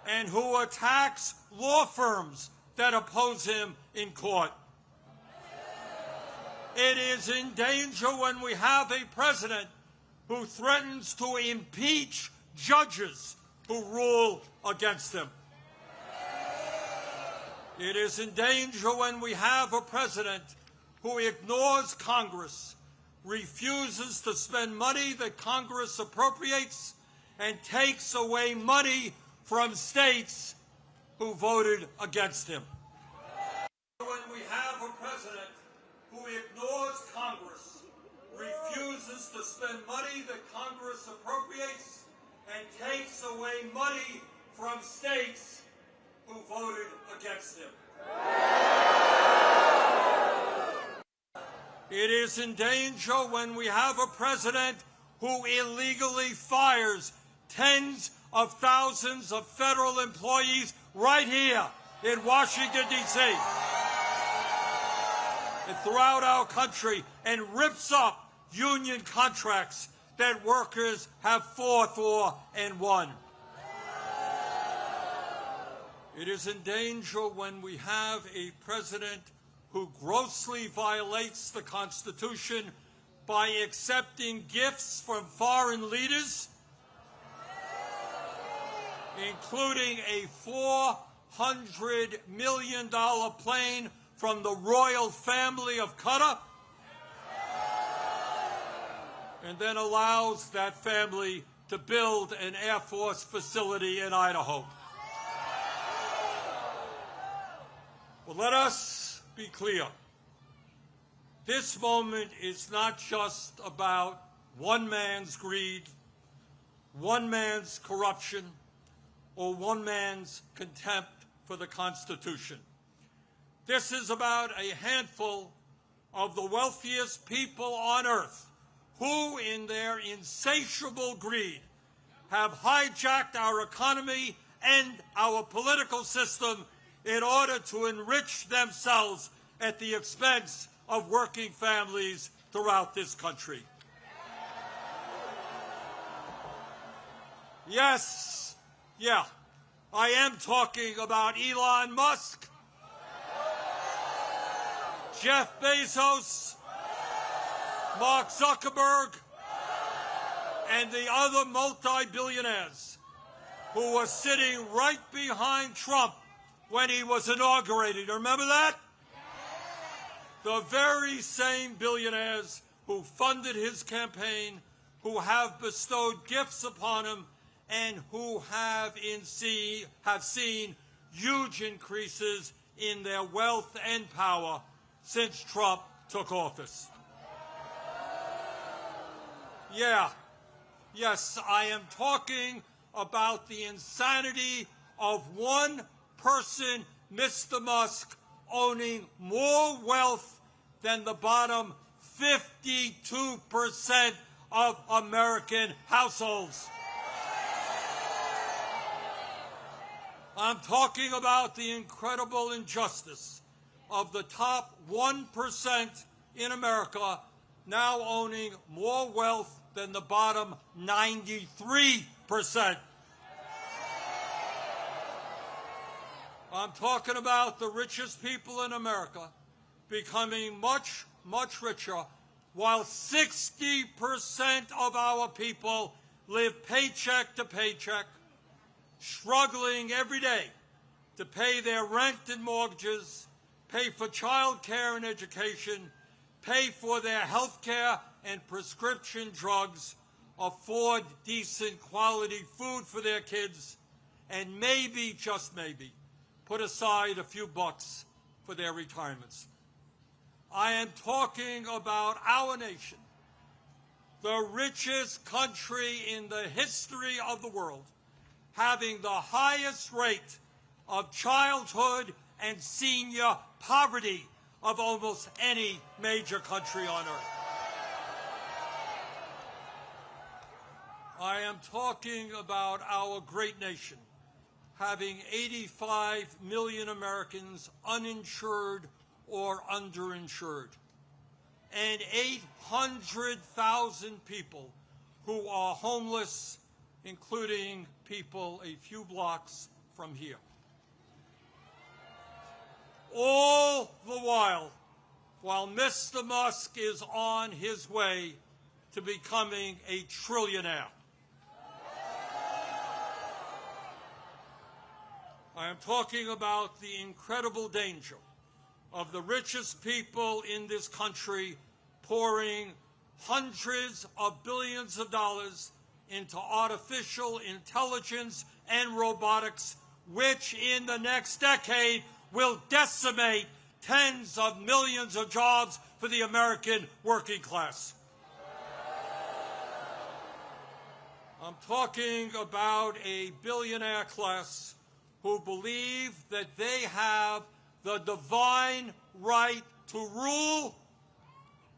and who attacks law firms that oppose him in court. It is in danger when we have a president who threatens to impeach judges who rule against him. It is in danger when we have a president who ignores Congress, refuses to spend money that Congress appropriates, and takes away money from states who voted against him. When we have a president who ignores Congress, refuses to spend money that Congress appropriates, and takes away money from states who voted against him. It is in danger when we have a president who illegally fires tens of thousands of federal employees right here in Washington, D.C. and throughout our country, and rips up union contracts that workers have fought for and won. It is in danger when we have a president who grossly violates the Constitution by accepting gifts from foreign leaders, including a $400 million plane from the royal family of Qatar, and then allows that family to build an Air Force facility in Idaho. Well, let us be clear. This moment is not just about one man's greed, one man's corruption, or one man's contempt for the Constitution. This is about a handful of the wealthiest people on earth who, in their insatiable greed, have hijacked our economy and our political system in order to enrich themselves at the expense of working families throughout this country. Yes, I am talking about Elon Musk, Jeff Bezos, Mark Zuckerberg, and the other multi-billionaires. who was sitting right behind Trump when he was inaugurated. Remember that? The very same billionaires who funded his campaign, who have bestowed gifts upon him, and who have seen huge increases in their wealth and power since Trump took office. Yes, I am talking about the insanity of one person, Mr. Musk, owning more wealth than the bottom 52% of American households. I'm talking about the incredible injustice of the top 1% in America now owning more wealth than the bottom 93%. I'm talking about the richest people in America becoming much, much richer, while 60% of our people live paycheck to paycheck, struggling every day to pay their rent and mortgages, pay for child care and education, pay for their health care and prescription drugs, afford decent quality food for their kids, and maybe, just maybe, put aside a few bucks for their retirements. I am talking about our nation, the richest country in the history of the world, having the highest rate of childhood and senior poverty of almost any major country on earth. I am talking about our great nation having 85 million Americans uninsured or underinsured, and 800,000 people who are homeless, including people a few blocks from here. All the while Mr. Musk is on his way to becoming a trillionaire. I am talking about the incredible danger of the richest people in this country pouring hundreds of billions of dollars into artificial intelligence and robotics, which in the next decade will decimate tens of millions of jobs for the American working class. I'm talking about a billionaire class who believe that they have the divine right to rule,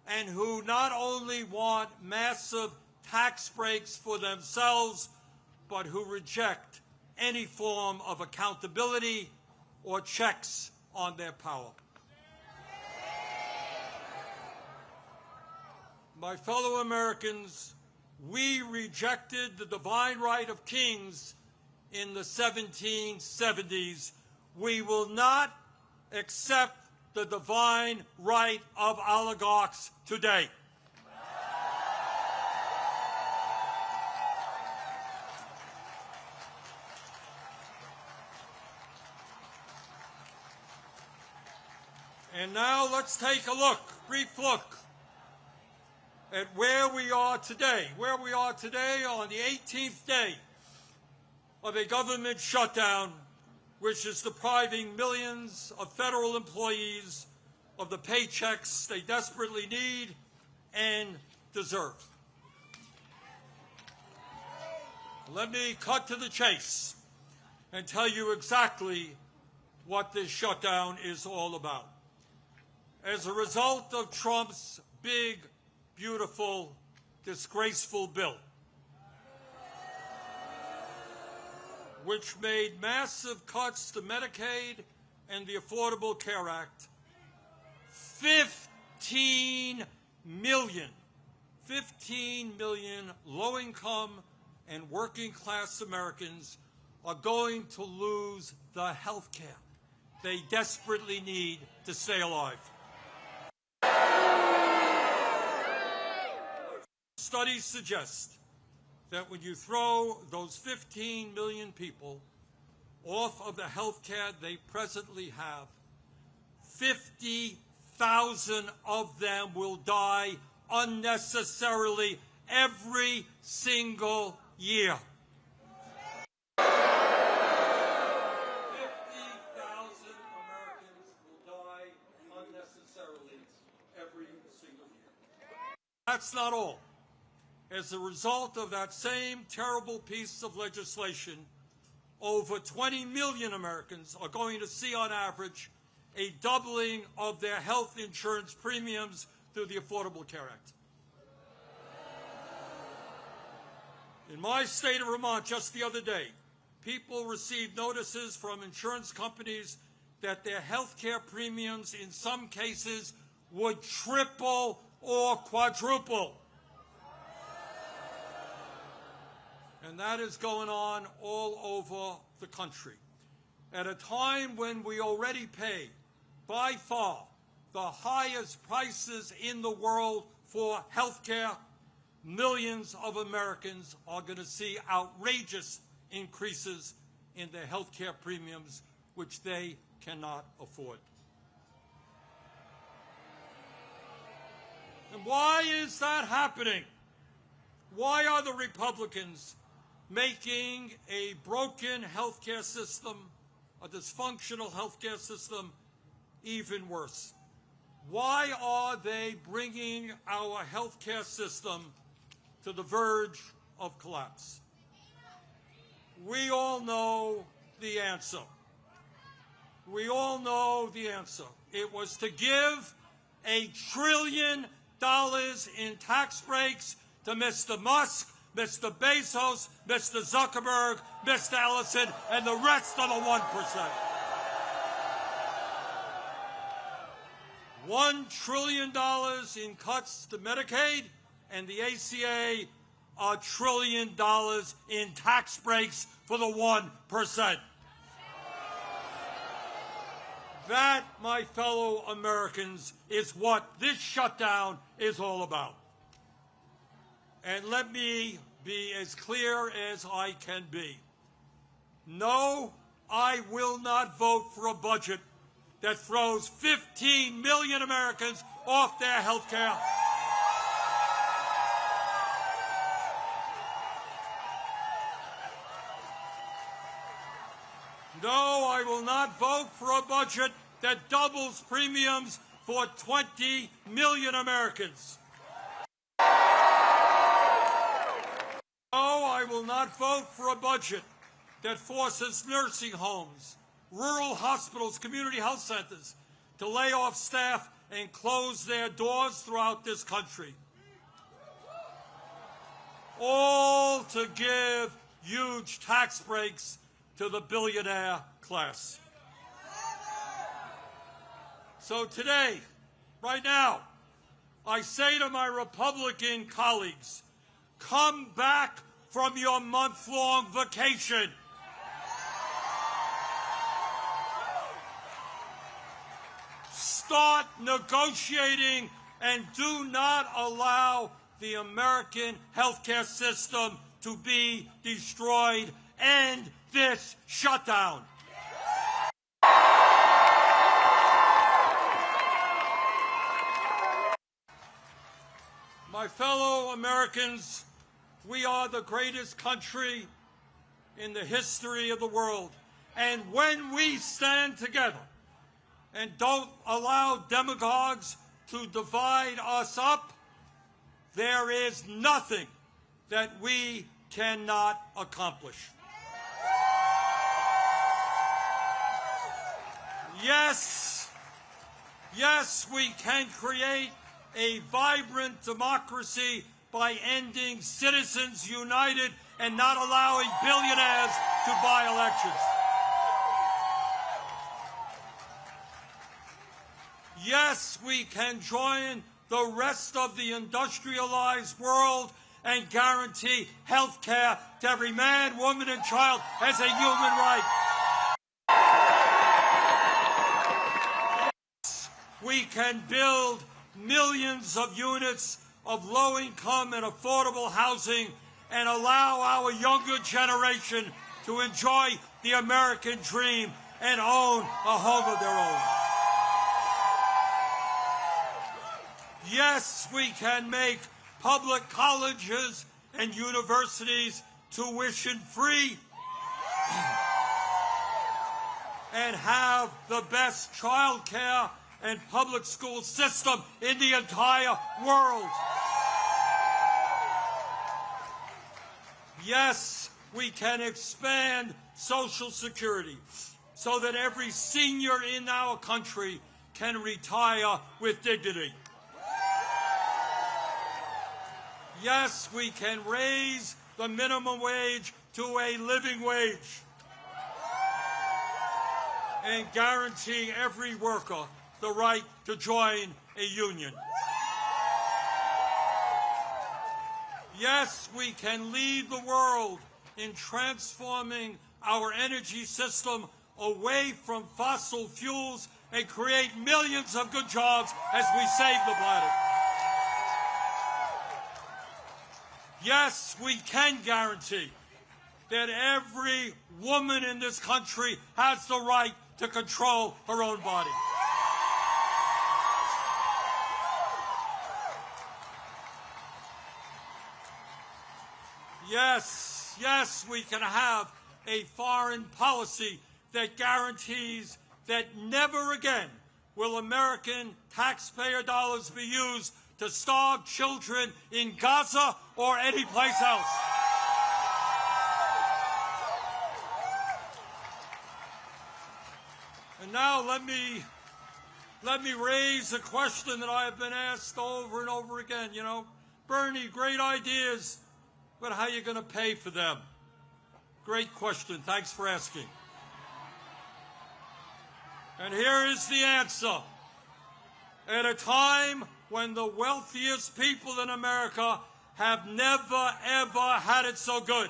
and who not only want massive tax breaks for themselves, but who reject any form of accountability or checks on their power. My fellow Americans, we rejected the divine right of kings in the 1770s. We will not accept the divine right of oligarchs today. And now let's take a brief look at where we are today. Where we are today on the 18th day of a government shutdown, which is depriving millions of federal employees of the paychecks they desperately need and deserve. Let me cut to the chase and tell you exactly what this shutdown is all about. As a result of Trump's big, beautiful, disgraceful bill, which made massive cuts to Medicaid and the Affordable Care Act, 15 million low-income and working-class Americans are going to lose the health care they desperately need to stay alive. Studies suggest that when you throw those 15 million people off of the health care they presently have, 50,000 of them will die unnecessarily every single year. 50,000 Americans will die unnecessarily every single year. That's not all. As a result of that same terrible piece of legislation, over 20 million Americans are going to see on average a doubling of their health insurance premiums through the Affordable Care Act. In my state of Vermont just the other day, people received notices from insurance companies that their health care premiums in some cases would triple or quadruple. And that is going on all over the country. At a time when we already pay, by far, the highest prices in the world for health care, millions of Americans are going to see outrageous increases in their health care premiums, which they cannot afford. And why is that happening? Why are the Republicans making a broken health care system, a dysfunctional health care system, even worse? Why are they bringing our health care system to the verge of collapse? We all know the answer. We all know the answer. It was to give $1 trillion in tax breaks to Mr. Musk, Mr. Bezos, Mr. Zuckerberg, Mr. Ellison, and the rest of the 1%. $1 trillion in cuts to Medicaid, and the ACA, $1 trillion in tax breaks for the 1%. That, my fellow Americans, is what this shutdown is all about. And let me be as clear as I can be. No, I will not vote for a budget that throws 15 million Americans off their health care. No, I will not vote for a budget that doubles premiums for 20 million Americans. No, I will not vote for a budget that forces nursing homes, rural hospitals, community health centers to lay off staff and close their doors throughout this country. All to give huge tax breaks to the billionaire class. So today, right now, I say to my Republican colleagues, come back from your month-long vacation. Start negotiating and do not allow the American healthcare system to be destroyed. End this shutdown. My fellow Americans, we are the greatest country in the history of the world. And when we stand together and don't allow demagogues to divide us up, there is nothing that we cannot accomplish. Yes, we can create a vibrant democracy by ending Citizens United and not allowing billionaires to buy elections. Yes, we can join the rest of the industrialized world and guarantee health care to every man, woman, and child as a human right. Yes, we can build millions of units of low-income and affordable housing and allow our younger generation to enjoy the American dream and own a home of their own. Yes, we can make public colleges and universities tuition-free and have the best child care and public school system in the entire world. Yes, we can expand Social Security so that every senior in our country can retire with dignity. Yes, we can raise the minimum wage to a living wage and guarantee every worker the right to join a union. Yes, we can lead the world in transforming our energy system away from fossil fuels and create millions of good jobs as we save the planet. Yes, we can guarantee that every woman in this country has the right to control her own body. Yes, we can have a foreign policy that guarantees that never again will American taxpayer dollars be used to starve children in Gaza or any place else. And now let me raise a question that I have been asked over and over again. You know, Bernie, great ideas, but how are you going to pay for them? Great question. Thanks for asking. And here is the answer. At a time when the wealthiest people in America have never, ever had it so good,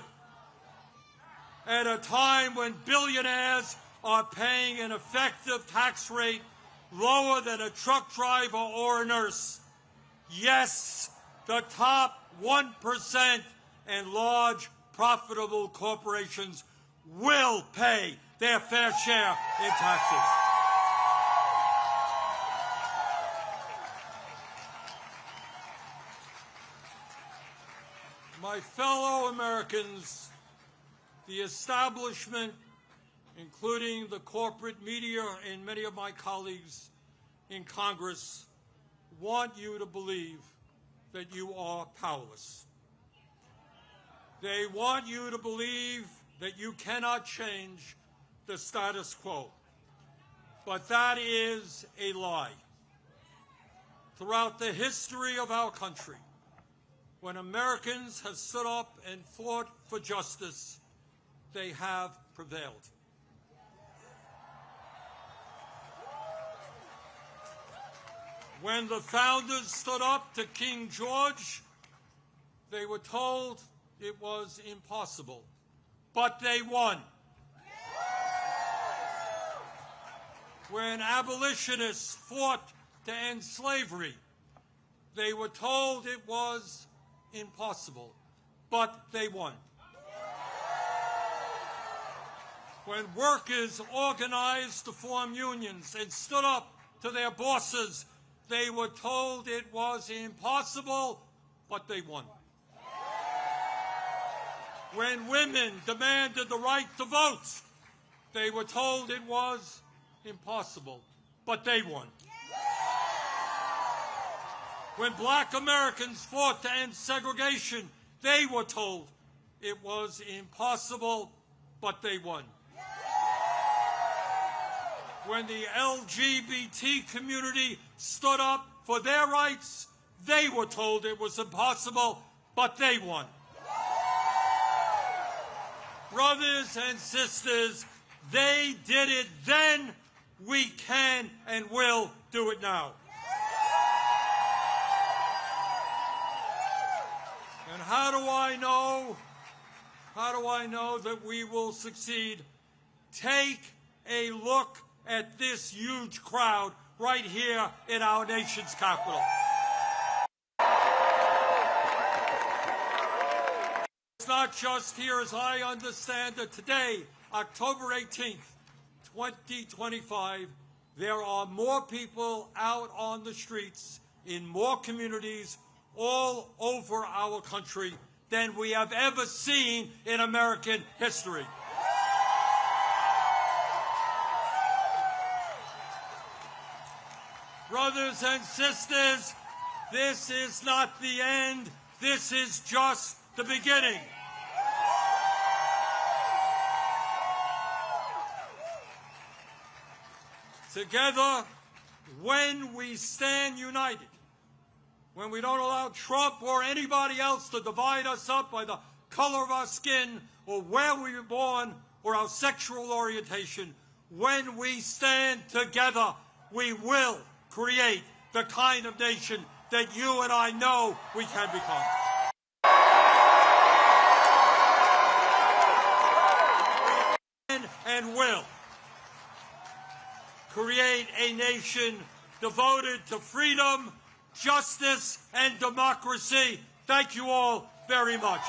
at a time when billionaires are paying an effective tax rate lower than a truck driver or a nurse, yes, the top 1% and large profitable corporations will pay their fair share in taxes. My fellow Americans, the establishment, including the corporate media and many of my colleagues in Congress, want you to believe that you are powerless. They want you to believe that you cannot change the status quo. But that is a lie. Throughout the history of our country, when Americans have stood up and fought for justice, they have prevailed. When the founders stood up to King George, they were told it was impossible, but they won. When abolitionists fought to end slavery, they were told it was impossible, but they won. When workers organized to form unions and stood up to their bosses, they were told it was impossible, but they won. When women demanded the right to vote, they were told it was impossible, but they won. When black Americans fought to end segregation, they were told it was impossible, but they won. When the LGBT community stood up for their rights, they were told it was impossible, but they won. Brothers and sisters, they did it then, we can and will do it now. And how do I know that we will succeed? Take a look at this huge crowd right here in our nation's capital. is not just here, as I understand it. Today, October 18th, 2025, there are more people out on the streets in more communities all over our country than we have ever seen in American history. Brothers and sisters, this is not the end. This is just the beginning. Together, when we stand united, when we don't allow Trump or anybody else to divide us up by the color of our skin or where we were born or our sexual orientation, when we stand together, we will create the kind of nation that you and I know we can become. And will create a nation devoted to freedom, justice, and democracy. Thank you all very much.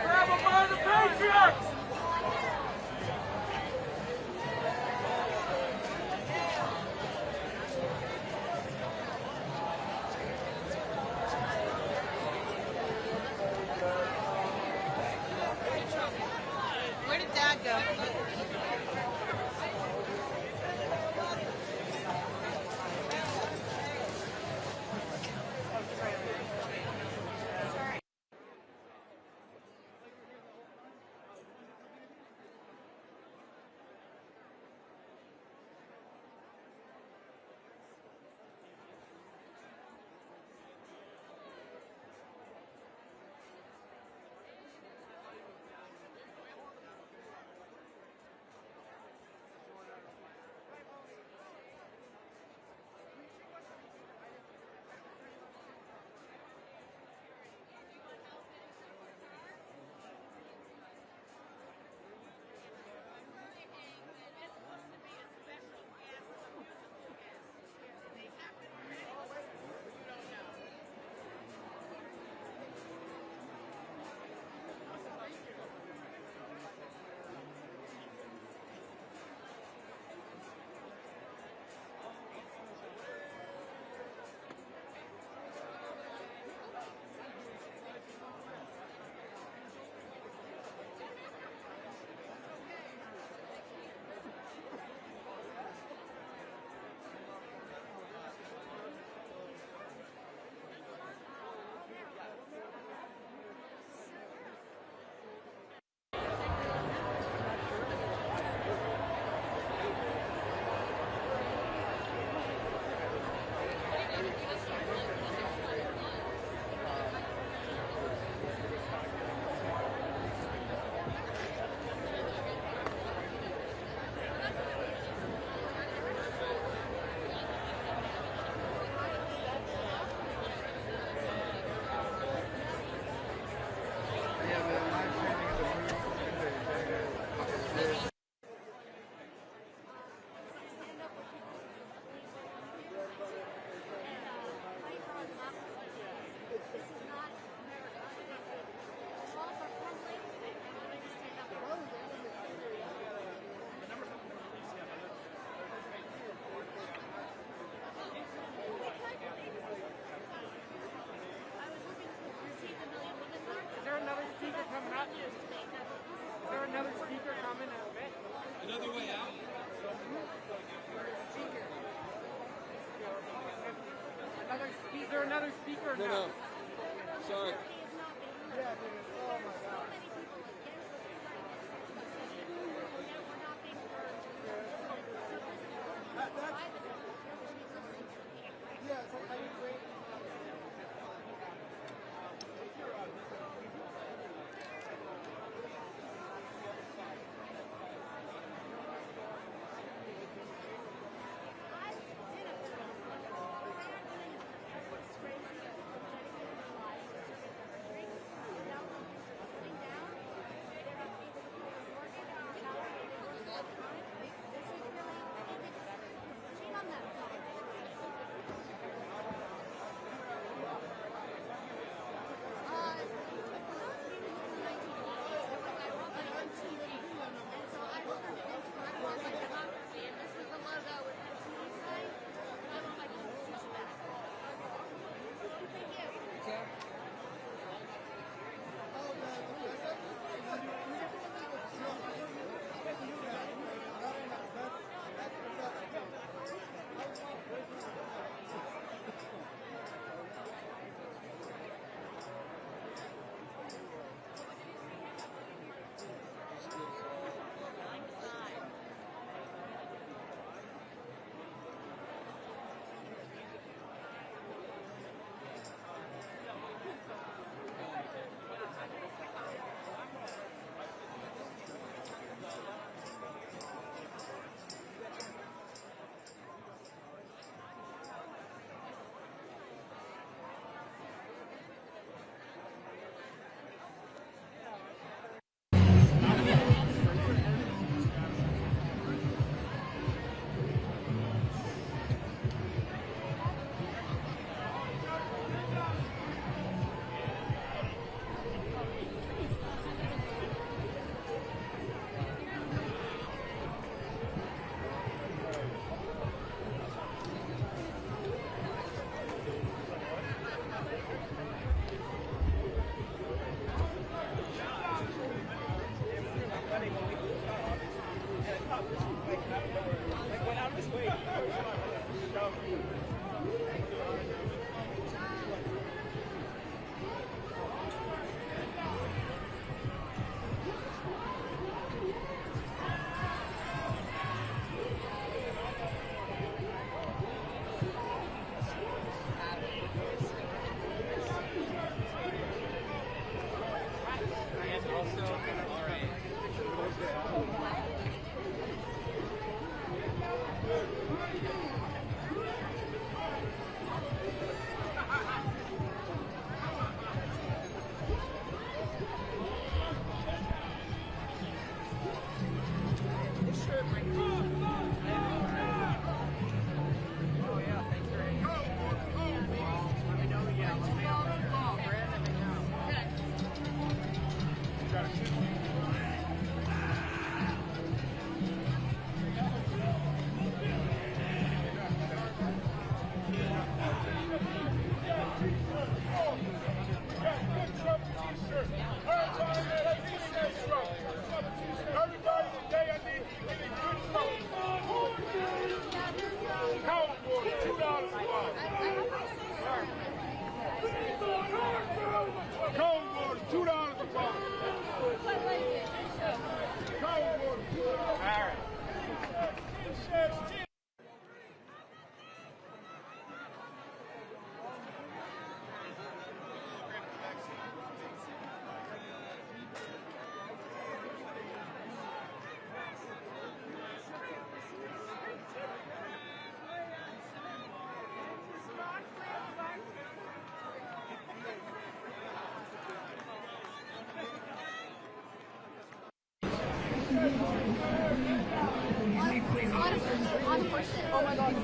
Grab them by the Patriots! Another way out? Is there another speaker? No. Sorry. Oh my God. Yeah, it's like, I agree. Oh my God.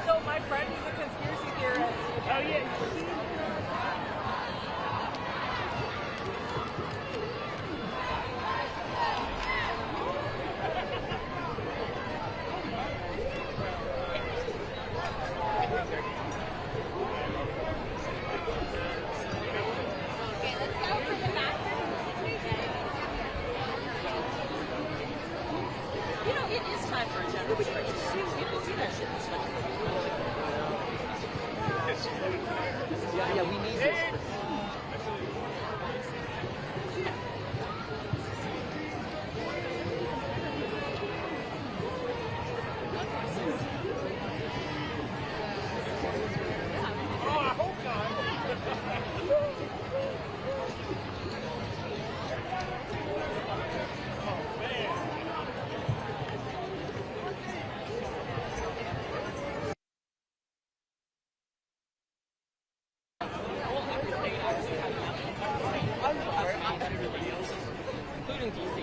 So my friend is a conspiracy theorist. Oh yeah. You know, it is time for a general election. People do that shit this way. Yeah, we need this. Oh, I hope not. Including DC.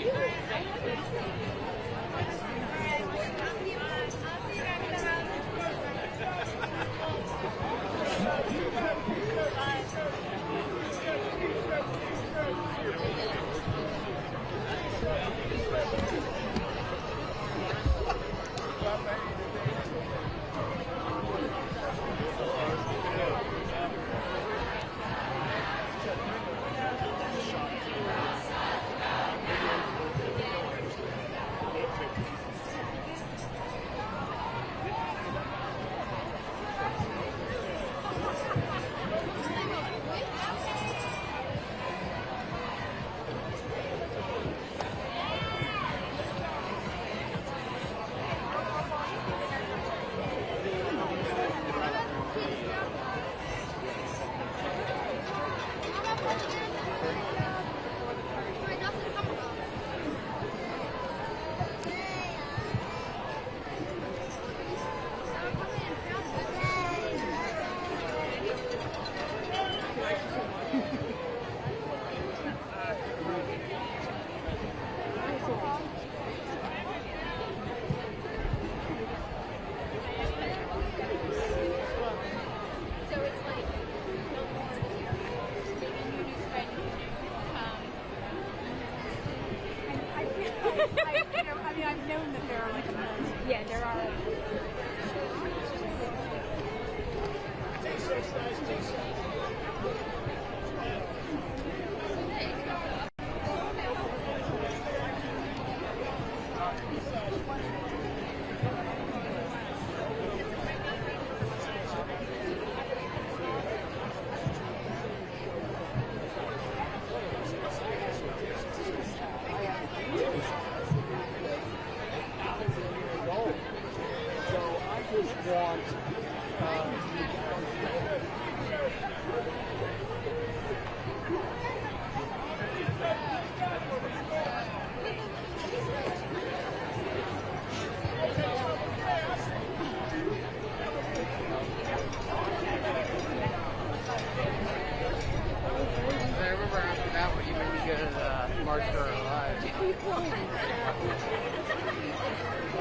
Monster alive.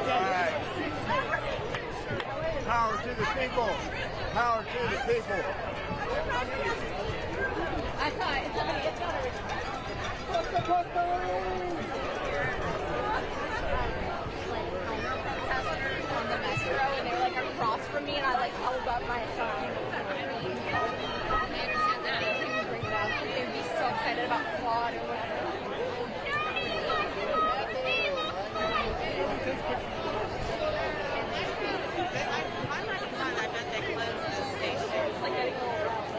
Alright. Power to the people. Power to the people. I thought it's not on the metro and they were like across from me and I like held up my sign. I understand that. They would bring it up. They would be so excited about fraud or whatever. It's like getting a little rough.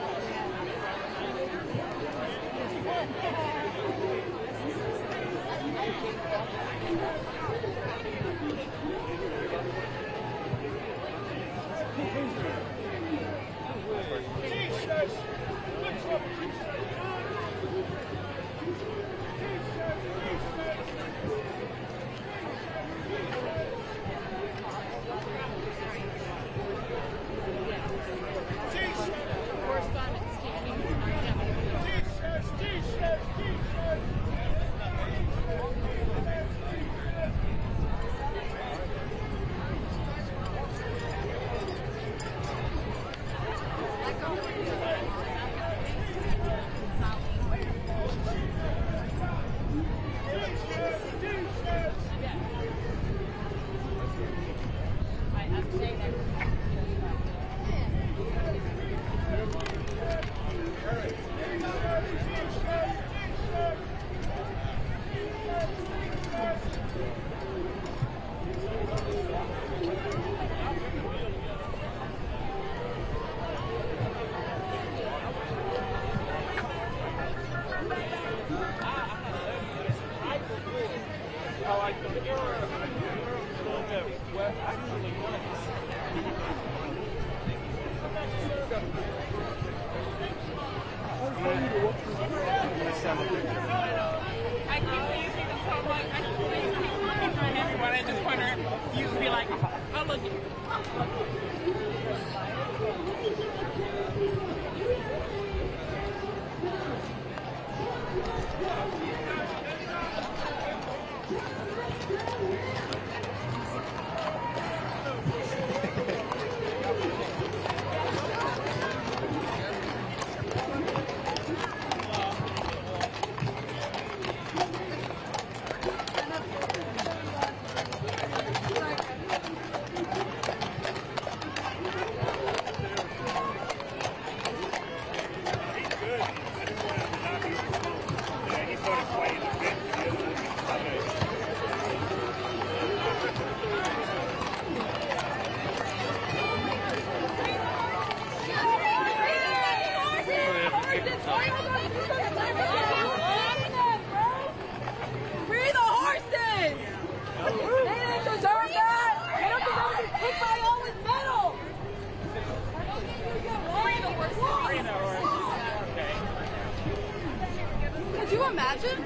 Could you imagine?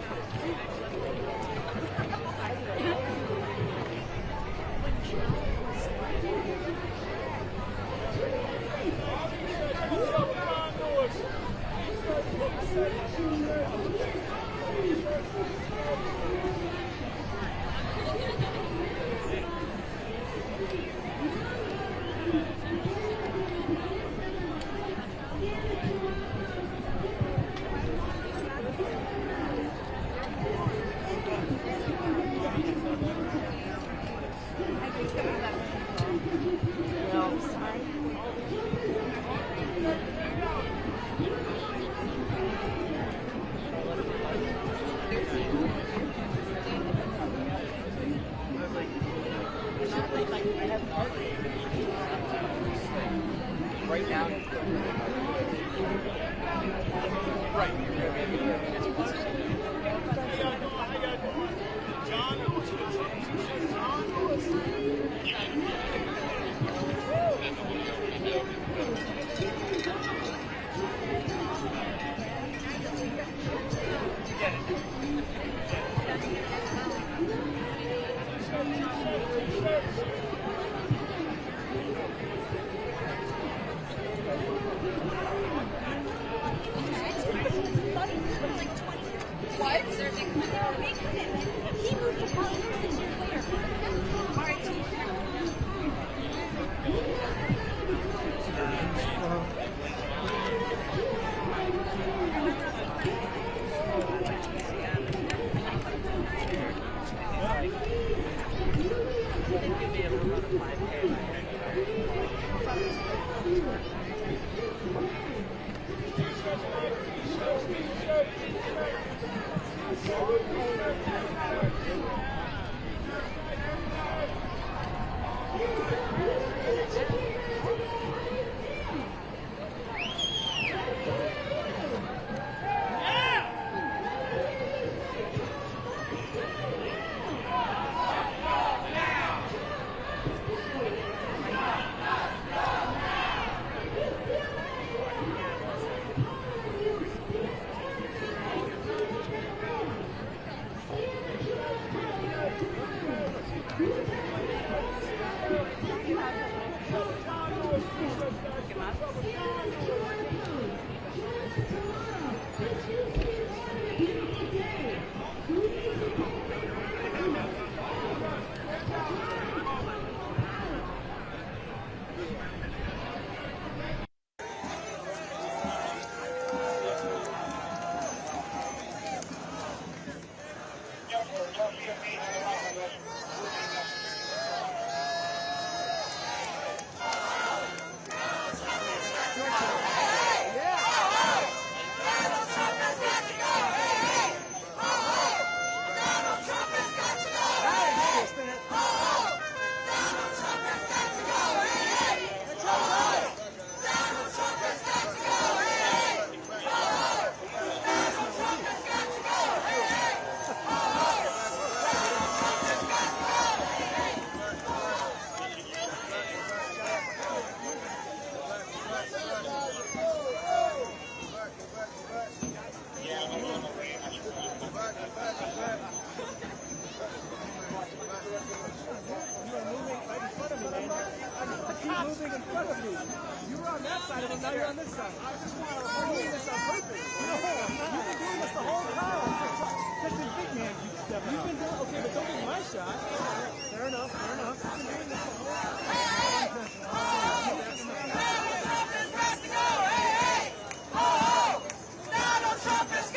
Donald Trump has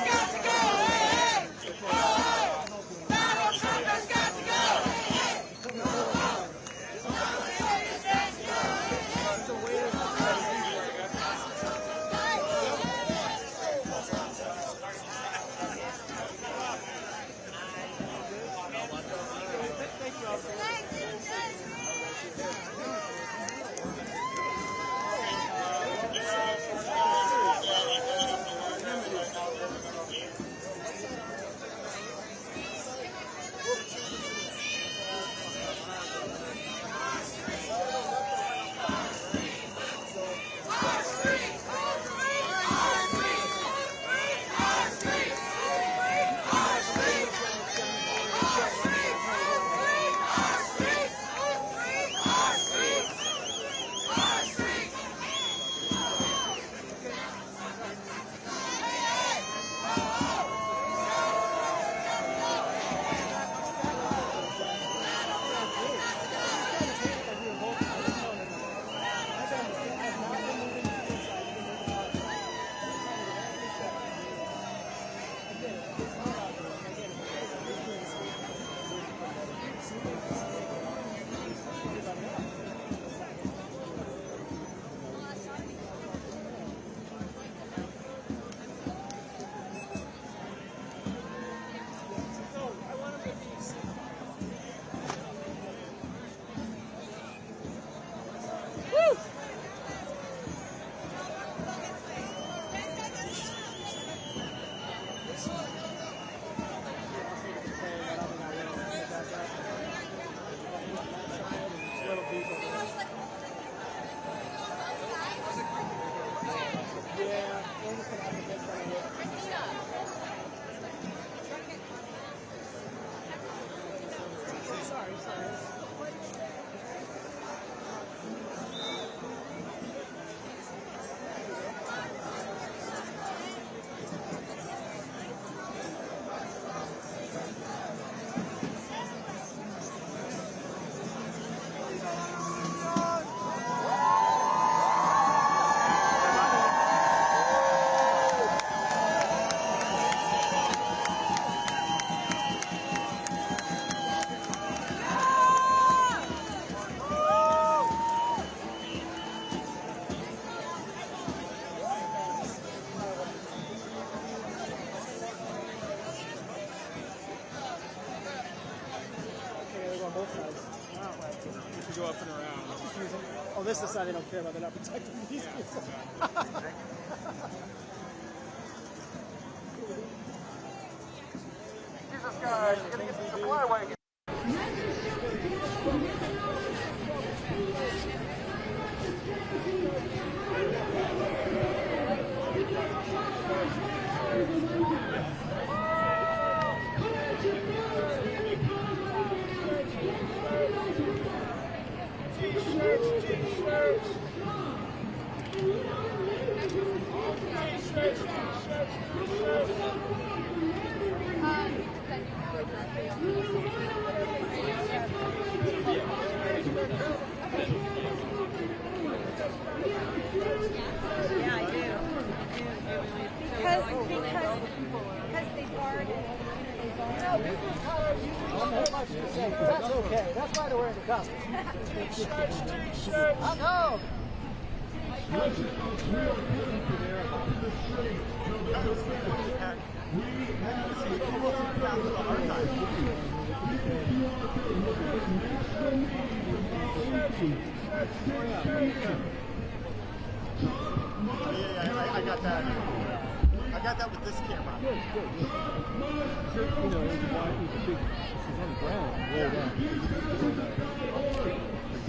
got to go! to go up and around. Oh, this is the side they don't care about. They're not protecting these people. Jesus, guys, you're gonna get the supply wagon. Yeah, I do. Because they barred it. No, business cards don't have much to say. That's okay. That's why they're wearing the costume. I know. I got that. I got that with this camera. Good. You know, why it was a big. This is on the ground. Roll down.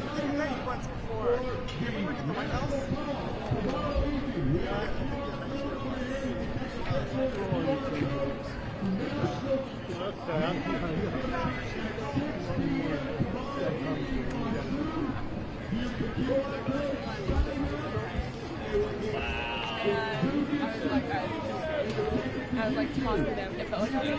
I did many once before. You ever work at the White House? I was like talking to them, it felt like I was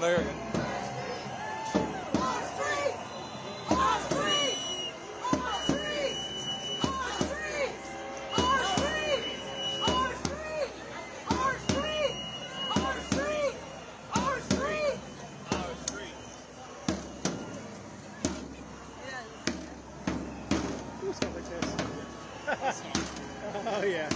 American. Oh yeah.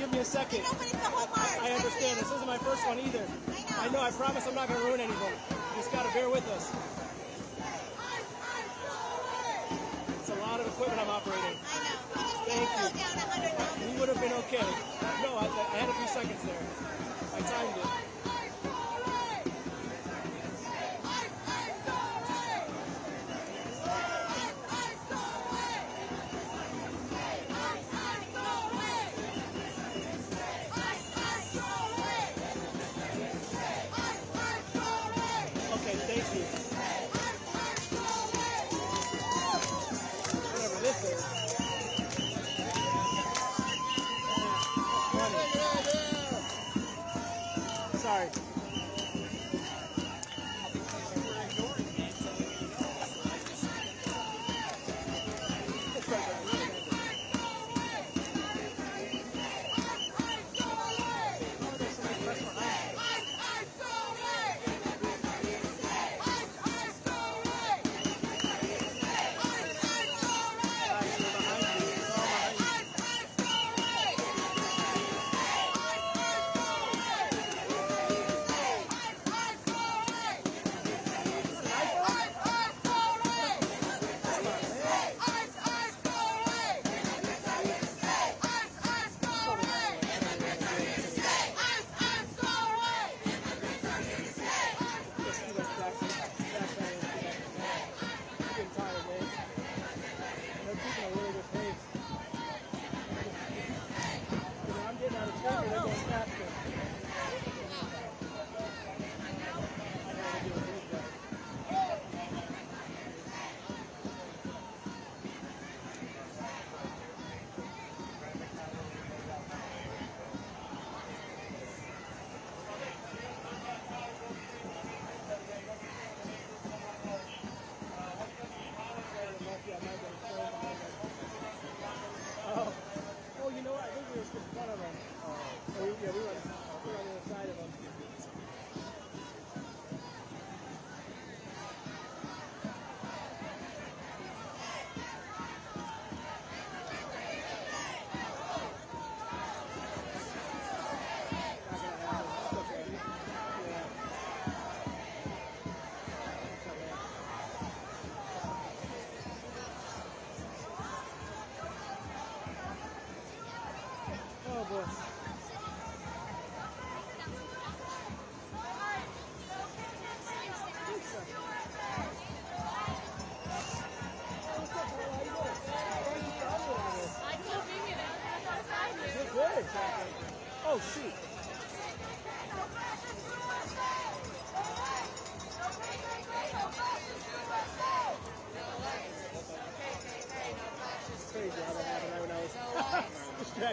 Give me a second. I understand. This isn't my first one either. I know. I promise I'm not going to ruin anything. You just got to bear with us. It's a lot of equipment I'm operating. Thank you. We would have been okay. No, I had a few seconds there. I timed it. Sorry.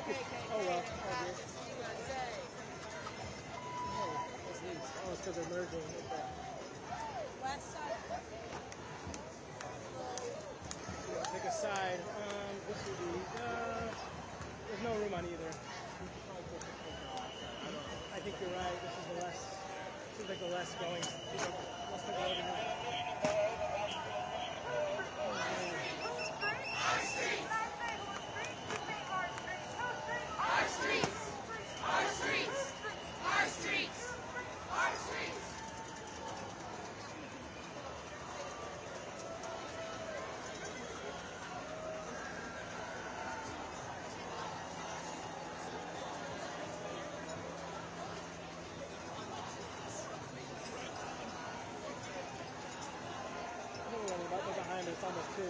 Oh well, all good. Oh, what's these? Oh, it's because they're merging. Okay. West side. Pick a side. This would be. There's no room on either. I think you're right. This is the less. Seems like the less going. Let's take a look at Our streets! Our streets! Our streets! Our streets! Right behind us, almost two.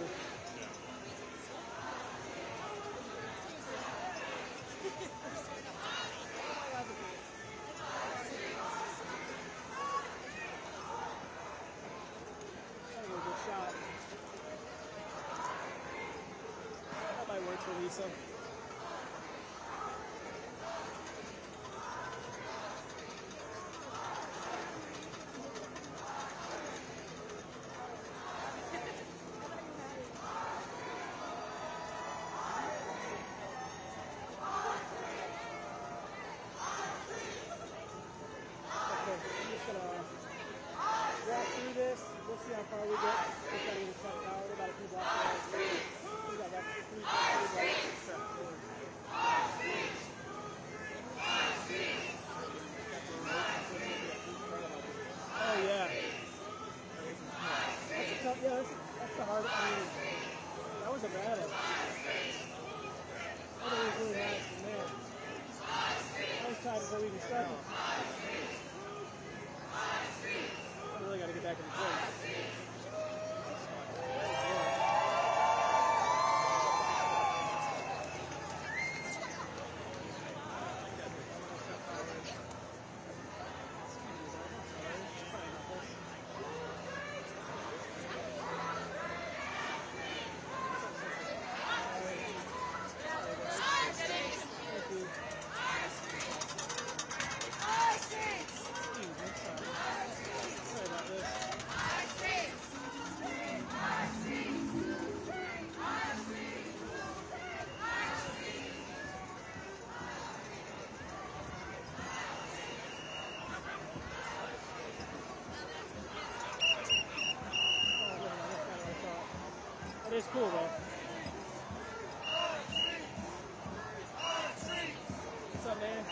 That was a good shot. That might work for Lisa. We'll see how far we get. We're trying to get shut down. We're about a few blocks away. We got about 3 Oh yeah. That's a tough, that's the hard. I mean, that was a battle. That was really nice, man. I was tired before we even started. I really got to get back in the game. It is cool though. What's up, man?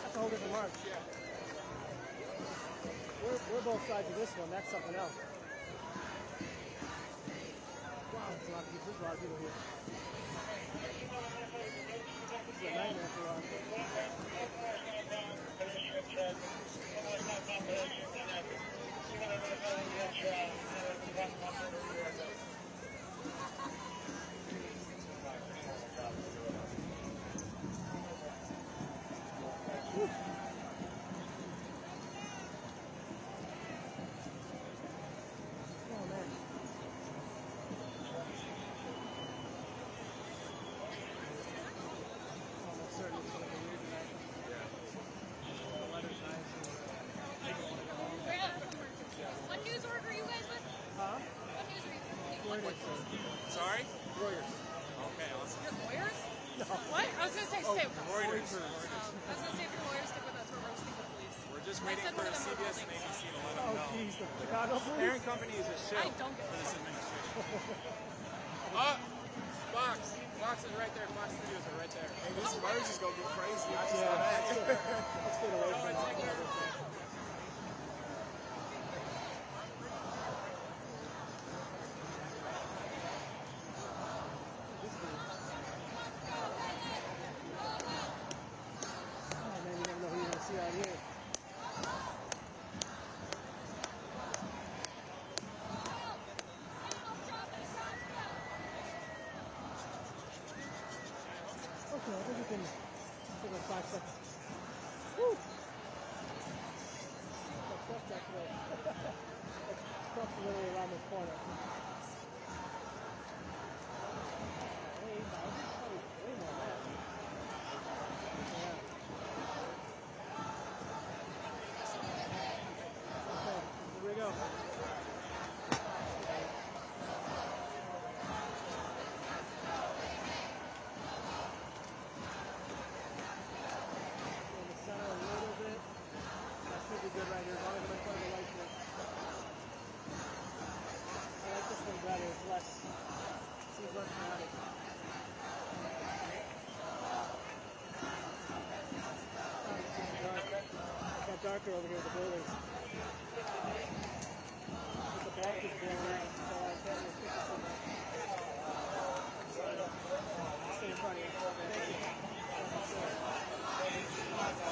That's a whole different march. We're both sides of this one. That's something else. Wow, there's a lot of people. There's a lot of people here. This is a nightmare for us. for? I was going to say, if your lawyers stick with us, we're roasting the police. We're just waiting for CBS and ABC to let them know. Oh, jeez, the Chicago police? Parent company is a shill I don't get for this it. administration. Fox. Fox is right there. Fox Studios are right there. Hey, this merge is going to get crazy. I just Yeah, saw that. let's get away from It's like that. Okay, I think we can take like 5 seconds. Woo! That's actually truck's literally around this corner. Hey, probably way more than that. Yeah. Okay, here we go. Good right here, as long as I'm in front of the light here. I like this one better, it's less, seems less dramatic. It's got darker over here with the buildings. But the back is blowing out, so I can't really pick this one up. Stay in front of you. Thank you.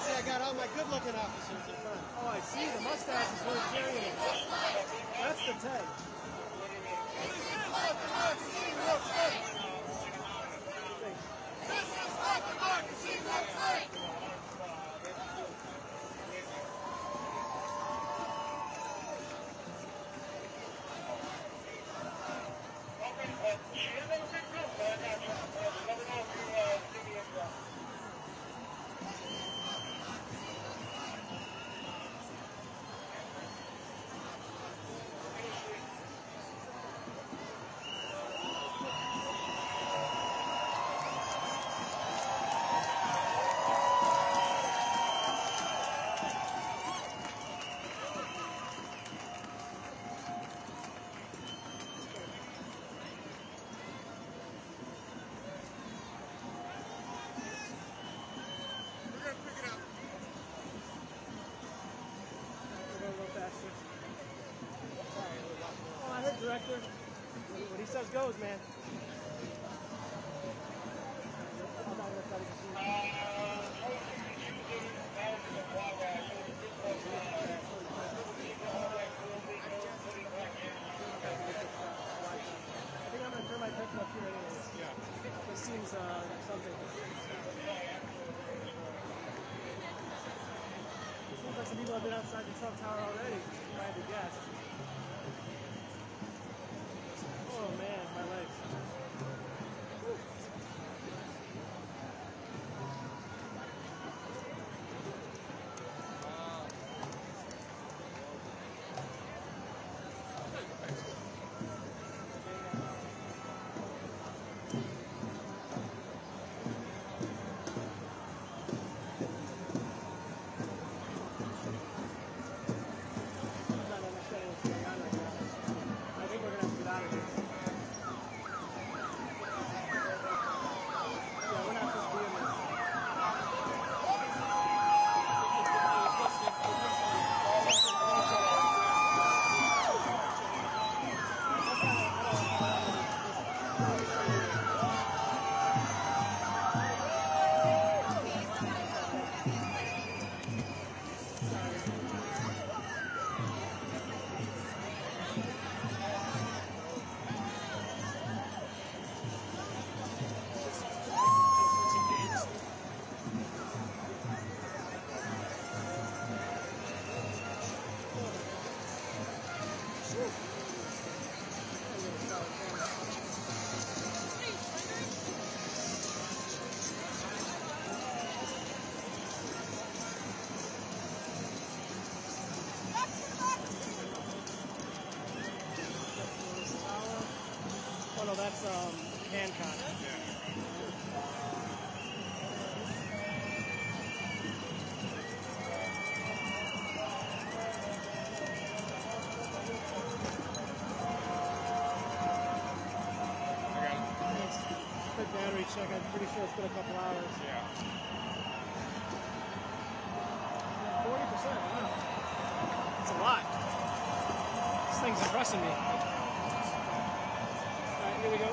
See, I got all my good-looking officers in front. Oh, I see. The mustache is really carrying it. That's the tag. This is what democracy looks like. This is what democracy looks like. Director, what he says goes, man. I'm not gonna try to see. I think I'm gonna turn my attention up here anyways. Yeah. This seems something. It seems like some people have been outside the Trump Tower already, if I had to guess. Oh man, my legs. Whew. I'm not understanding what's going on. check. I'm pretty sure it's been a couple hours. Yeah. 40%. Wow. That's a lot. This thing's impressing me. All right, here we go.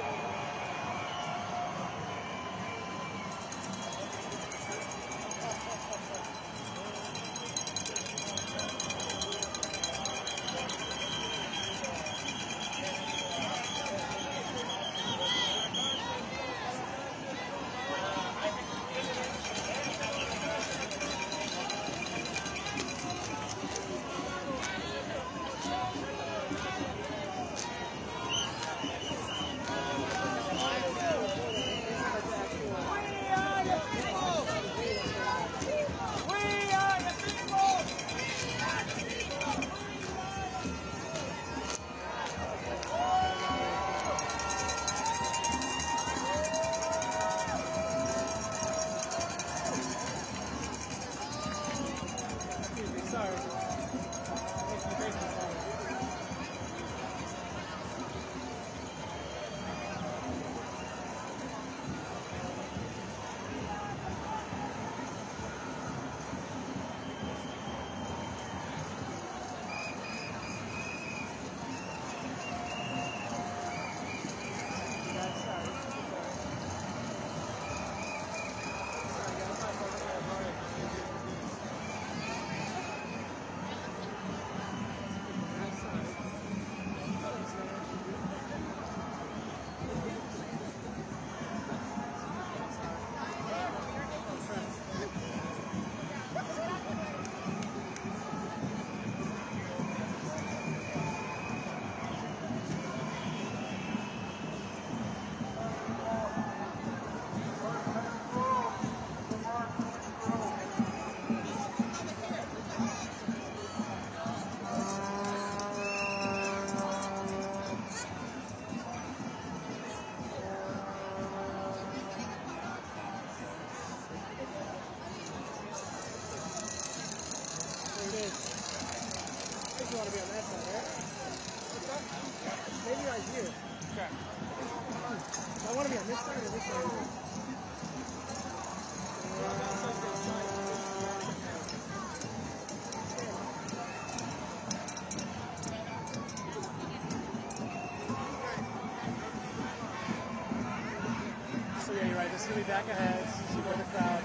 Back ahead, see where the crowd.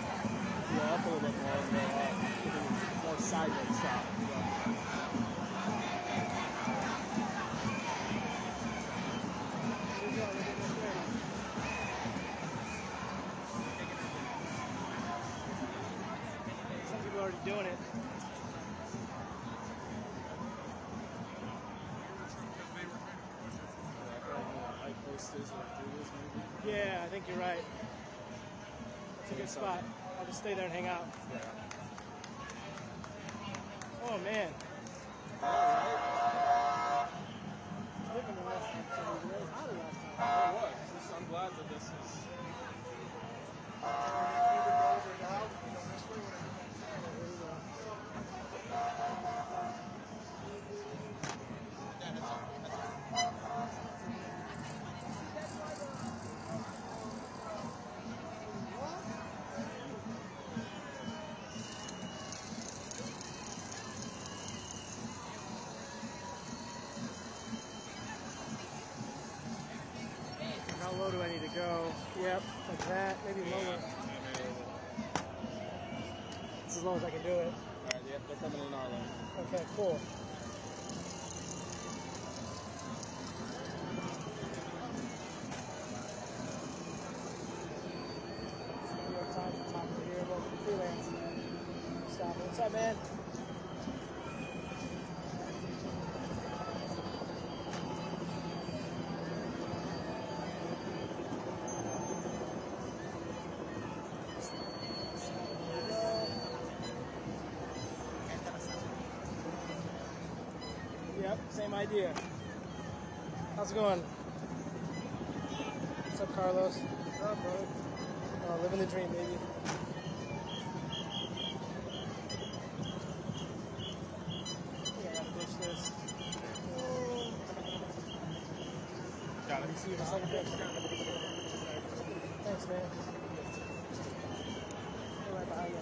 Yeah, up a little bit more and more sideways stop. Some people are already doing it. Yeah, I think you're right. It's a good spot. I'll just stay there and hang out. Yeah. Oh, man. I'm glad that this is... How low do I need to go? Yep, like that, maybe lower. It's as low as I can do it. Alright, yep, they're coming in our lane. Okay, cool. New York Times, top of the year, welcome to Freelance. Stop. What's up, man? Yep, same idea. How's it going? What's up, Carlos? What's up, bro? Living the dream, baby. Yeah, I gotta push this. Got it. See you in a second. Thanks. Thanks, man. They're right behind you.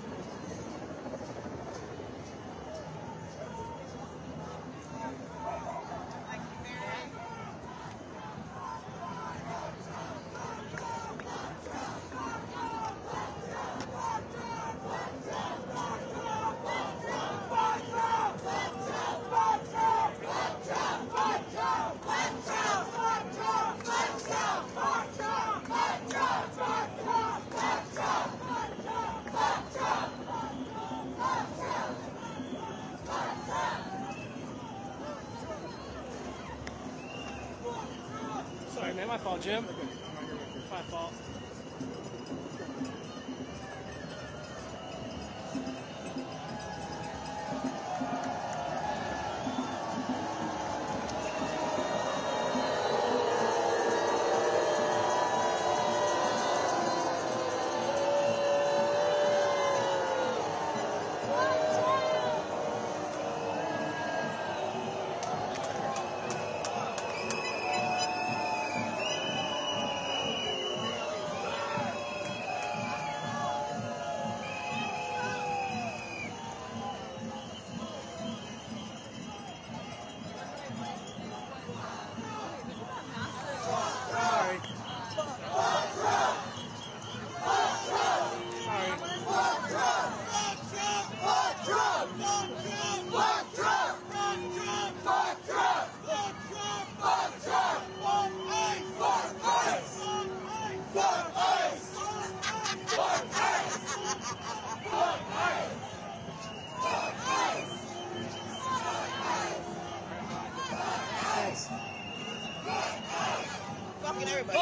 Sorry, man. My fault, Jim. My fault. Fucking everybody.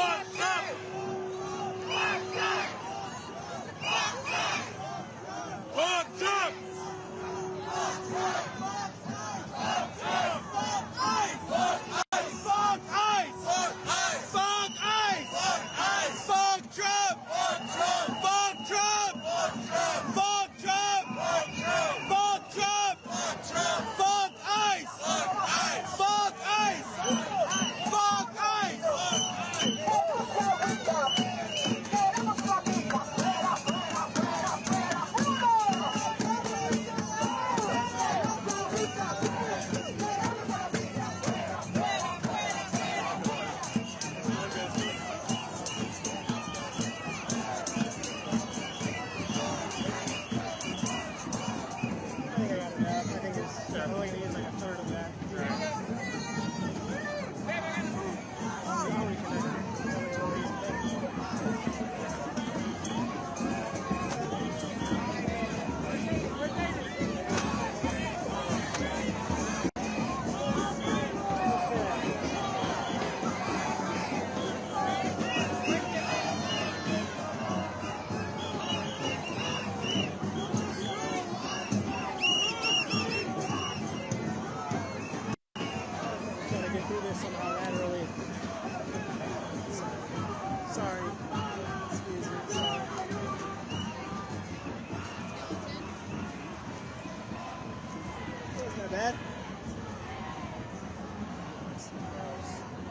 Bad?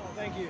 Oh, thank you.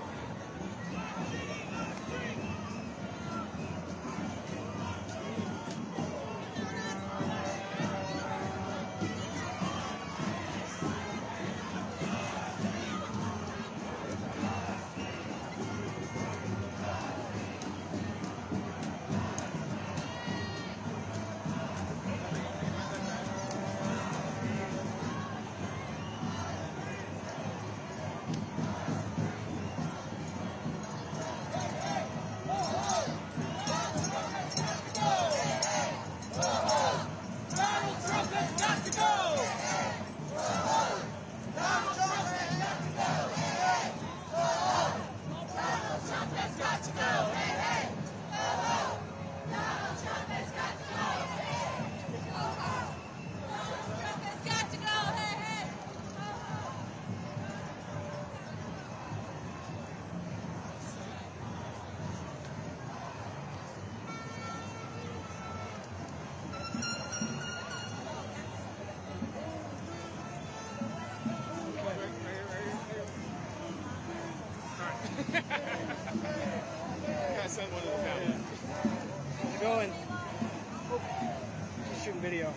shooting video.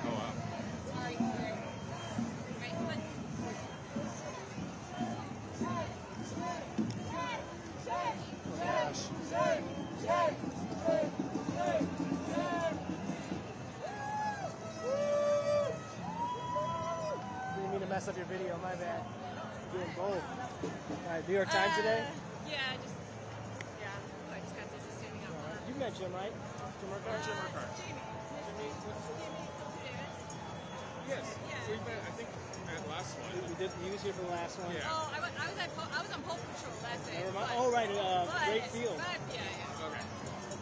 Oh, wow. Didn't mean to mess up your video, my bad. Doing both. Alright, New York Times today? Yeah, I just got this standing up. You met Jim, right? Jim Urquhart? Jim Urquhart. Yes. So we met, I think, at last one. He was here for the last one. Yeah. Oh, I was on pole patrol that day. Never mind. Oh, right, Great Field. Yeah. Okay.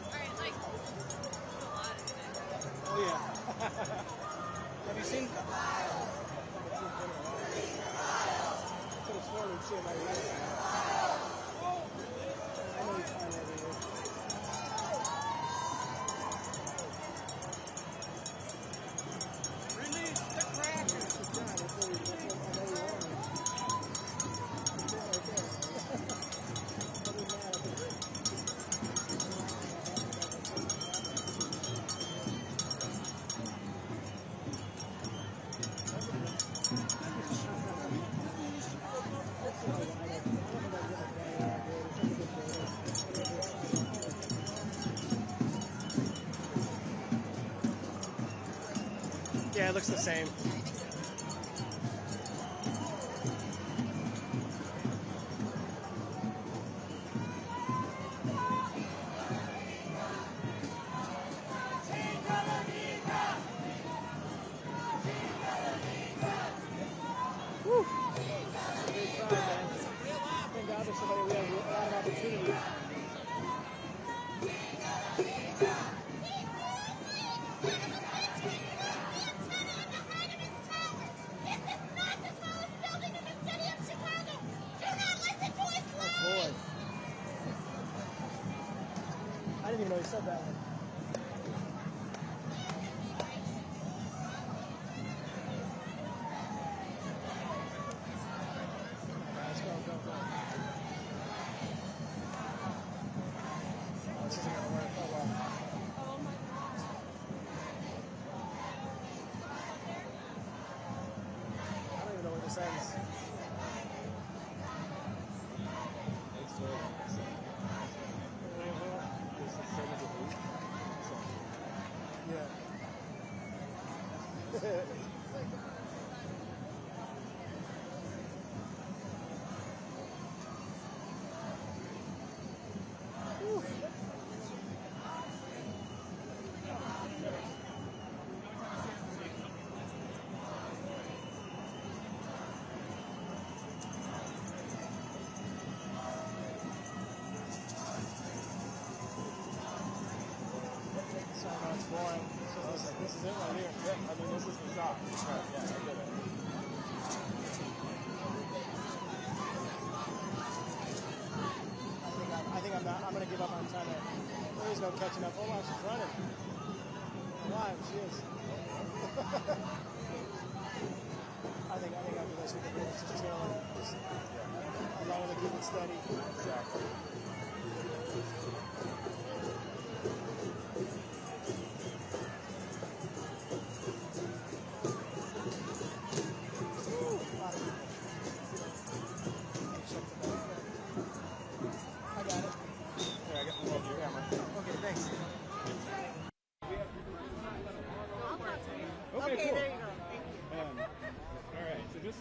Alright, like, a lot of it. Oh, yeah. Have you seen... Could have sworn we'd see him every year. I know he's fine every year. Release the crackers! I know he won. Right Yeah, it looks the same. Woo! Great crowd, man. Thank God there's somebody we have a lot of opportunities. I didn't even know he said that one. Let's go. Oh, this isn't gonna work. Oh, well. I don't even know where this ends. Yeah. So no, it's boring. So this is it right here. Yeah, I mean, this is the top. Right, yeah, I get it. I think I'm not. I'm gonna give up on trying to. There's no catching up. Oh wow, she's running. Alive, she is. I think after this we can do this. Just chill and just allow her to keep it steady. Exactly.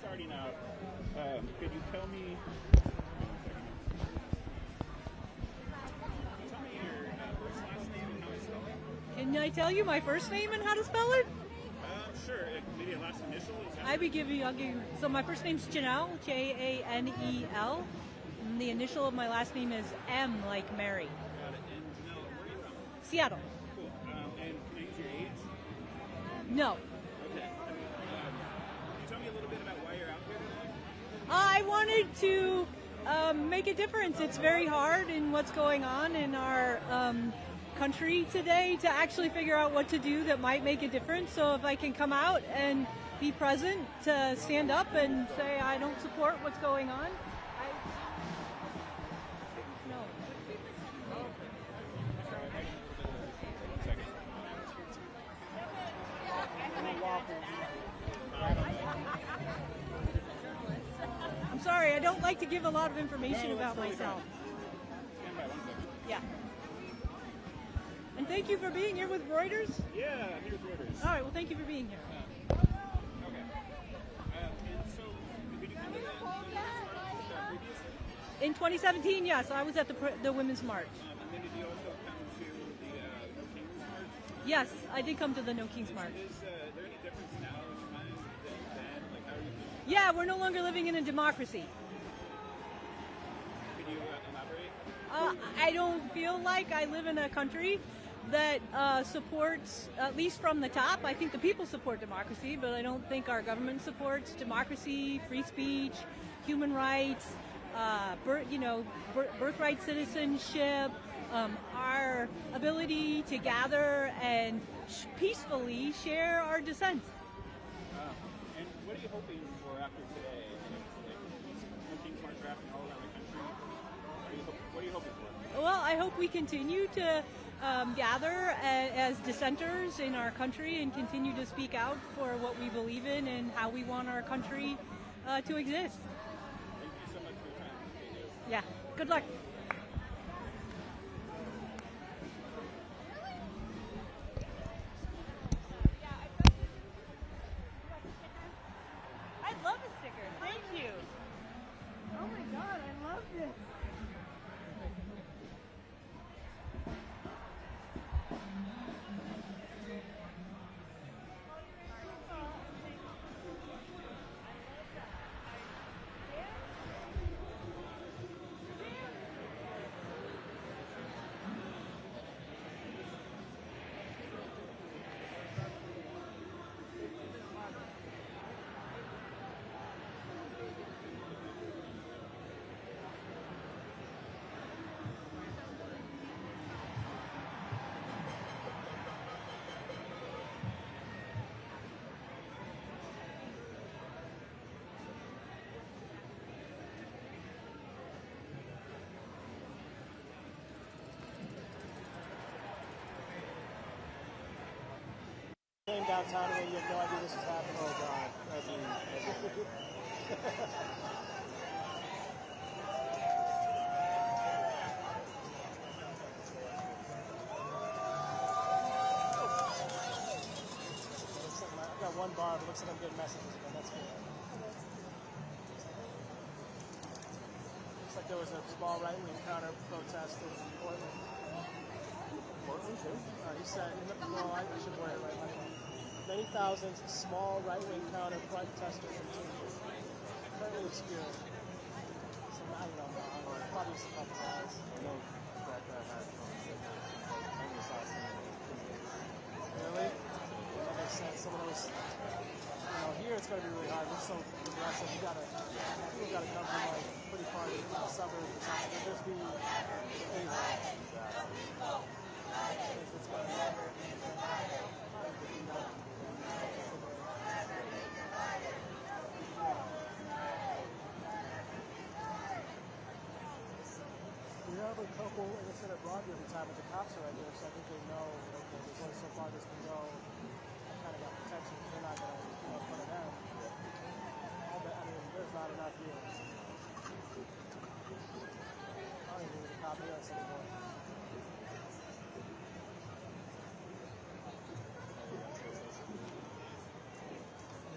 Starting out, could you tell me your first last name and how to spell it? Can I tell you my first name and how to spell it? Sure. Maybe a last initial? I'll give you. So my first name's Janelle, Janel. And the initial of my last name is M, like Mary. Got it. And Janelle, where are you from? Seattle. Cool. And can I use your age? No. Okay. Can you tell me a little bit about why you're out here today? I wanted to make a difference. It's very hard in what's going on in our country today to actually figure out what to do that might make a difference. So if I can come out and be present to stand up and say I don't support what's going on. I don't like to give a lot of information about myself. Stand by 1 second. Yeah. And thank you for being here with Reuters. Yeah, I'm here with Reuters. All right, well, thank you for being here. Okay. And so, did you come to the previously? In 2017, yes, I was at the Women's March. And then did you also come to the No Kings March? Yes, I did come to the No Kings March. Is there any difference now in your mind than then? Like, how are you feeling? Yeah, we're no longer living in a democracy. Could you elaborate? I don't feel like I live in a country that supports, at least from the top, I think the people support democracy, but I don't think our government supports democracy, free speech, human rights, birthright citizenship, our ability to gather and peacefully share our dissent. And what are you hoping for after today? No Kings March happening all around the country. What are you hoping for? Well, I hope we continue to gather as dissenters in our country and continue to speak out for what we believe in and how we want our country to exist. Thank you so much for your time. Yeah, good luck. I love a sticker. Thank you. Oh my God, I love this. Came downtown and you had no idea this was happening. Oh God, I've got one bar, but it looks like I'm getting messages again. That's good. Looks like there was a small right-wing counter protest in Portland. Portland too? He said, no, I should word it right. Many thousands small right-wing counter protesters continue. Currently obscure. So I don't know. Probably some couple guys. I know that has really? That makes sense. Some of those, here it's going to be really hard. We're so progressive. People got to come from like pretty far to the suburbs or something. There'll just be we have a couple, like I said, at Broadway every time, but the cops are right there, so I think they know that there's only so far this can go. I kind of got protection because they're not going to put in front of them. There's not enough here. I don't even need a copy of this anymore.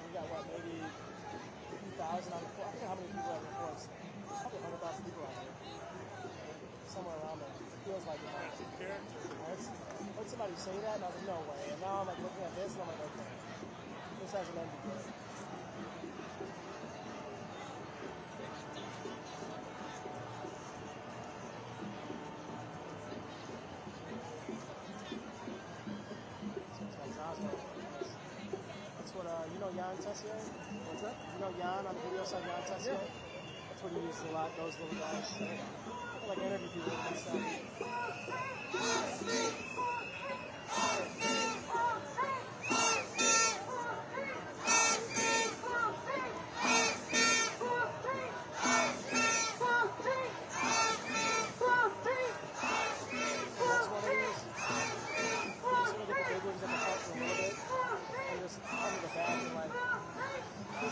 We got what, maybe 2,000 on the floor? I forget how many people have reports. Probably 100,000 people out here. Somewhere around there. It feels like it. I heard somebody say that, and I was like, no way. And now I'm like looking at this, and I'm like, okay. This hasn't ended yet. That's what, Jan Tessier? What's that? You know Jan on the video side, Jan Tessier? Yeah. That's what he uses a lot, those little guys. Like interview people and stuff.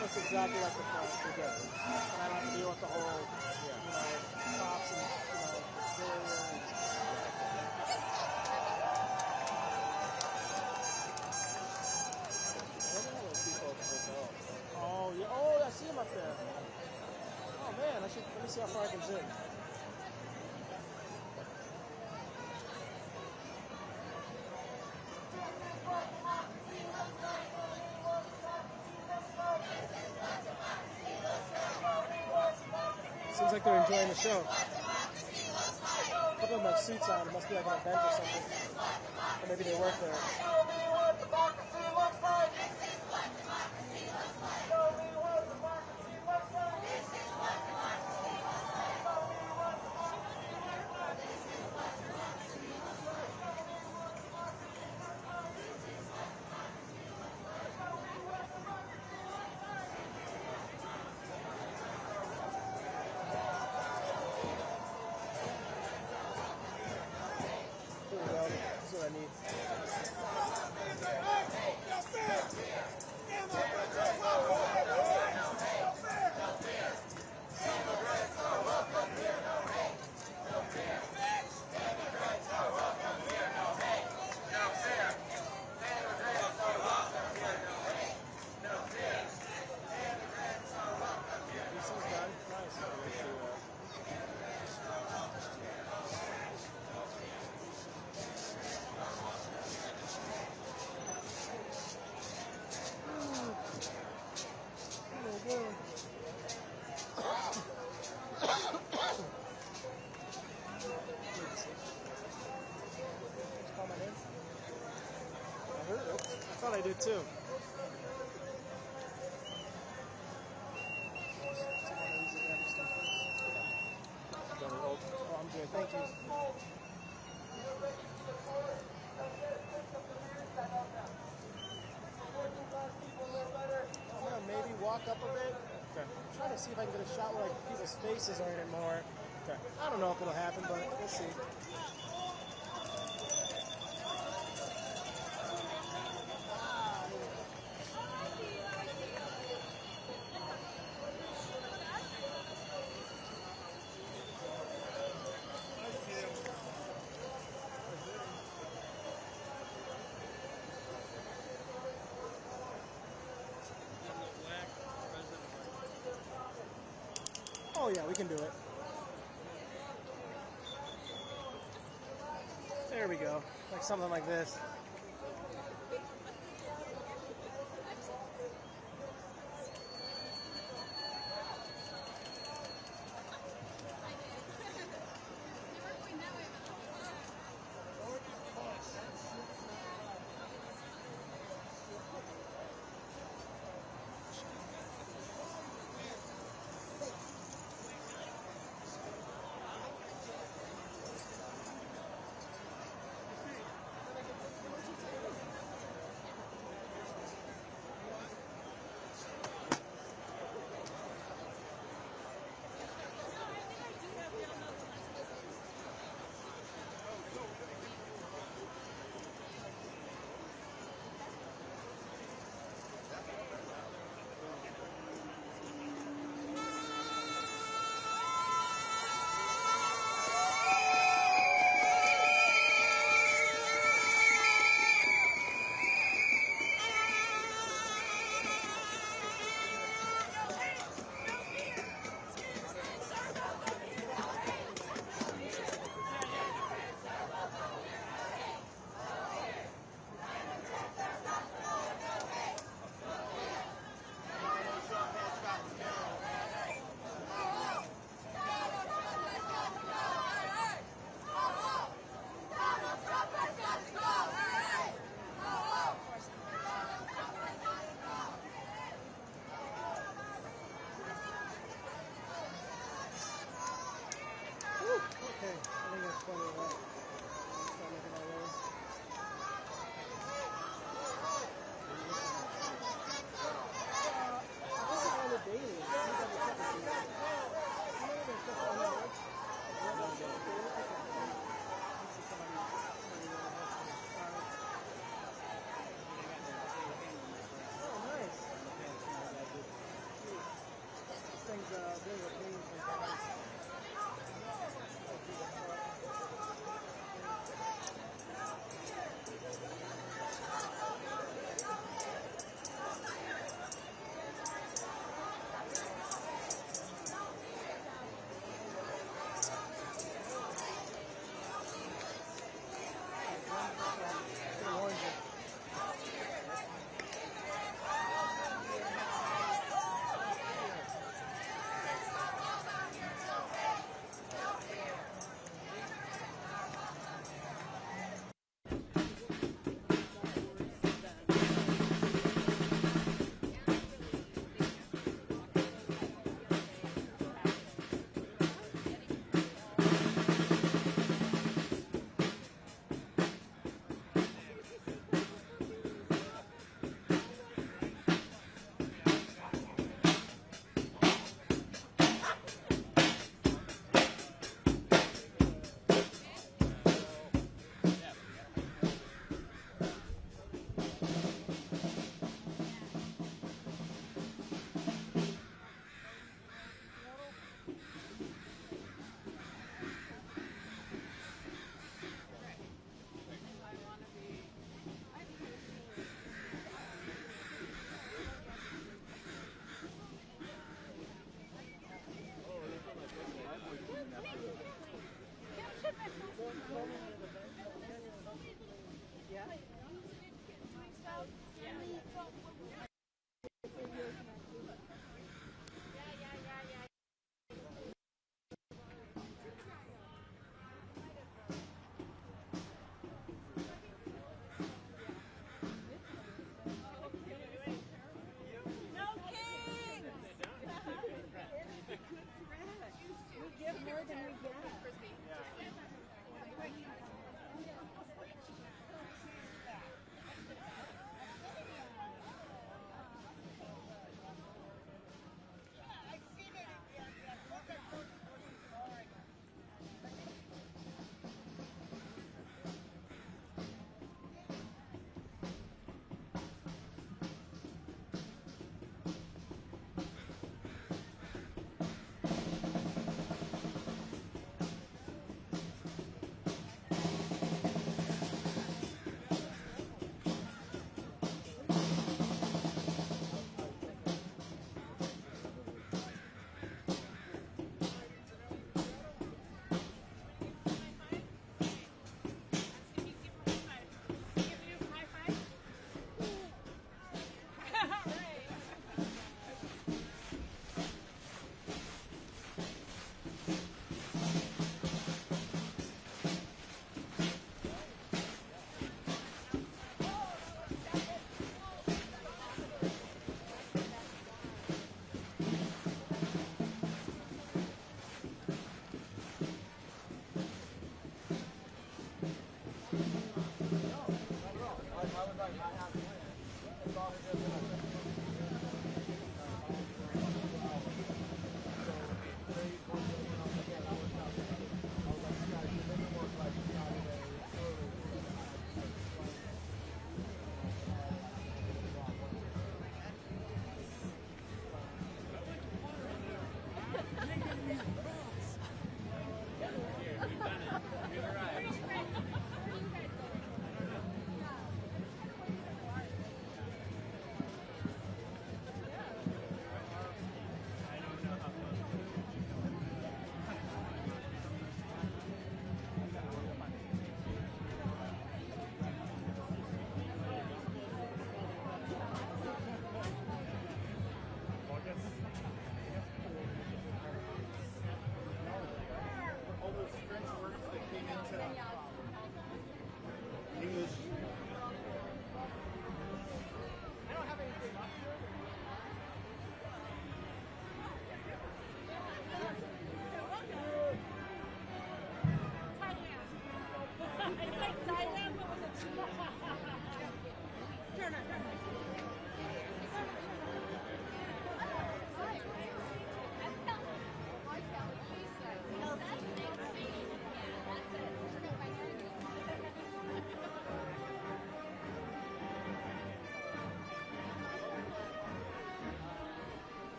This exactly like the front. We're good. And I don't have to deal with the whole, cops and, barrier and Oh, yeah. Oh, I see him up there. Oh, man. Let me see how far I can zoom. Seems like they're enjoying the show. A couple of them have suits on. It must be like an event or something. Or maybe they work there. I thought I did too. Oh, I'm good. Thank you. I'm gonna maybe walk up a bit. Okay. I'm trying to see if I can get a shot where like people's faces are in it more. Okay. I don't know if it'll happen, but we'll see. Oh yeah, we can do it. There we go. Like something like this.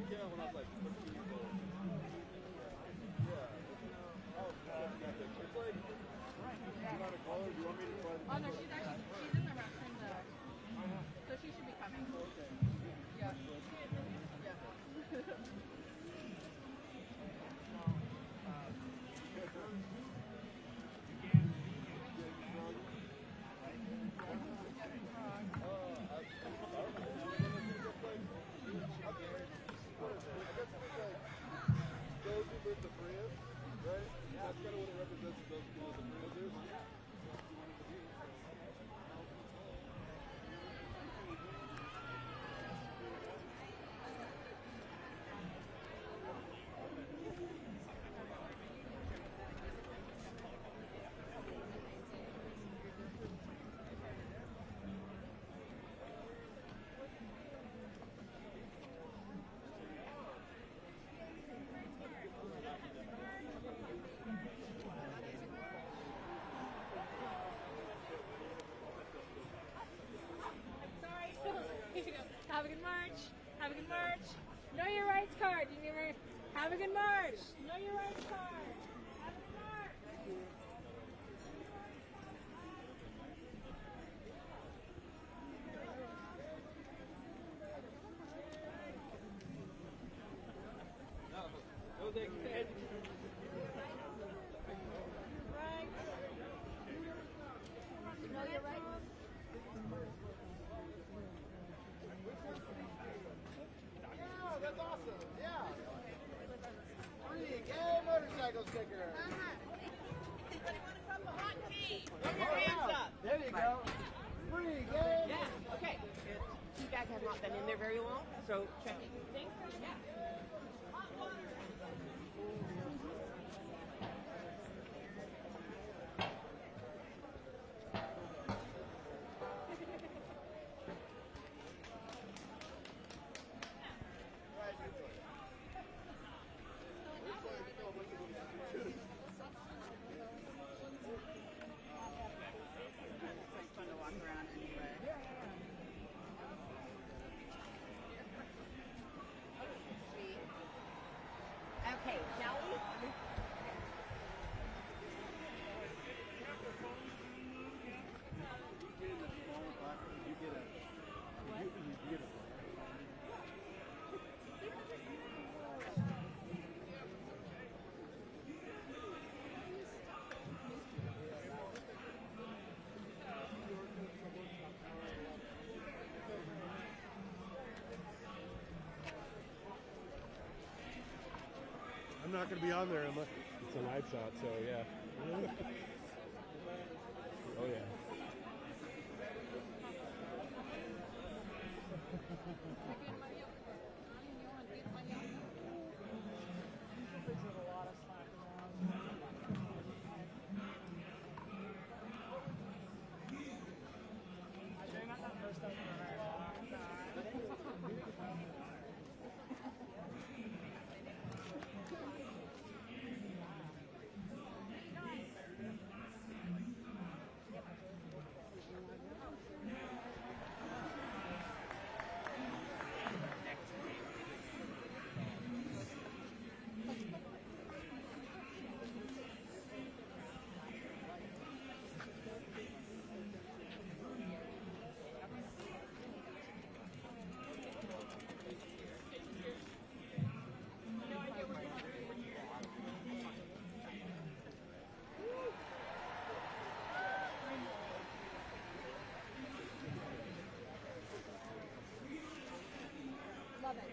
Yeah, when I was like 15 years old. Yeah. Oh, it's like, do you want to call her? Do you want me to try to? Oh no, she's in the restroom though. So she should be coming. Okay. Yeah. Have a good march. Have a good march. Know your rights card. You never have a good march. Know your rights card. Have a good march. No, they said. Right. Know your rights. Yeah, that's awesome. Yeah. Free gay motorcycle sticker. Anybody want to come behind me? Put your hands up. There you go. Free gay. Yeah. Okay. You guys have not been in there very long, so check it. Thanks. Yeah. It's fun to walk around anyway. Sweet. Okay, shall we? I'm not going to be on there unless it's a live shot, so yeah. Oh yeah. Love it.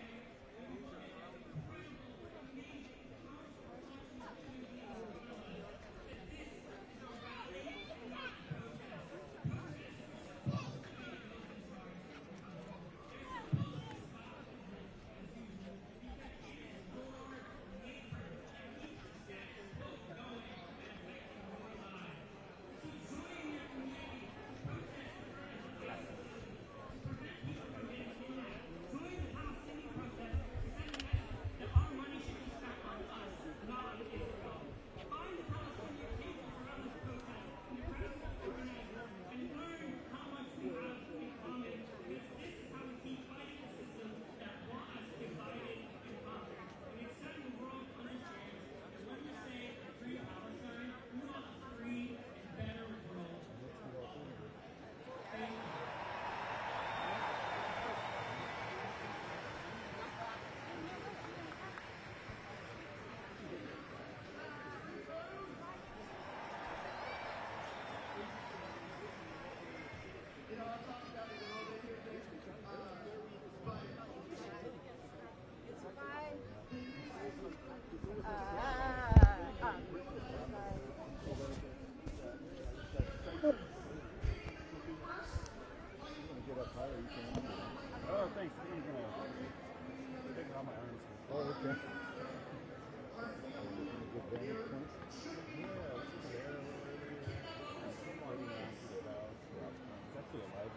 Oh, thanks. I think you're gonna take out my arms. Oh, okay. It's actually a live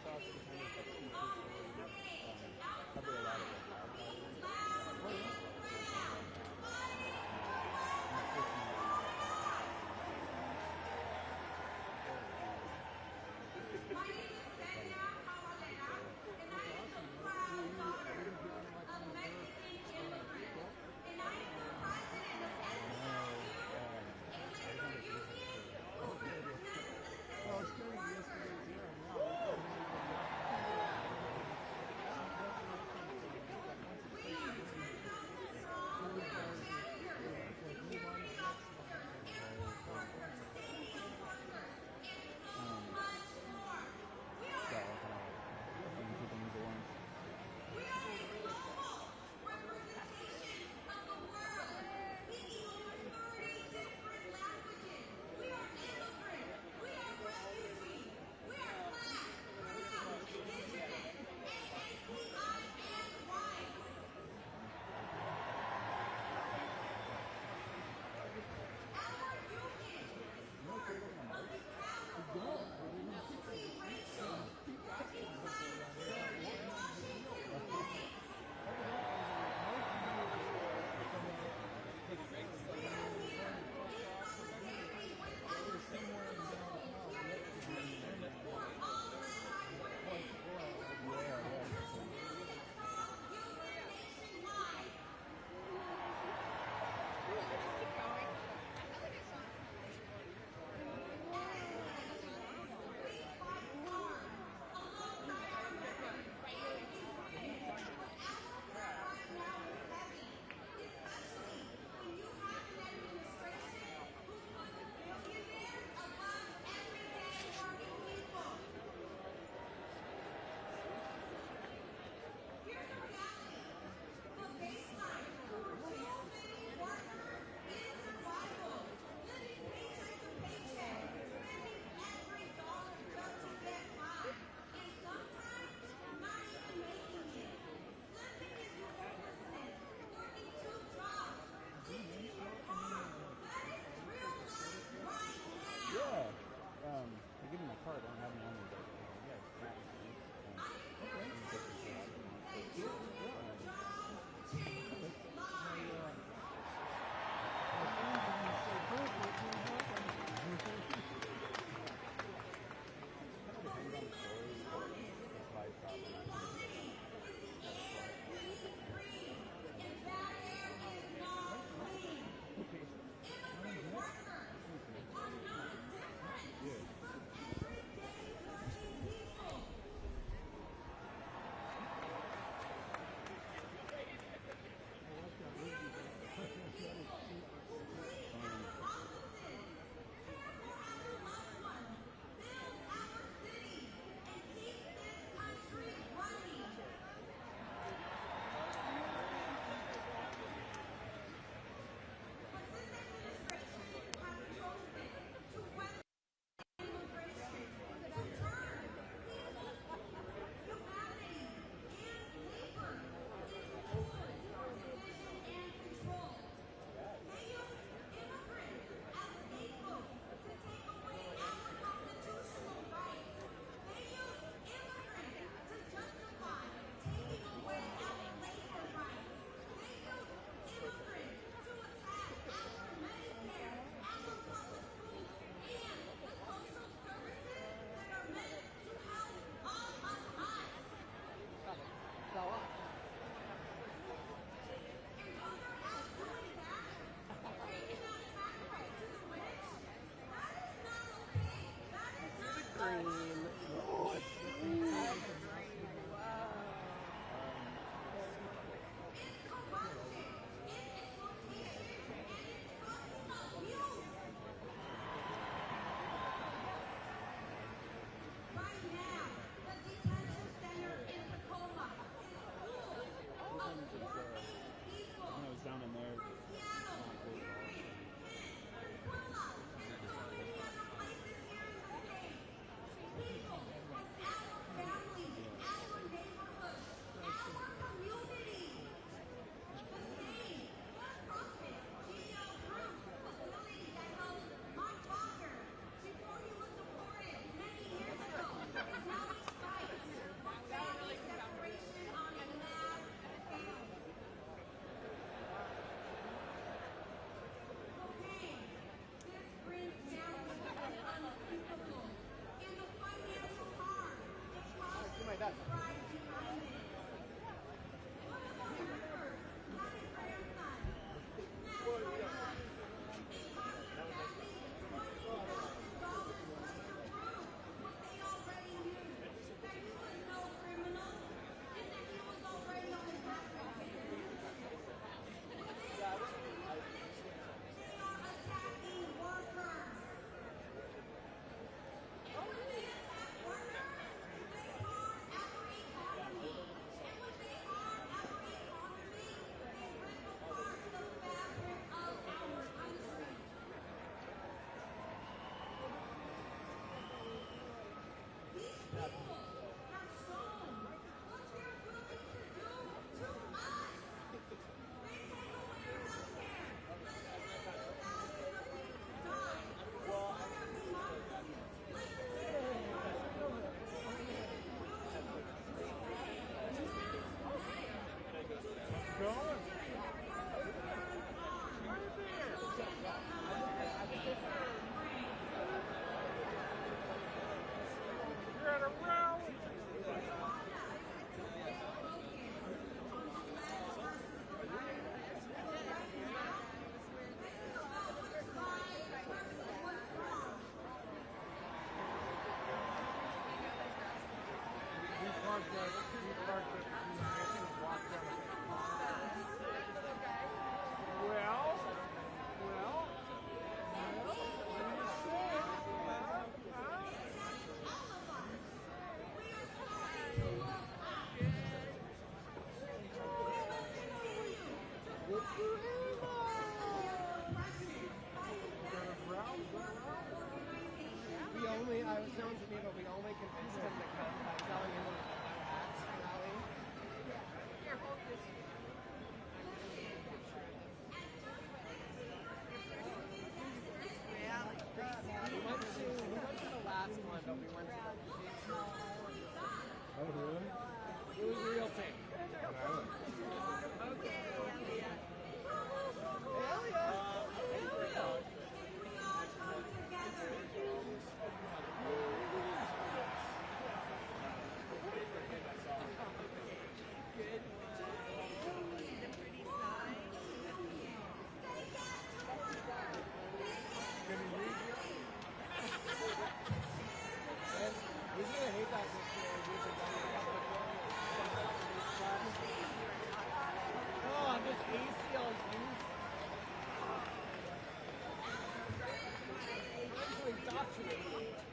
shot I was known to me, but we only convinced him to come by telling him it was a hats rally. Here, hold this. We went to the last one, but we went to the Oh, really? It was real thing. Okay, Hell yeah. Hell yeah. He's gonna hate that this year. Oh, this ACL use. Actually, indoctrinated.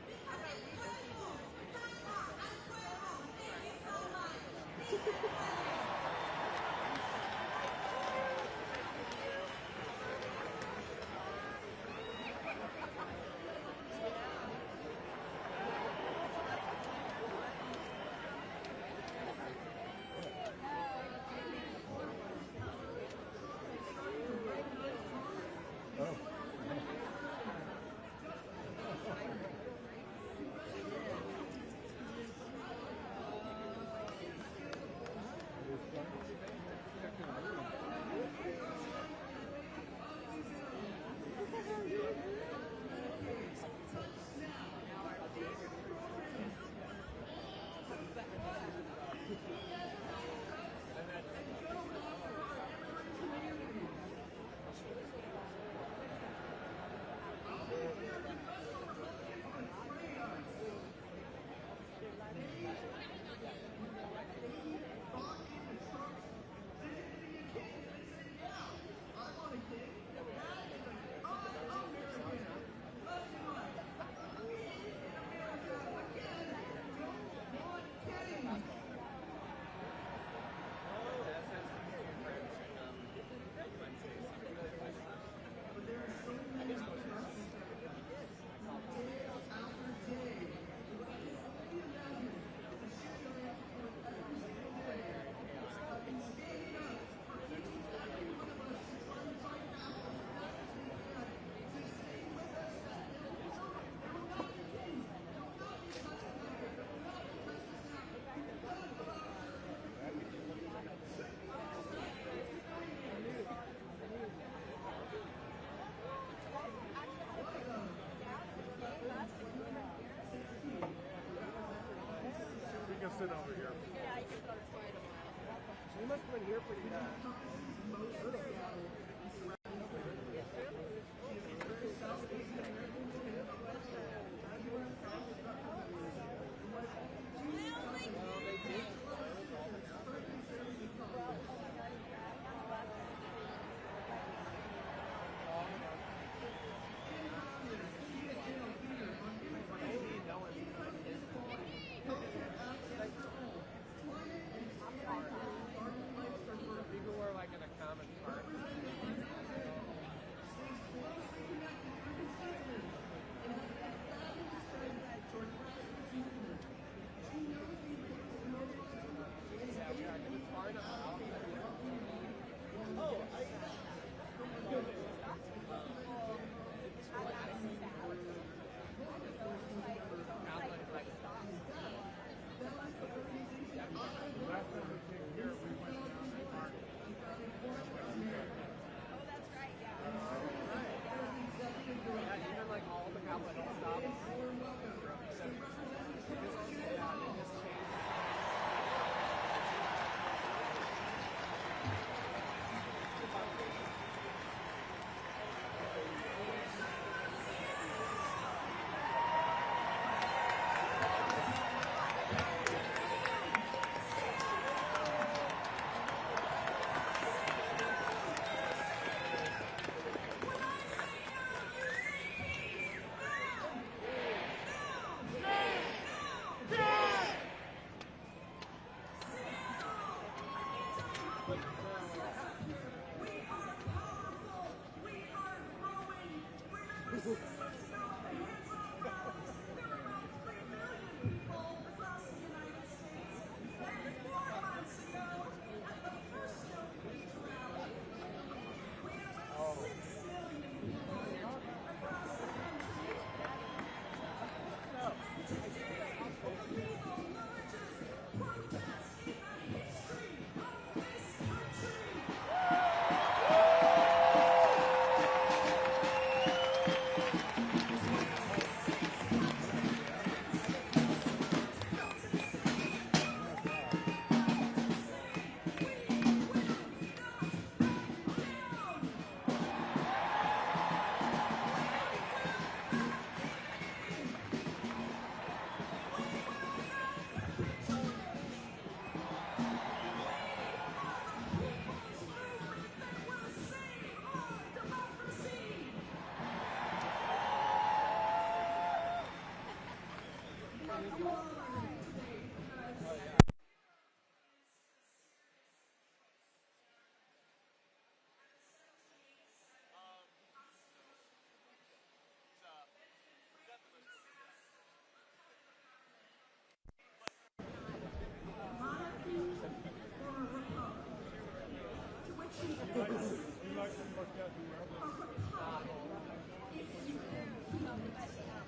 sit over here. Yeah, I just got a toy tomorrow. You must have been here pretty People were like in a common park. It's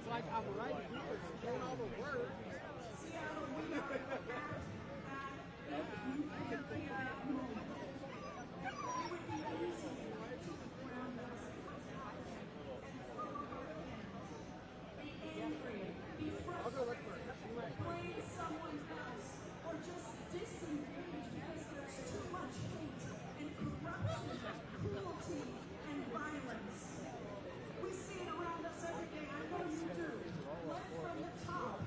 like I'm right here doing all the work. I'll go look for it. Blame someone else or just disengage because there's too much hate and corruption, cruelty, and violence. We see it around us every day. I know you do. Led from the top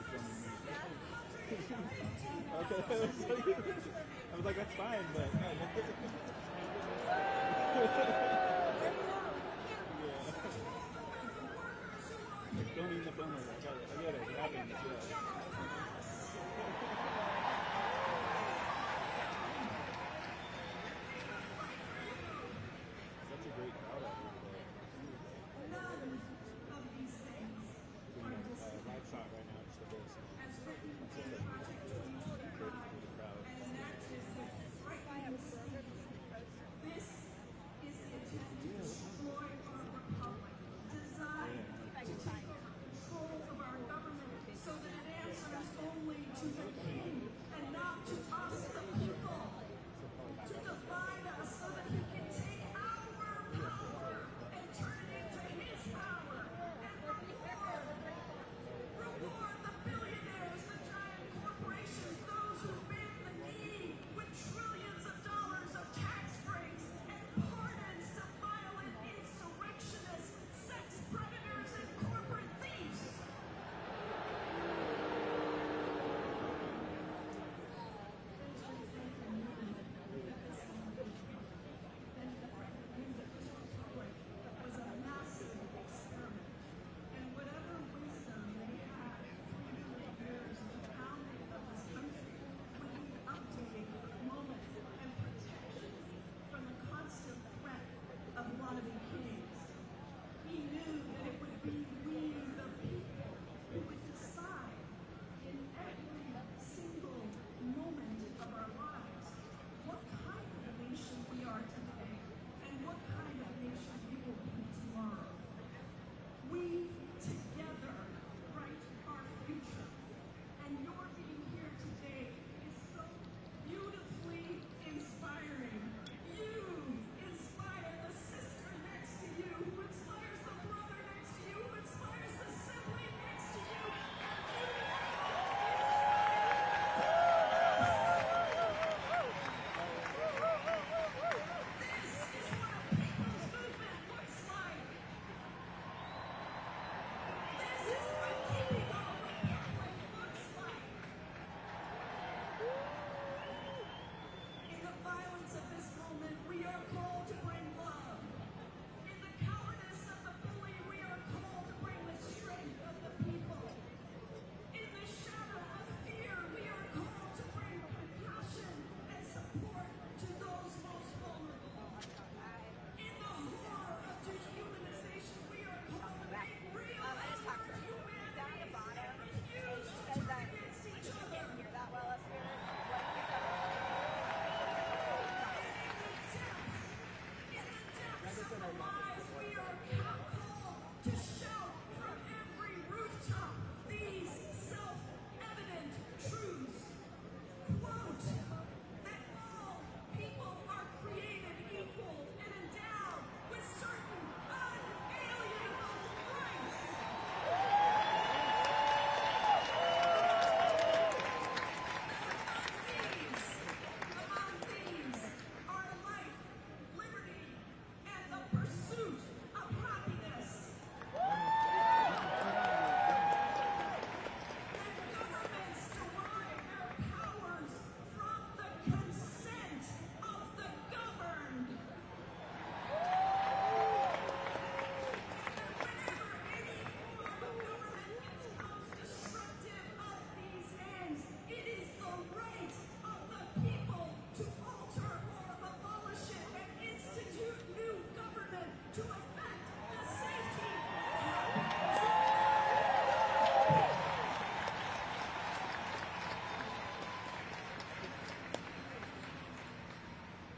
Okay. I was like, that's fine, but filming the filmer. I get it. It happens. Yeah. Such a great crowd out here today. None of these things are Live shot right now, just a bit. as written in Project 2025, and enacted right by a This is the attempt to destroy our republic, designed to take over control of our government so that it answers only to the king and not to us, the people. To divide us so that he can take our power and turn it into his power and reward the billionaires, the giant corporations, those who bend the knee with trillions of dollars of tax breaks and pardons to violent insurrectionists, sex predators, and corporate thieves. Was a massive experiment, and whatever wisdom they had through the years of the founding of this country would be updated with moments and protection from the constant threat of wannabe kings. He knew that it would be we, the people, who would decide in every single moment of our lives what kind of a nation we are today and what kind of nation we will be tomorrow. We together write our future, and your being here today is so beautifully inspiring. You inspire the sister next to you, who inspires the brother next to you, who inspires the sibling next to you, This is what a people's movement looks like. This is what keeping our republic looks like. In the violence of this moment, we are called to bring love. In the cowardice of the bully, we are called to bring the strength of the people. In the shadow of fear, we are called to bring compassion and support to those most vulnerable. In the horror of dehumanization, we are called to make real effort humanity and refuse to turn against each other. In the depths of our lives, we are called to shout from every rooftop these self-evident truths. Quote, that all people are created equal and endowed with certain unalienable rights. Among these are life, liberty, and the pursuit of happiness. Governments derive their powers from the consent of the governed. Whenever any form of government becomes destructive of these ends, it is the right of the people to alter or abolish it and institute new government to effect the safety and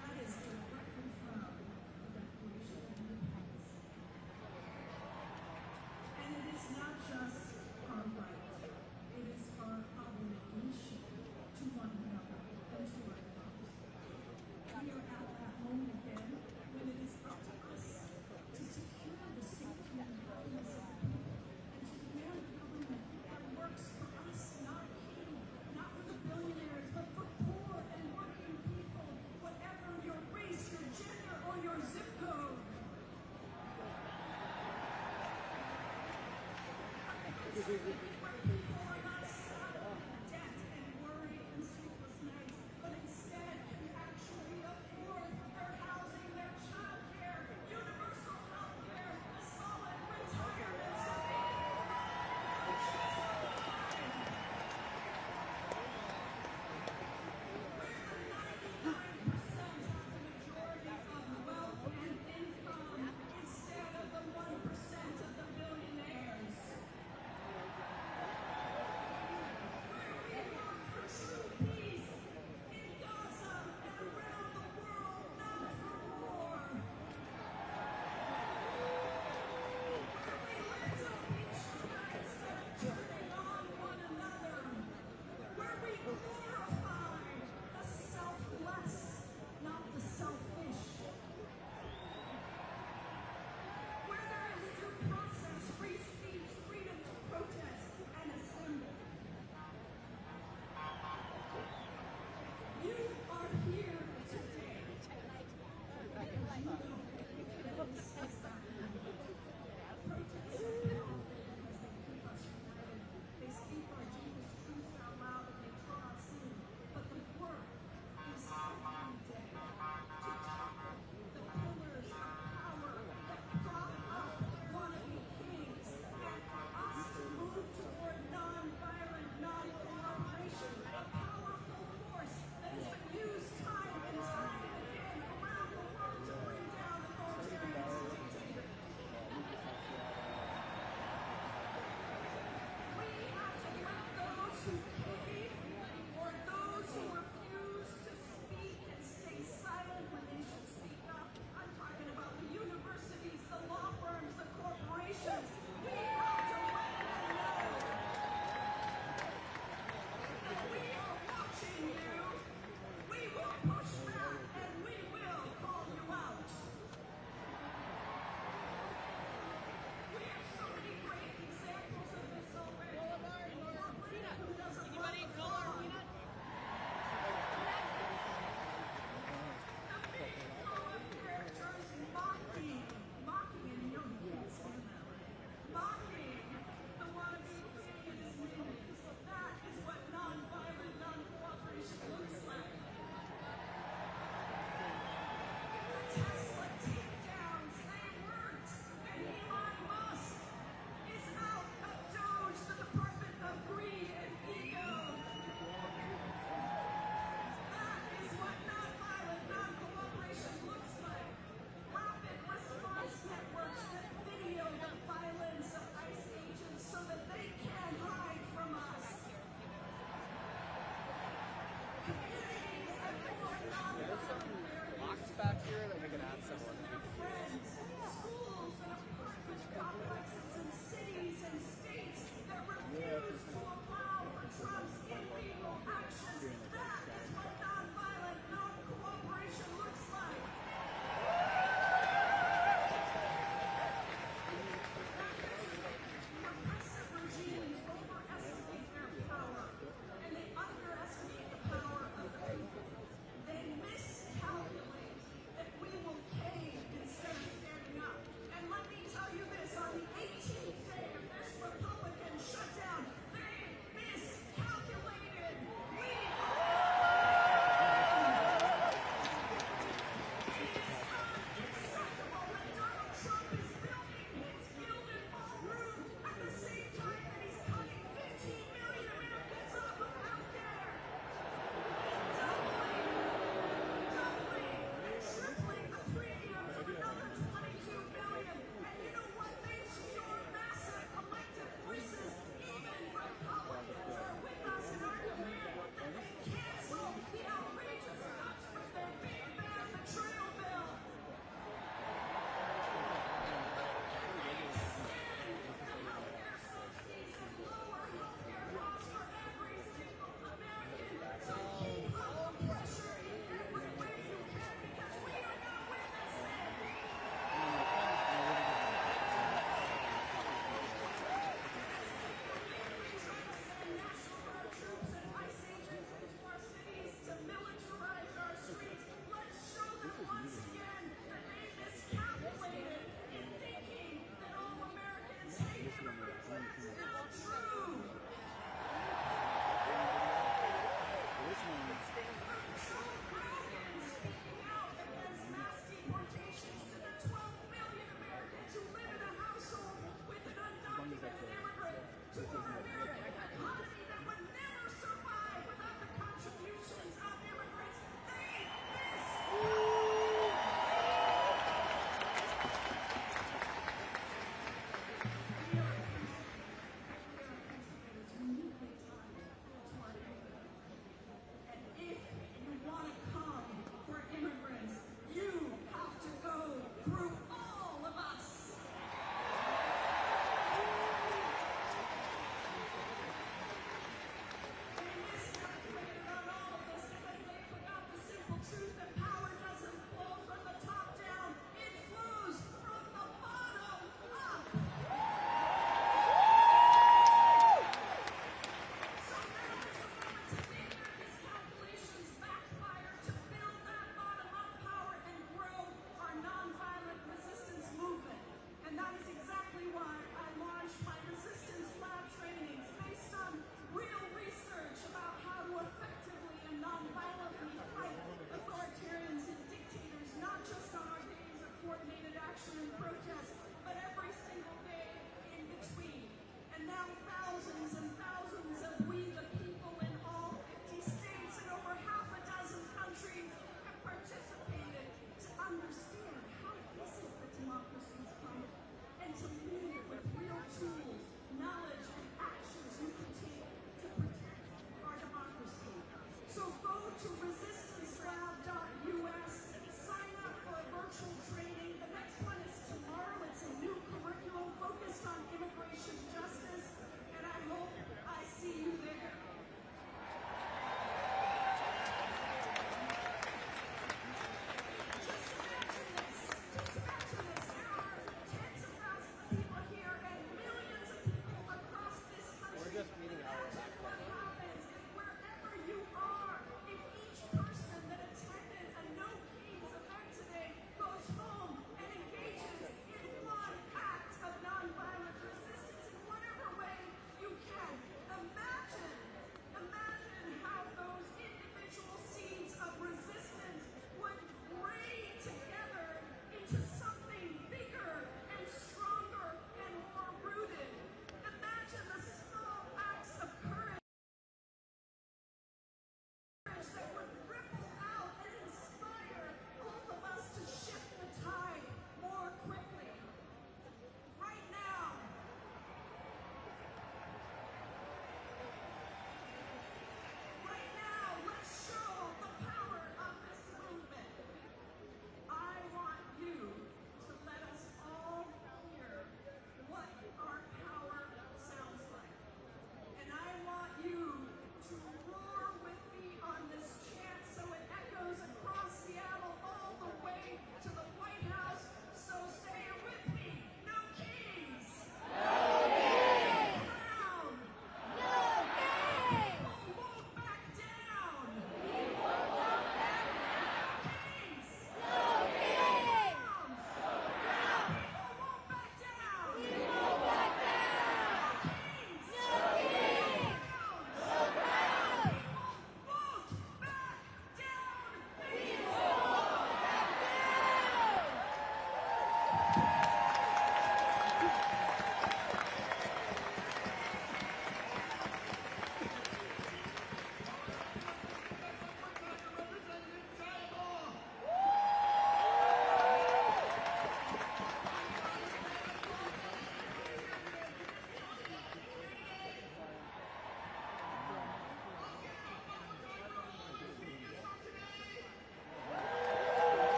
that is directly from the Declaration of Independence. And it is not just our right, it is our obligation to one another and to our fellows. We are at that moment again when it is up to us to secure the safety and happiness of the people and to demand a government that works for us, not king, not for the billionaires, but for poor and working people, whatever your race, your gender, or your zip code. Where people are not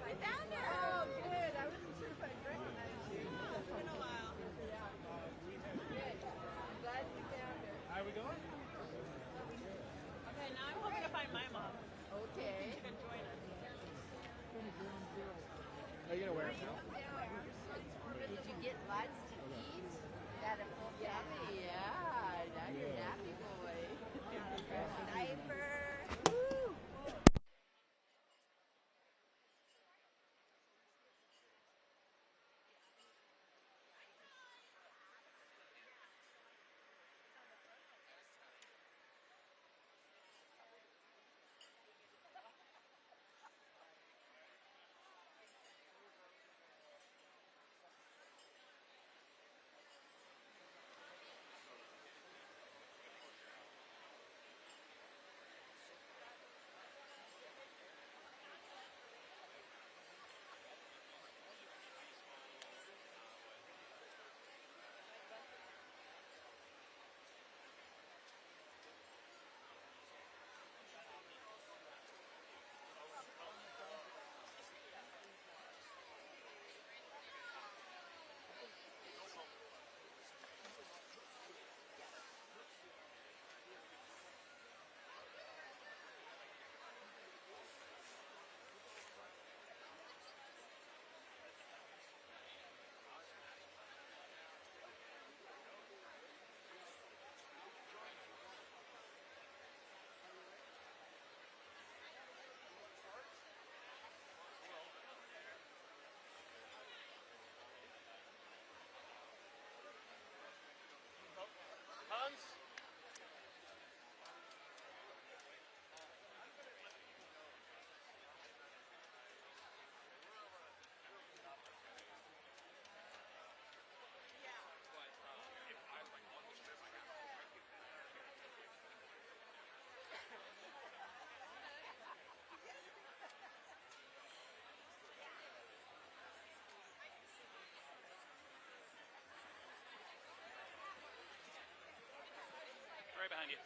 I found her! Oh, good. I wasn't sure if I'd recognize you. It's been a while. Good. I'm glad you found her. Are we going? Okay, now I'm hoping to find my mom. Okay. She can join us. Are you going to wear it now? Did you get lots to eat? Got a full family? Yeah. Now you're a happy boy. Diaper. Woo! Hans? Right behind you.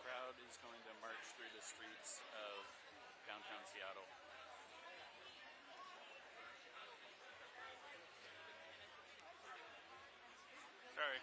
Crowd is going to march through the streets of downtown Seattle. Sorry.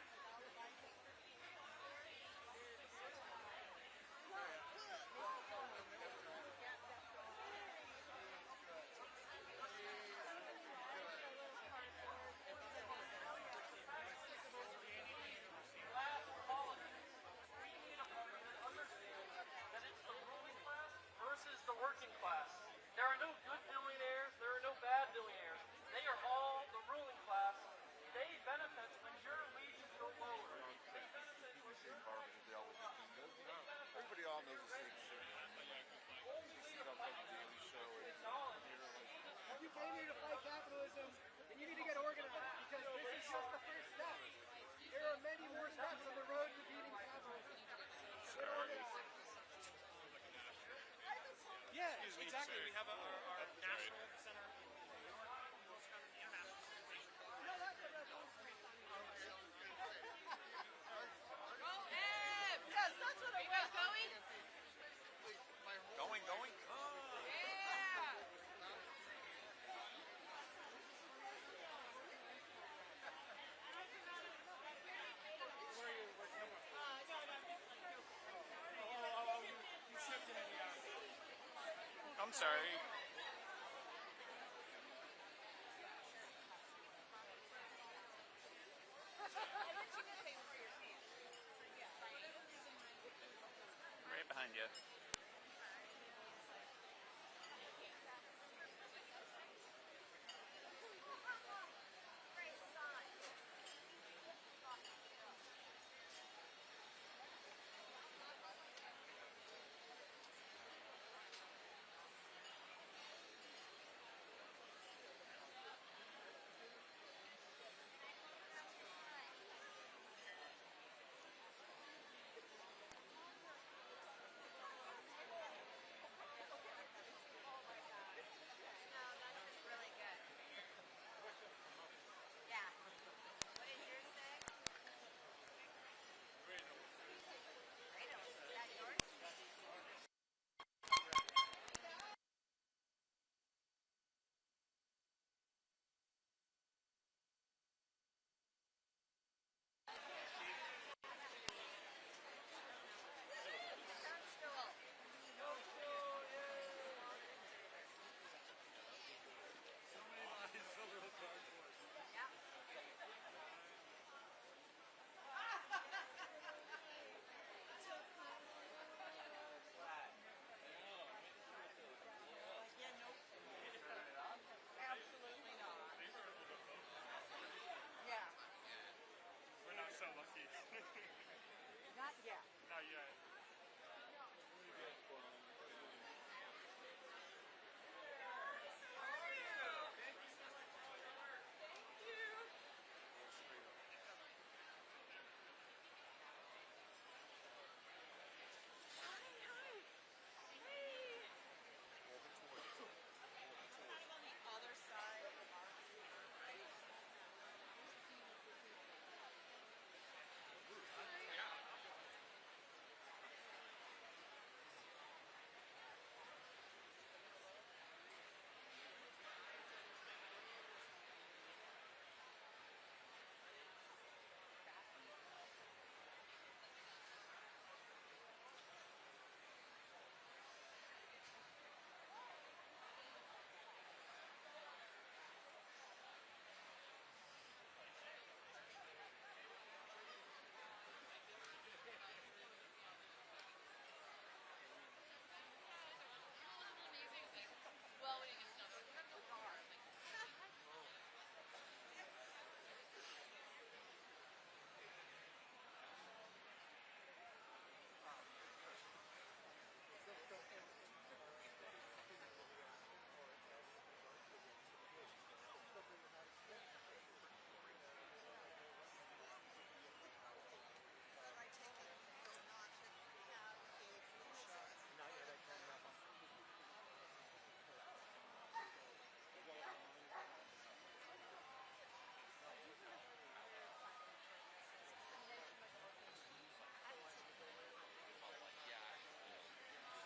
Versus the working class. There are no good billionaires, there are no bad billionaires. They are all the ruling class. They benefit when your wages go lower. They benefit when your Everybody all knows the same shit. You see it on the Daily Show. You came here to fight capitalism, and you need to get organized because this is just the first step. There are many more steps on the road to beating capitalism. Get organized. Yeah, exactly. We have our national center. Yes, that's what I was going. Going. Yeah. You shipped it in the hour. I'm sorry. Right behind behind you. So lucky. Not yet. Not yet.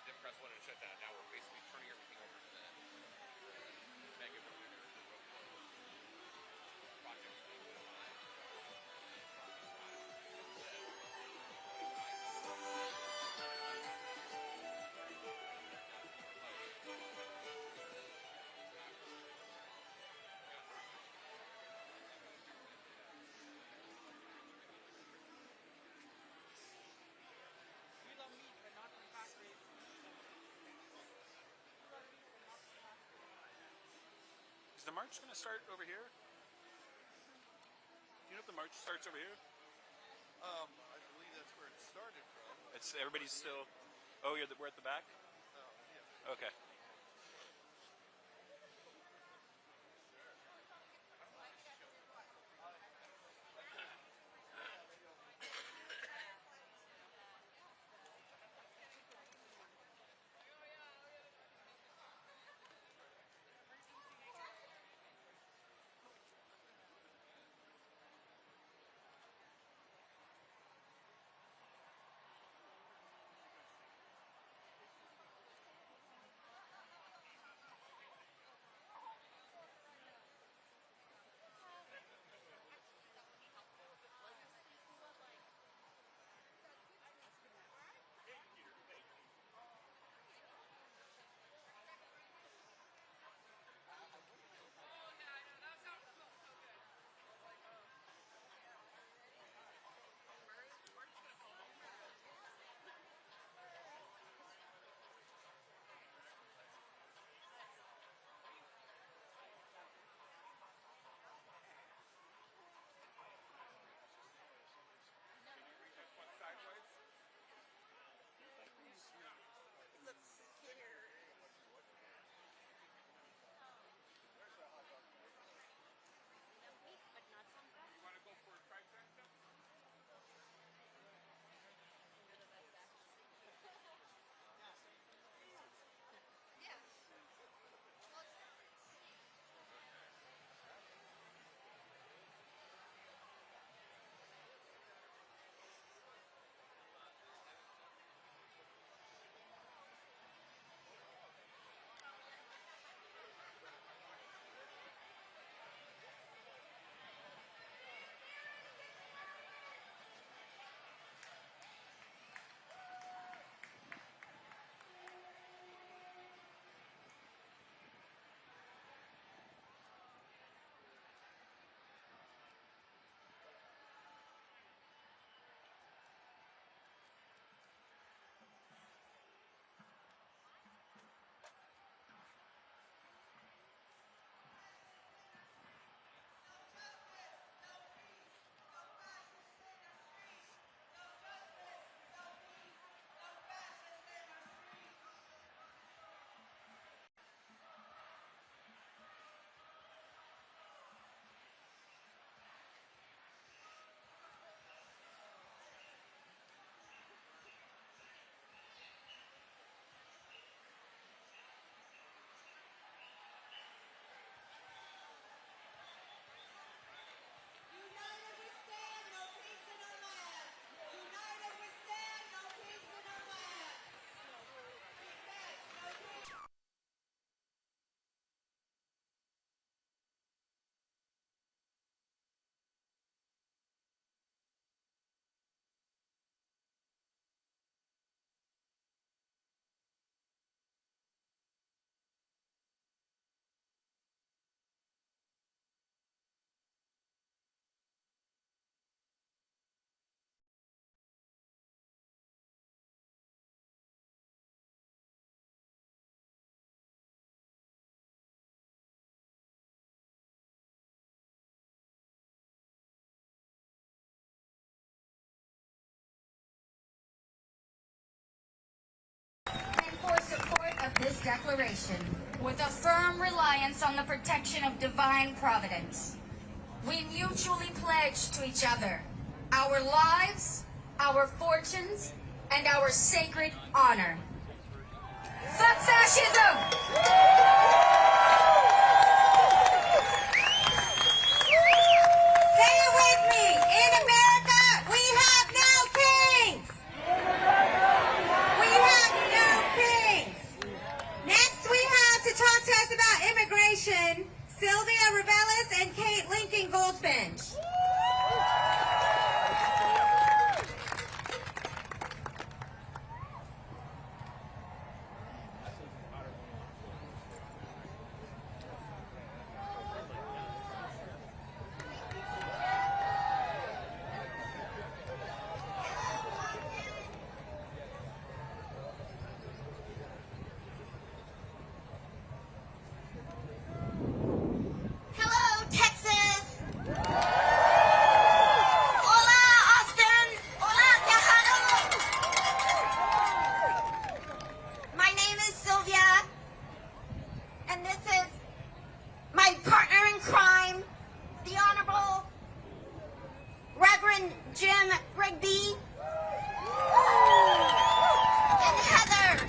Democrats wanted to shut down. Now we're basically turning everything over to the mega billionaires, the project. Is the march going to start over here? Do you know if the march starts over here? I believe that's where it started from. It's everybody's still. Oh, we're at the back. Oh, yeah. Okay. this declaration with a firm reliance on the protection of divine providence. We mutually pledge to each other our lives, our fortunes, and our sacred honor. Fuck fascism! Say it with me. In America, we have no kings. We have no kings. Next, we have to talk to us about immigration, Sylvia Revelis and Kate Lincoln Goldfinch. Hello, Texas! Hola, Austin! Hola, Tejanos! My name is Sylvia, and this is my partner in crime, the Honorable Reverend Jim Rigby, and Heather.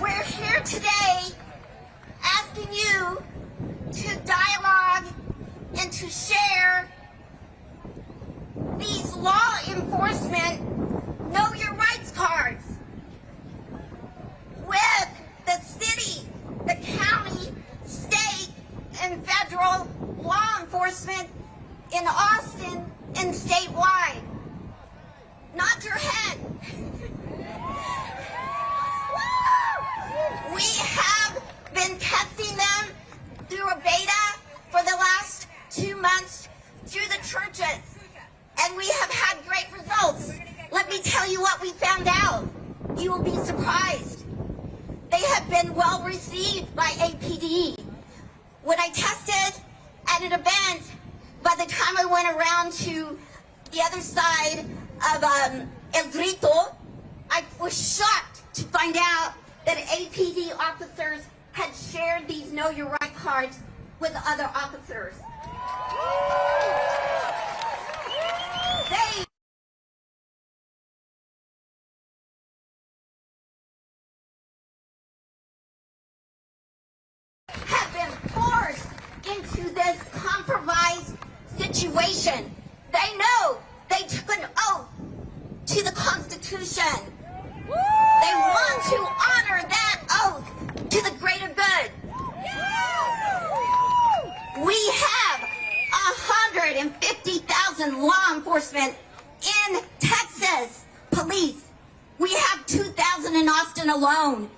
We're here today asking you to dialogue and to share these law enforcement Know Your Rights cards with the city, the county, state, and federal law enforcement in Austin and statewide. Nod your head. We have been testing them through a beta for the last 2 months through the churches, and we have had great results. Let me tell you what we found out. You will be surprised. They have been well received by APD. When I tested at an event, by the time I went around to the other side of El Grito, I was shocked to find out that APD officers had shared these Know Your Right cards with other officers. They have been forced into this compromised situation. They know they took an oath to the Constitution. They want to honor that oath to the greater good. We have 150,000 law enforcement in Texas police. We have 2,000 in Austin alone.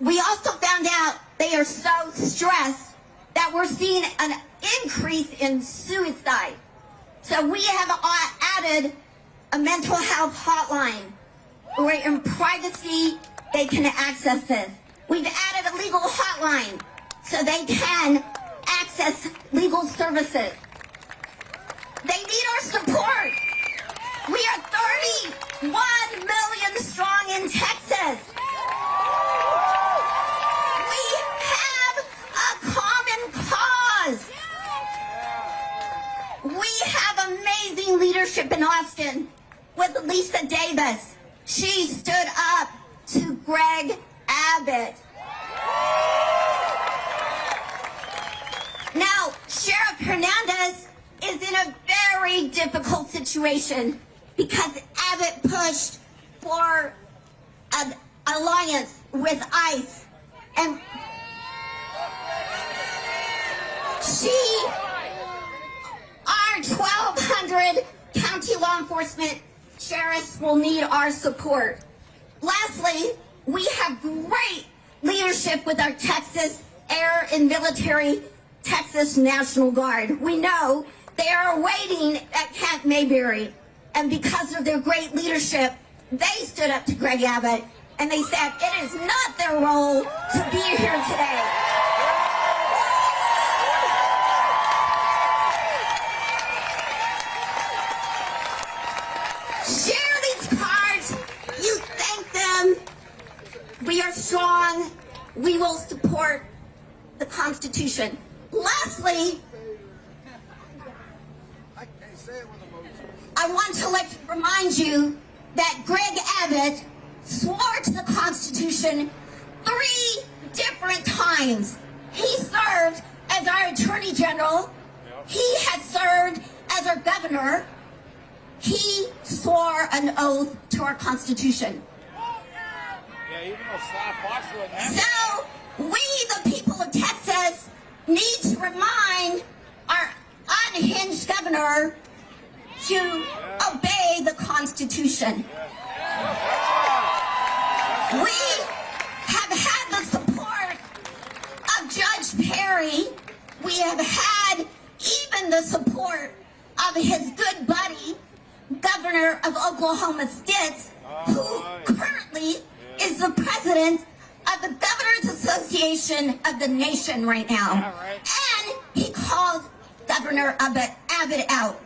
We also found out they are so stressed that we're seeing an increase in suicide. So we have added a mental health hotline where in privacy they can access this. We've added a legal hotline so they can access legal services. They need our support. We are 31 million strong in Texas. We have a common cause. We have amazing leadership in Austin with Lisa Davis. She stood up to Greg Abbott. Now, Sheriff Hernandez is in a very difficult situation because Abbott pushed for an alliance with ICE. And our 1,200 county law enforcement sheriffs will need our support. Lastly, we have great leadership with our Texas Air and Military Texas National Guard. We know they are waiting at Camp Mayberry, and because of their great leadership, they stood up to Greg Abbott, and they said it is not their role to be here today. Share these cards. You thank them. strong. We will support the Constitution. Lastly, I want to remind you that Greg Abbott swore to the Constitution 3 different times. He served as our Attorney General. He has served as our governor. He swore an oath to our Constitution. Yeah, even though Fox wouldn't have it. So, we, the people of Texas, need to remind our unhinged governor to obey the Constitution. We have had the support of Judge Perry. We have had even the support of his good buddy, Governor of Oklahoma State, who currently is the president of the Governors Association of the nation right now. And he called Governor Abbott out.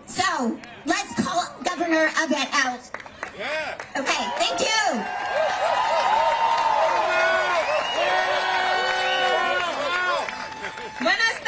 So, let's call Governor Abbott out. Okay, thank you. Buenas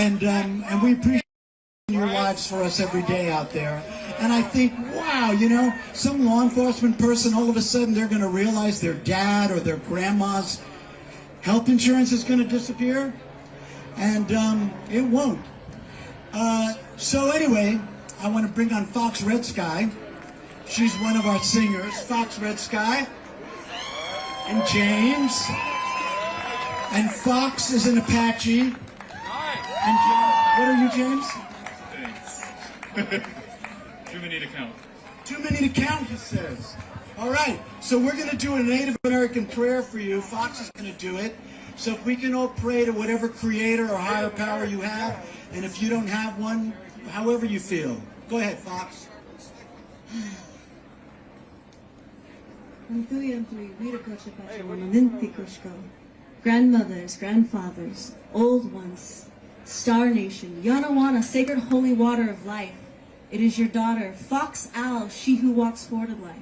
And we appreciate your lives for us every day out there. And I think, wow, you know, some law enforcement person, all of a sudden they're going to realize their dad or their grandma's health insurance is going to disappear. And it won't. So anyway, I want to bring on Fox Red Sky. She's one of our singers, Fox Red Sky. And James. And Fox is an Apache. And James, what are you, James? Too many to count. Too many to count, he says. All right, so we're going to do a Native American prayer for you. Fox is going to do it. So if we can all pray to whatever creator or higher power you have, and if you don't have one, however you feel. Go ahead, Fox. Grandmothers, grandfathers, old ones, Star Nation, Yanawana, sacred holy water of life. It is your daughter, Fox Owl, she who walks forward in life.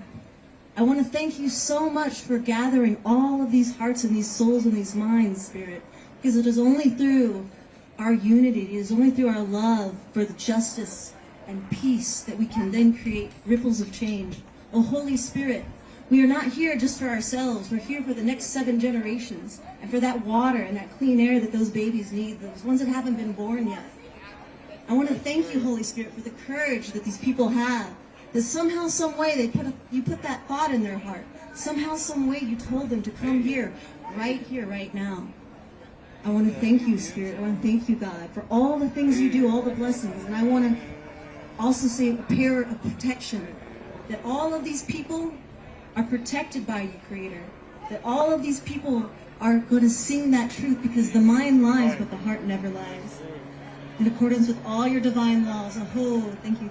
I want to thank you so much for gathering all of these hearts and these souls and these minds, Spirit, because it is only through our unity, it is only through our love for the justice and peace that we can then create ripples of change. Oh, Holy Spirit, we are not here just for ourselves. We're here for the next 7 generations and for that water and that clean air that those babies need, those ones that haven't been born yet. I want to thank you, Holy Spirit, for the courage that these people have, that somehow, some way, you put that thought in their heart. Somehow, some way, you told them to come here, right now. I want to thank you, Spirit. I want to thank you, God, for all the things you do, all the blessings. And I want to also say a prayer of protection, that all of these people are protected by you, Creator. That all of these people are going to sing that truth, because the mind lies, but the heart never lies. In accordance with all your divine laws. Oh, thank you.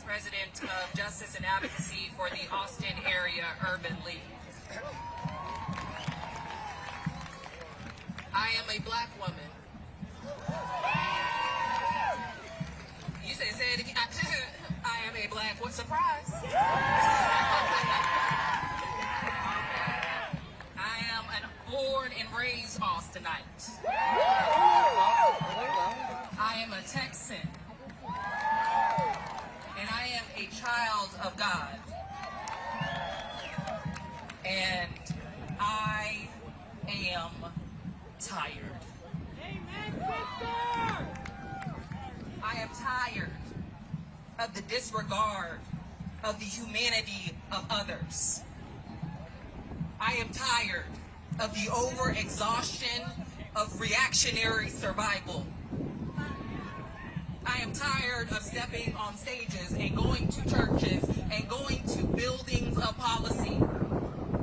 President of Justice and Advocacy for the Austin Area Urban League. I am a black woman. You say it again. I am a black, what surprise? I am born and raised Austinite. I am a Texan. And I am a child of God. And I am tired. I am tired of the disregard of the humanity of others. I am tired of the overexhaustion of reactionary survival. I am tired of stepping on stages and going to churches and going to buildings of policy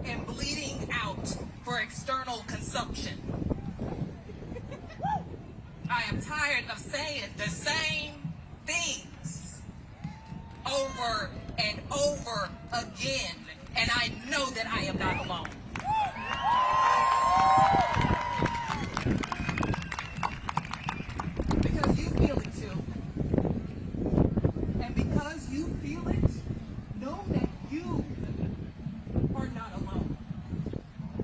and bleeding out for external consumption. I am tired of saying the same things over and over again, and I know that I am not alone. Because you feel it too. And because you feel it, know that you are not alone.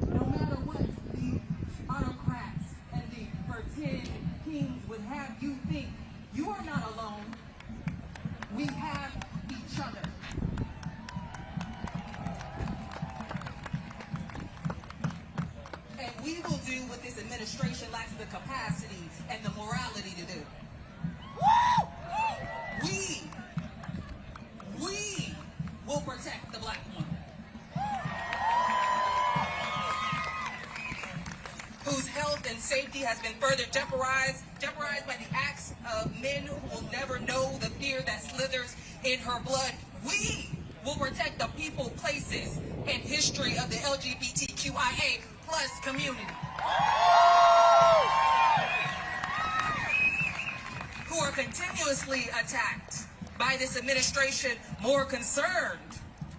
No matter what the autocrats and the pretend kings would have you think, you are not alone. We have each other. And we will do what this administration lacks the capacity and the morality to do. We will protect the black woman, whose health and safety has been further jeopardized by the acts of men who will never know the fear that slithers in her blood. We will protect the people, places, and history of the LGBTQIA+ community, who are continuously attacked by this administration, more concerned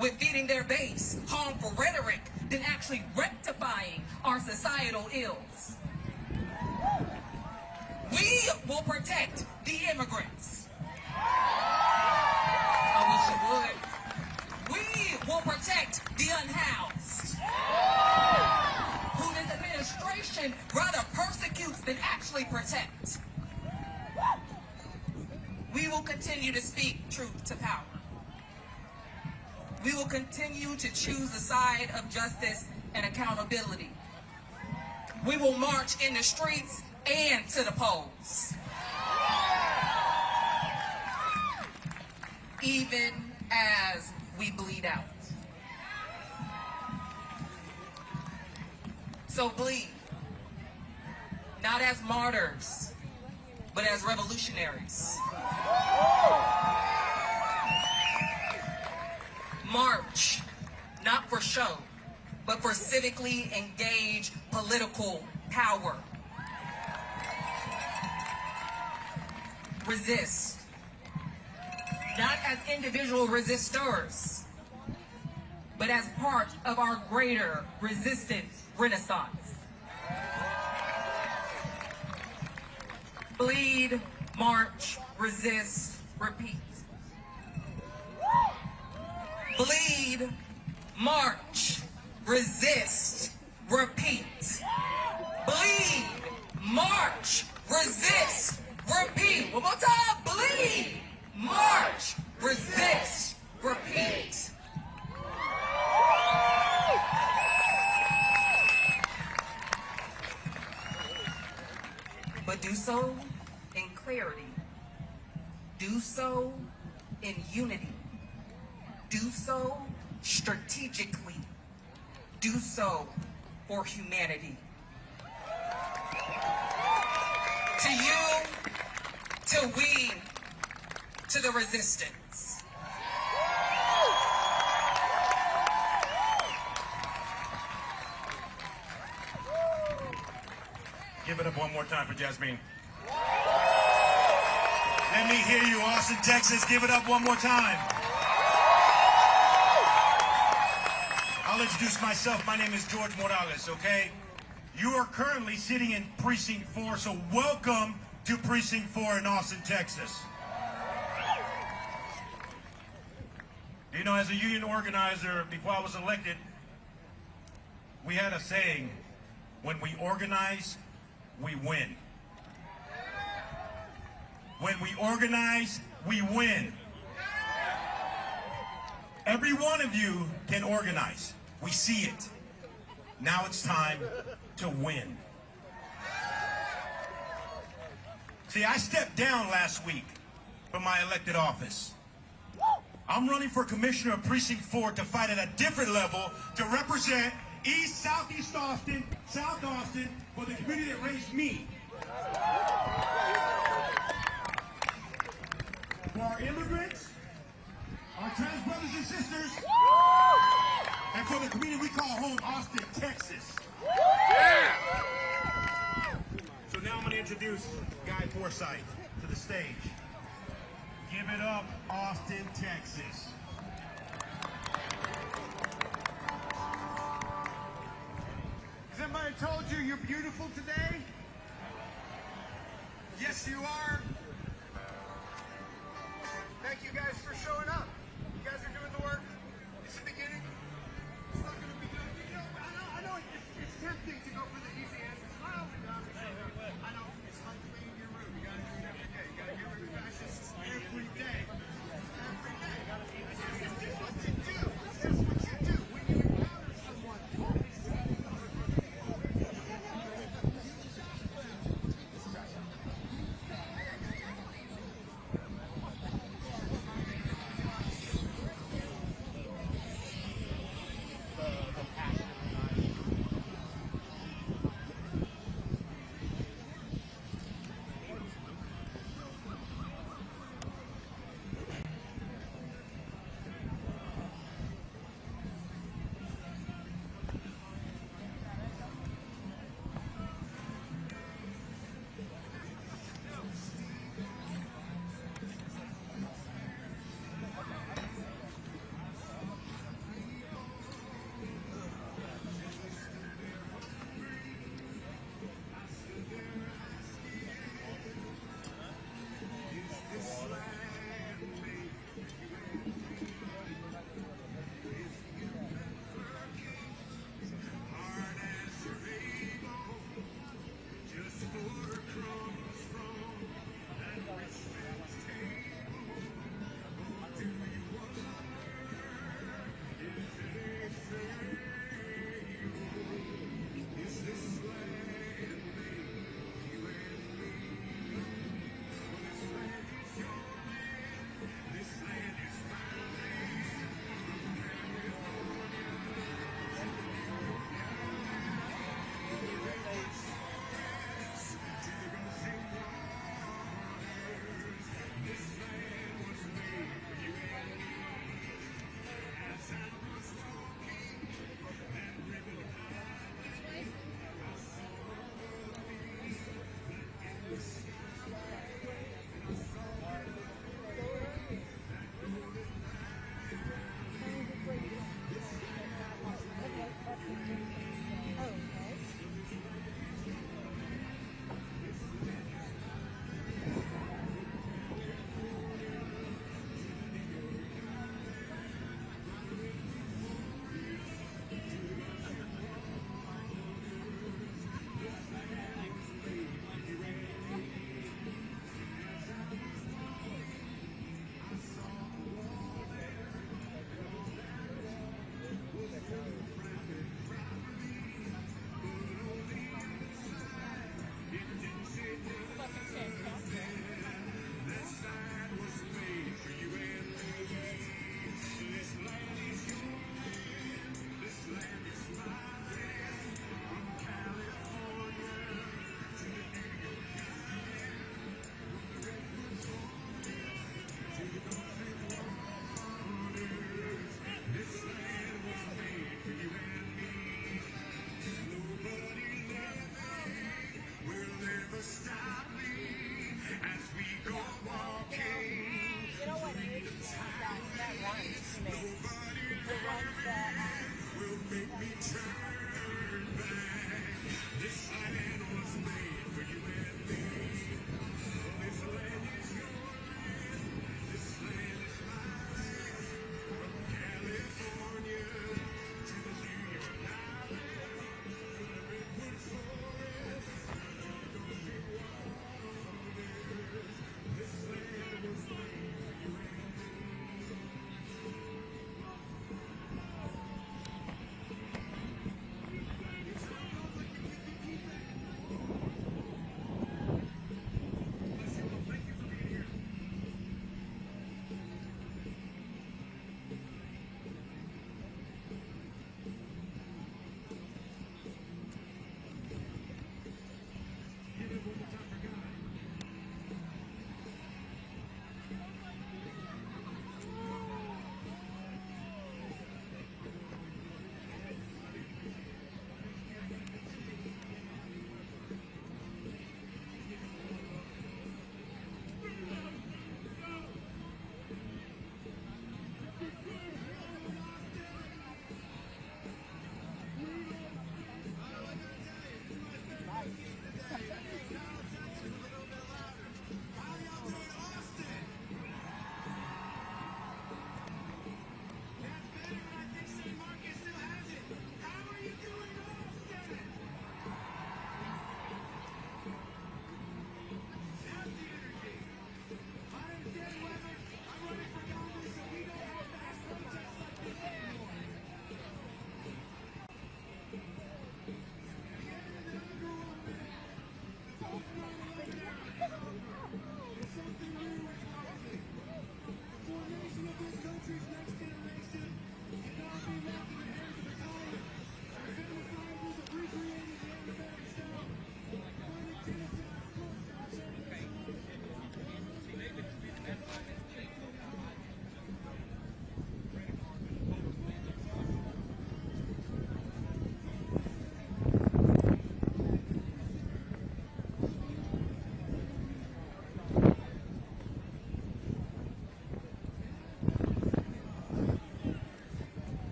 with feeding their base harmful rhetoric than actually rectifying our societal ills. We will protect the immigrants. I wish you would. We will protect the unhoused, who this administration rather persecutes than actually protect. We will continue to speak truth to power. We will continue to choose the side of justice and accountability. We will march in the streets and to the polls, even as we bleed out. So bleed, not as martyrs, but as revolutionaries. March, not for show, but for civically engaged political power. Resist, not as individual resistors, but as part of our greater resistance renaissance. Bleed, march, resist, repeat. Bleed, march, resist, repeat. Bleed, march, resist, repeat. One more time. Bleed, march, resist, repeat. But do so in clarity. Do so in unity. Do so strategically. Do so for humanity. To you, to we, to the resistance. Give it up one more time for Jasmine. Let me hear you, Austin, Texas. Give it up one more time. I'll introduce myself. My name is George Morales, okay? You are currently sitting in Precinct 4, so welcome to Precinct 4 in Austin, Texas. You know, as a union organizer, before I was elected, we had a saying, when we organize, we win. When we organize, we win. Every one of you can organize. We see it. Now it's time to win. See, I stepped down last week from my elected office. I'm running for commissioner of Precinct 4 to fight at a different level to represent East, Southeast Austin, South Austin, for the community that raised me. For our immigrants, our trans brothers and sisters, and for the community we call home, Austin, Texas. So now I'm going to introduce Guy Forsyth to the stage. Give it up, Austin, Texas. Has anybody told you you're beautiful today? Yes, you are. Thank you guys for showing up. You guys are doing the work. It's the beginning. It's not going to be good. You know, I know it's tempting to go for the easy answers. I know. It's like cleaning your room. You got to do it every day. You got to get rid of fascists every day. Every day. That's what you do. That's what you do when you encounter someone.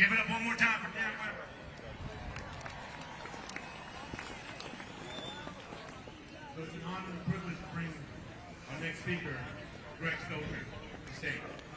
Give it up one more time for Dan Weber. So it's an honor and privilege to bring our next speaker, Greg Stoker, to the stage.